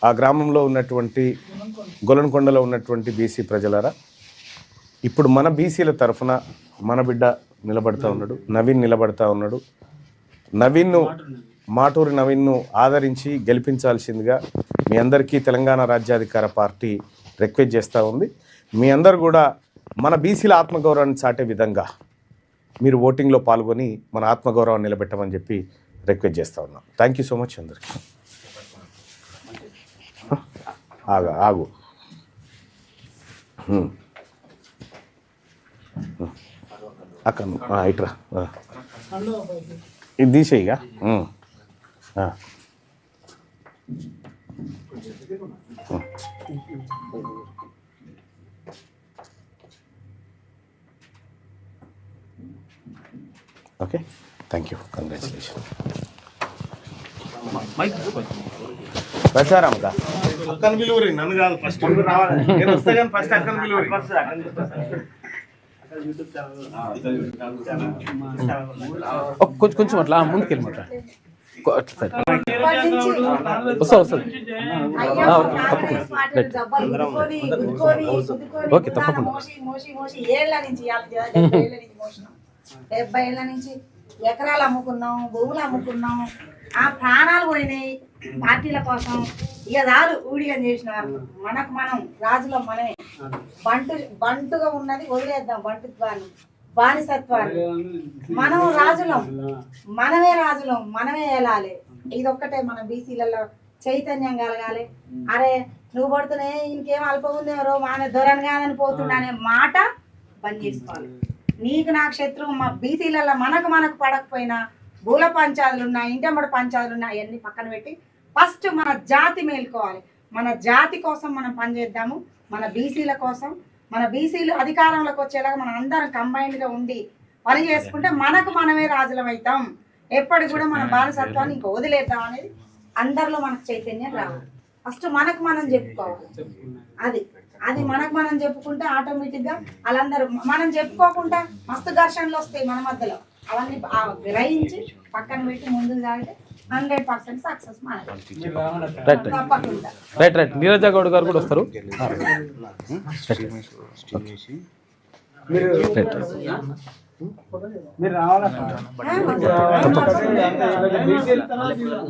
Speaker 3: ఆ గ్రామంలో ఉన్నటువంటి గొలన్కొండలో ఉన్నటువంటి బీసీ ప్రజలారా, ఇప్పుడు మన బీసీల తరఫున మన బిడ్డ నిలబడతా ఉన్నాడు, నవీన్ నిలబడతా ఉన్నాడు. మాటూరి నవీన్ను ఆదరించి గెలిపించాల్సిందిగా మీ అందరికీ తెలంగాణ రాజ్యాధికార పార్టీ రిక్వెస్ట్ చేస్తూ ఉంది. మీ అందరు కూడా మన బీసీల ఆత్మగౌరవాన్ని చాటే విధంగా మీరు ఓటింగ్లో పాల్గొని మన ఆత్మగౌరవాన్ని నిలబెట్టమని చెప్పి రిక్వెస్ట్ చేస్తూ ఉన్నాం. థ్యాంక్ యూ సో మచ్ అందరికీ. ఆగు అక్క ఇట్రా, ఇది తీసేయిగా. Okay thank you, congratulation. ప్రచారం అక్కను పిలువురి, నన్ను కాదు. ఫస్ట్ నేను వస్తే కానీ ఫస్ట్ అక్కను పిలువురి.
Speaker 1: కొంచెం అట్లా ముందుకెళ్ళి మాట్లాడు. వస్తుంది. ఓకే తప్పకుండా.
Speaker 5: 70 ఏళ్ళ నుంచి ఎకరాలు అమ్ముకున్నాం, భూములు అమ్ముకున్నాం, ఆ ప్రాణాలు పోయినాయి పార్టీల కోసం. ఇక దారు ఊడిగం చేసినారు. మనకు మనం రాజులం, మనమే బంటుగా ఉన్నది వదిలేద్దాం. బంటుత్వాన్ని, బానిసత్వాన్ని. మనం రాజులం, మనమే వెళ్ళాలి. ఇదొక్కటే మన బీసీలలో చైతన్యం కలగాలి. అరే నువ్వు పడుతున్నా ఇంకేం అల్పం ఉందేమో మానే దొరని కాదని పోతున్నా అనే మాట బంద్ చేసుకోవాలి. నీకు నాకు శత్రువు. మా బీసీలలో మనకు పడకపోయినా భూల పంచాయతీలు ఉన్నాయి, ఇంటమ్మడి పంచాయతీలు ఉన్నాయి, అవన్నీ పక్కన పెట్టి ఫస్ట్ మన జాతి మేలుకోవాలి. మన జాతి కోసం మనం పనిచేద్దాము. మన బీసీల కోసం, మన బీసీలు అధికారంలోకి వచ్చేలాగా మనం అందరం కంబైన్డ్గా ఉండి పని చేసుకుంటే మనమే రాజులం అవుతాం. ఎప్పటికి కూడా మన బానిసత్వాన్ని ఇంకా వదిలేద్దాం అనేది అందరిలో మనకు చైతన్యం రావాలి. ఫస్ట్ మనకు మనం చెప్పుకోవాలి. అది మనకు మనం చెప్పుకుంటే ఆటోమేటిక్ గా వాళ్ళందరూ మనం చెప్పుకోకుండా మస్తు ఘర్షణలు వస్తాయి మన మధ్యలో. అవన్నీ గ్రహించి పక్కన పెట్టి ముందుకు సాగితే 100% సక్సెస్ మనది.
Speaker 1: రైట్
Speaker 5: తప్పకుండా.
Speaker 1: రైట్ నీరజ గౌడ్ గారు కూడా వస్తారు.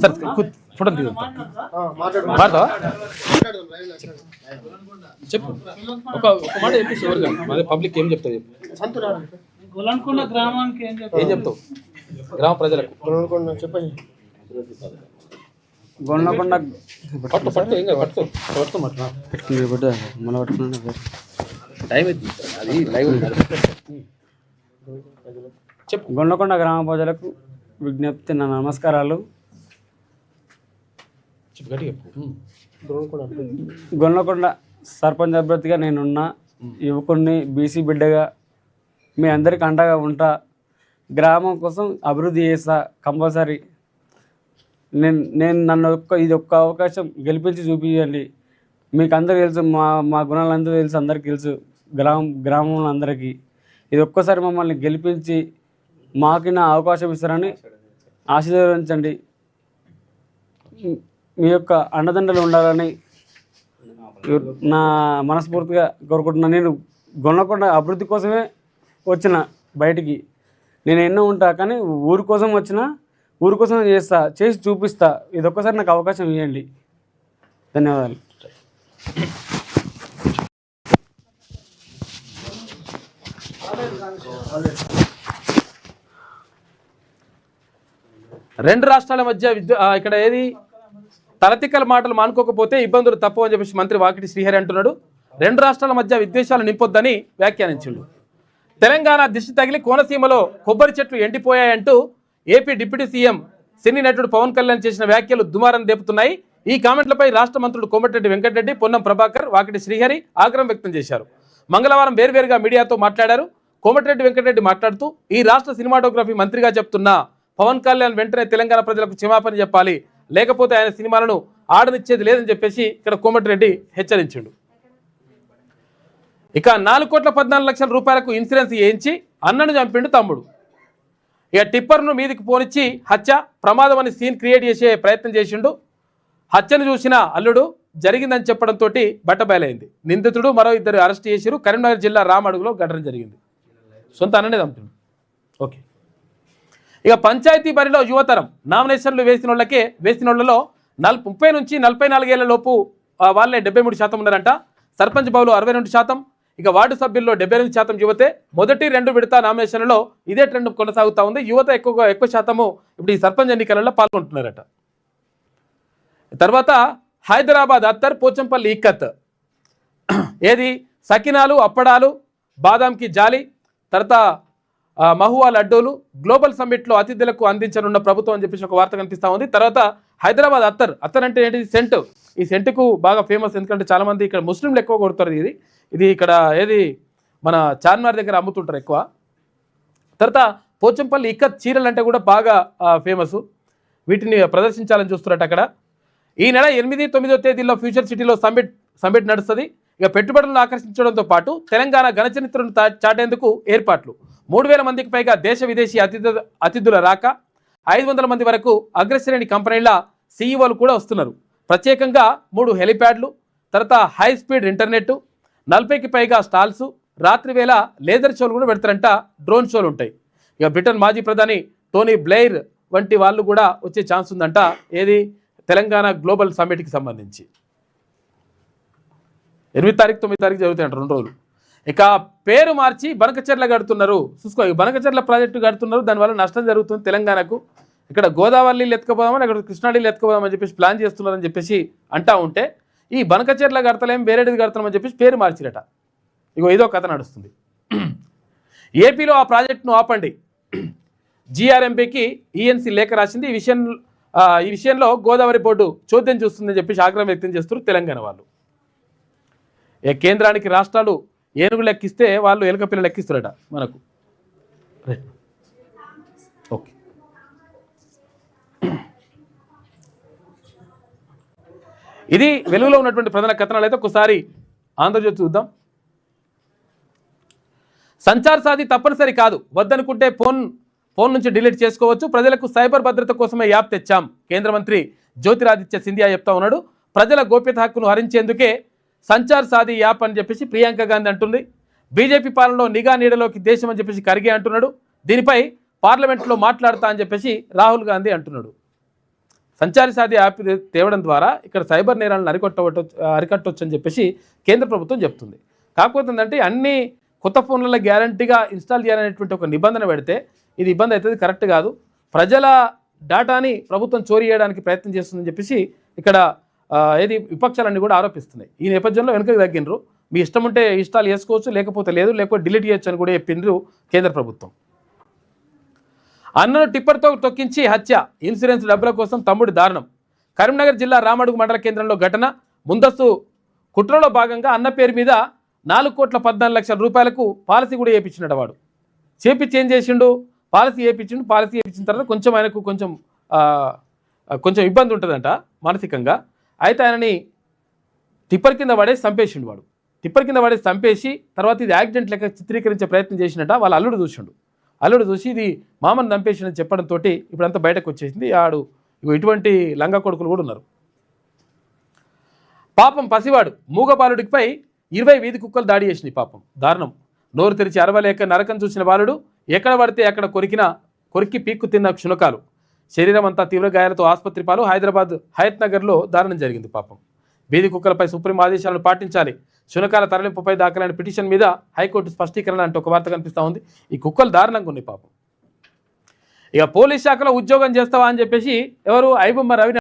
Speaker 1: సార్ ఫోటో మాట్లాడతావా? చెప్పు, ఒక మాట చెప్పేసి ఎవరు అదే పబ్లిక్ ఏం చెప్తావు చెప్పు.
Speaker 2: గొల్లకొండ గ్రామానికి
Speaker 1: ఏం చెప్తావు గ్రామ ప్రజలకు?
Speaker 6: గొల్లకొండ
Speaker 1: పట్టు పట్టు ఏం పట్టు పట్టు మాట
Speaker 6: మన పట్టుకున్నా
Speaker 1: టైం అది లైవ్ చెప్పు.
Speaker 6: గొల్లకొండ గ్రామ ప్రజలకు విజ్ఞప్తి, నా నమస్కారాలు.
Speaker 1: చెప్పు గట్టిగా చెప్పు.
Speaker 6: గొల్లకొండ సర్పంచ్ అభ్యర్థిగా నేనున్న యువకుడిని, బీసీ బిడ్డగా మీ అందరికి అండగా ఉంటా. గ్రామం కోసం అభివృద్ధి చేస్తా కంపల్సరీ. నేను నన్ను ఇది ఒక్క అవకాశం గెలిపించి చూపించండి. మీకు అందరికి తెలుసు, మా గుణాలందరూ తెలుసు, అందరికి తెలుసు గ్రామంలో అందరికీ. ఇది ఒక్కసారి మమ్మల్ని గెలిపించి మాకి నా అవకాశం ఇస్తారని ఆశీర్వదించండి. మీ యొక్క అండదండలు ఉండాలని నా మనస్ఫూర్తిగా కోరుకుంటున్నాను. నేను గొల్లకొండ అభివృద్ధి కోసమే వచ్చిన బయటికి. నేను ఎన్నో ఉంటా కానీ ఊరి కోసం వచ్చిన, ఊరి కోసం చేస్తా, చేసి చూపిస్తా. ఇది ఒక్కసారి నాకు అవకాశం ఇవ్వండి. ధన్యవాదాలు.
Speaker 1: రెండు రాష్ట్రాల మధ్య ఇక్కడ ఏది తలతిక్కల మాటలు మానుకోకపోతే ఇబ్బందులు తప్పవు అని చెప్పేసి మంత్రి వాకిటి శ్రీహరి అంటున్నాడు. రెండు రాష్ట్రాల మధ్య విద్వేషాలు నింపొద్దని వ్యాఖ్యానించిండు. తెలంగాణ దిష్టి తగిలి కోనసీమలో కొబ్బరి చెట్లు ఎండిపోయాయంటూ ఏపీ డిప్యూటీ సీఎం సినీ నటుడు పవన్ కళ్యాణ్ చేసిన వ్యాఖ్యలు దుమారం దేపుతున్నాయి. ఈ కామెంట్లపై రాష్ట్ర మంత్రులు కోమటిరెడ్డి వెంకటరెడ్డి, పొన్నం ప్రభాకర్, వాకిటి శ్రీహరి ఆగ్రహం వ్యక్తం చేశారు. మంగళవారం వేర్వేరుగా మీడియాతో మాట్లాడారు. కోమటిరెడ్డి వెంకటరెడ్డి మాట్లాడుతూ, ఈ రాష్ట్ర సినిమాటోగ్రఫీ మంత్రిగా చెప్తున్న పవన్ కళ్యాణ్ వెంటనే తెలంగాణ ప్రజలకు క్షమాపణ చెప్పాలి, లేకపోతే ఆయన సినిమాలను ఆడనిచ్చేది లేదని చెప్పేసి ఇక్కడ కోమటిరెడ్డి హెచ్చరించిండు. ఇక 4,14,00,000 రూపాయలకు ఇన్సూరెన్స్ వేయించి అన్నను చంపిండు తమ్ముడు. ఇక టిప్పర్ను మీదికి పోనిచ్చి హత్య ప్రమాదం అని సీన్ క్రియేట్ చేసే ప్రయత్నం చేసిండు. హత్యను చూసిన అల్లుడు జరిగిందని చెప్పడంతో బట్టబయలైంది. నిందితుడు మరో 2 అరెస్ట్ చేసిరు. కరీంనగర్ జిల్లా రామడుగులో ఘటన జరిగింది. సొంత అన్ననే చంపిండు. ఓకే, ఇక పంచాయతీ బరిలో యువతరం నామినేషన్లు వేసిన వాళ్ళలో 30 నుంచి 44 ఏళ్ల లోపు వాళ్ళే 73% ఉన్నారంట. సర్పంచ్ బావులు 62%, ఇక వార్డు సభ్యుల్లో 78% యువతే. మొదటి 2 విడత నామినేషన్లలో ఇదే ట్రెండ్ కొనసాగుతూ ఉంది. యువత ఎక్కువ శాతము ఇప్పుడు ఈ సర్పంచ్ ఎన్నికలలో పాల్గొంటున్నారట. తర్వాత హైదరాబాద్ అత్తర్, పోచంపల్లి ఇక్కత్, ఏది సకినాలు, అప్పడాలు, బాదాంకి జాలి, తర్వాత మహువా లడ్డూలు గ్లోబల్ సమ్మిట్లో అతిథులకు అందించనున్న ప్రభుత్వం అని చెప్పేసి ఒక వార్త కనిపిస్తూ ఉంది. తర్వాత హైదరాబాద్ అత్తర్ అంటే ఏంటి? సెంట్. ఈ సెంటుకు బాగా ఫేమస్, ఎందుకంటే చాలామంది ఇక్కడ ముస్లింలు ఎక్కువ కొడుతారు. ఇది ఇక్కడ ఏది మన చార్మినార్ దగ్గర అమ్ముతుంటారు ఎక్కువ. తర్వాత పోచంపల్లి ఇక్కత్ చీరలు అంటే కూడా బాగా ఫేమస్. వీటిని ప్రదర్శించాలని చూస్తున్నట్టు అక్కడ. ఈ నెల 8, 9 తేదీల్లో ఫ్యూచర్ సిటీలో సమ్మిట్ నడుస్తుంది. ఇక పెట్టుబడులను ఆకర్షించడంతో పాటు తెలంగాణ ఘనచరిత్రను చాటేందుకు ఏర్పాట్లు. 3,000 మందికి పైగా దేశ విదేశీ అతిథుల రాక, 500 మంది వరకు అగ్రశ్రేణి కంపెనీల సీఈఓలు కూడా వస్తున్నారు. ప్రత్యేకంగా 3 హెలిప్యాడ్లు, తర్వాత హై స్పీడ్ ఇంటర్నెట్, 40కి పైగా స్టాల్స్, రాత్రి వేళ లేజర్ షోలు కూడా పెడతారంట. డ్రోన్ షోలు ఉంటాయి. ఇక బ్రిటన్ మాజీ ప్రధాని టోనీ బ్లెయిర్ వంటి వాళ్ళు కూడా వచ్చే ఛాన్స్ ఉందంట. ఏది తెలంగాణ గ్లోబల్ సమ్మిట్కి సంబంధించి 8 తారీఖు 9 తారీఖు జరుగుతాయంట 2 రోజులు. ఇక పేరు మార్చి బనకచెర్ల కడుతున్నారు. చూసుకో, బనకచెర్ల ప్రాజెక్టు కడుతున్నారు. దానివల్ల నష్టం జరుగుతుంది తెలంగాణకు. ఇక్కడ గోదావరి నీళ్ళు ఎత్తుకుపోదామని, అక్కడ కృష్ణా నీళ్ళు ఎత్తుకుపోదామని చెప్పేసి ప్లాన్ చేస్తున్నారని చెప్పేసి అంటా ఉంటే, ఈ బనకచెర్ల కడతలేం వేరేది కడతామని చెప్పేసి పేరు మార్చిరట. ఇగో ఇదో కథ నడుస్తుంది. ఏపీలో ఆ ప్రాజెక్టును ఆపండి, జీఆర్ఎంపీకి ఈఎన్సీ లేఖ రాసింది. ఈ విషయంలో గోదావరి బోర్డు చోద్యం చూస్తుందని చెప్పేసి ఆగ్రహం వ్యక్తం చేస్తున్నారు తెలంగాణ వాళ్ళు. కేంద్రానికి రాష్ట్రాలు ఏనుగు లెక్కిస్తే వాళ్ళు ఎలుక పిల్ల లెక్కిస్తారట మనకు. ఓకే, ఇది వెలుగులో ఉన్నటువంటి ప్రధాన కథనాలు. అయితే ఒకసారి ఆంధ్రజ్యోతి చూద్దాం. సంచార్ సాధి తప్పనిసరి కాదు, వద్దనుకుంటే ఫోన్ నుంచి డిలీట్ చేసుకోవచ్చు. ప్రజలకు సైబర్ భద్రత కోసమే యాప్ తెచ్చాం. కేంద్ర మంత్రి జ్యోతిరాదిత్య సింధియా చెప్తా ఉన్నాడు. ప్రజల గోప్యత హక్కును హరించేందుకే సంచార్ సాధి యాప్ అని చెప్పేసి ప్రియాంక గాంధీ అంటుంది. బీజేపీ పాలనలో నిఘా నీడలోకి దేశం అని చెప్పేసి ఖర్గే అంటున్నాడు. దీనిపై పార్లమెంట్లో మాట్లాడతా అని చెప్పేసి రాహుల్ గాంధీ అంటున్నాడు. సంచారి సాధి యాప్ తేవడం ద్వారా ఇక్కడ సైబర్ నేరాలను అరికట్టవచ్చు అని చెప్పేసి కేంద్ర ప్రభుత్వం చెప్తుంది. కాకపోతే ఏంటంటే అన్ని కొత్త ఫోన్లలో గ్యారంటీగా ఇన్స్టాల్ చేయాలనేటువంటి ఒక నిబంధన పెడితే ఇది ఇబ్బంది అవుతుంది, కరెక్ట్ కాదు. ప్రజల డేటాని ప్రభుత్వం చోరీ చేయడానికి ప్రయత్నం చేస్తుందని చెప్పేసి ఇక్కడ విపక్షాలన్నీ కూడా ఆరోపిస్తున్నాయి. ఈ నేపథ్యంలో వెనుకకు తగ్గినరు. మీ ఇష్టం ఉంటే ఇన్స్టాల్ చేసుకోవచ్చు, లేకపోతే లేదు, లేకపోతే డిలీట్ చేయొచ్చు అని కూడా చెప్పిండ్రు కేంద్ర ప్రభుత్వం. అన్నను టిప్పర్తో తొక్కించి హత్య, ఇన్సూరెన్స్ డబ్బుల కోసం తమ్ముడి దారుణం. కరీంనగర్ జిల్లా రామడుగు మండల కేంద్రంలో ఘటన. ముందస్తు కుట్రలో భాగంగా అన్న పేరు మీద 4,14,00,000 రూపాయలకు పాలసీ కూడా చేయించినట్టు వాడు. ఏం చేసిండు, పాలసీ చేయించిండు. పాలసీ చేయించిన తర్వాత కొంచెం ఆయనకు కొంచెం ఇబ్బంది ఉంటుందంట మానసికంగా. అయితే ఆయనని టిప్పర్ కింద పడేసి చంపేసిండు వాడు. టిప్పర్ కింద పడేసి చంపేసి తర్వాత ఇది యాక్సిడెంట్ లెక్క చిత్రీకరించే ప్రయత్నం చేసినట్ట వాళ్ళ అల్లుడు చూసిండు. అల్లుడు చూసి ఇది మామని చంపేసిండని చెప్పడంతో ఇప్పుడంతా బయటకు వచ్చేసింది. ఆడు ఇటువంటి లంగా కొడుకులు కూడా ఉన్నారు. పాపం పసివాడు మూగ బాలుడిపై 20 వీధి కుక్కలు దాడి చేసినాయి. పాపం దారుణం. నోరు తెరిచి అరవలేక నరకం చూసిన బాలుడు ఎక్కడ పడితే అక్కడ కొరికి పీక్కు తిన్న క్షుణకాలు. శరీరం అంతా తీవ్ర గాయాలతో ఆసుపత్రి పాలు. హైదరాబాద్ హయత్ నగర్లో దారుణం జరిగింది. పాపం వీధి కుక్కలపై సుప్రీం ఆదేశాలను పాటించాలి. శునకాల తరలింపుపై దాఖలైన పిటిషన్ మీద హైకోర్టు స్పష్టీకరణ అంటూ ఒక వార్త కనిపిస్తూ ఉంది. ఈ కుక్కలు దారుణంగా ఉన్నాయి పాపం. ఇక పోలీస్ శాఖలో ఉద్యోగం చేస్తావా అని చెప్పేసి ఎవరు ఐబొమ్మ రవి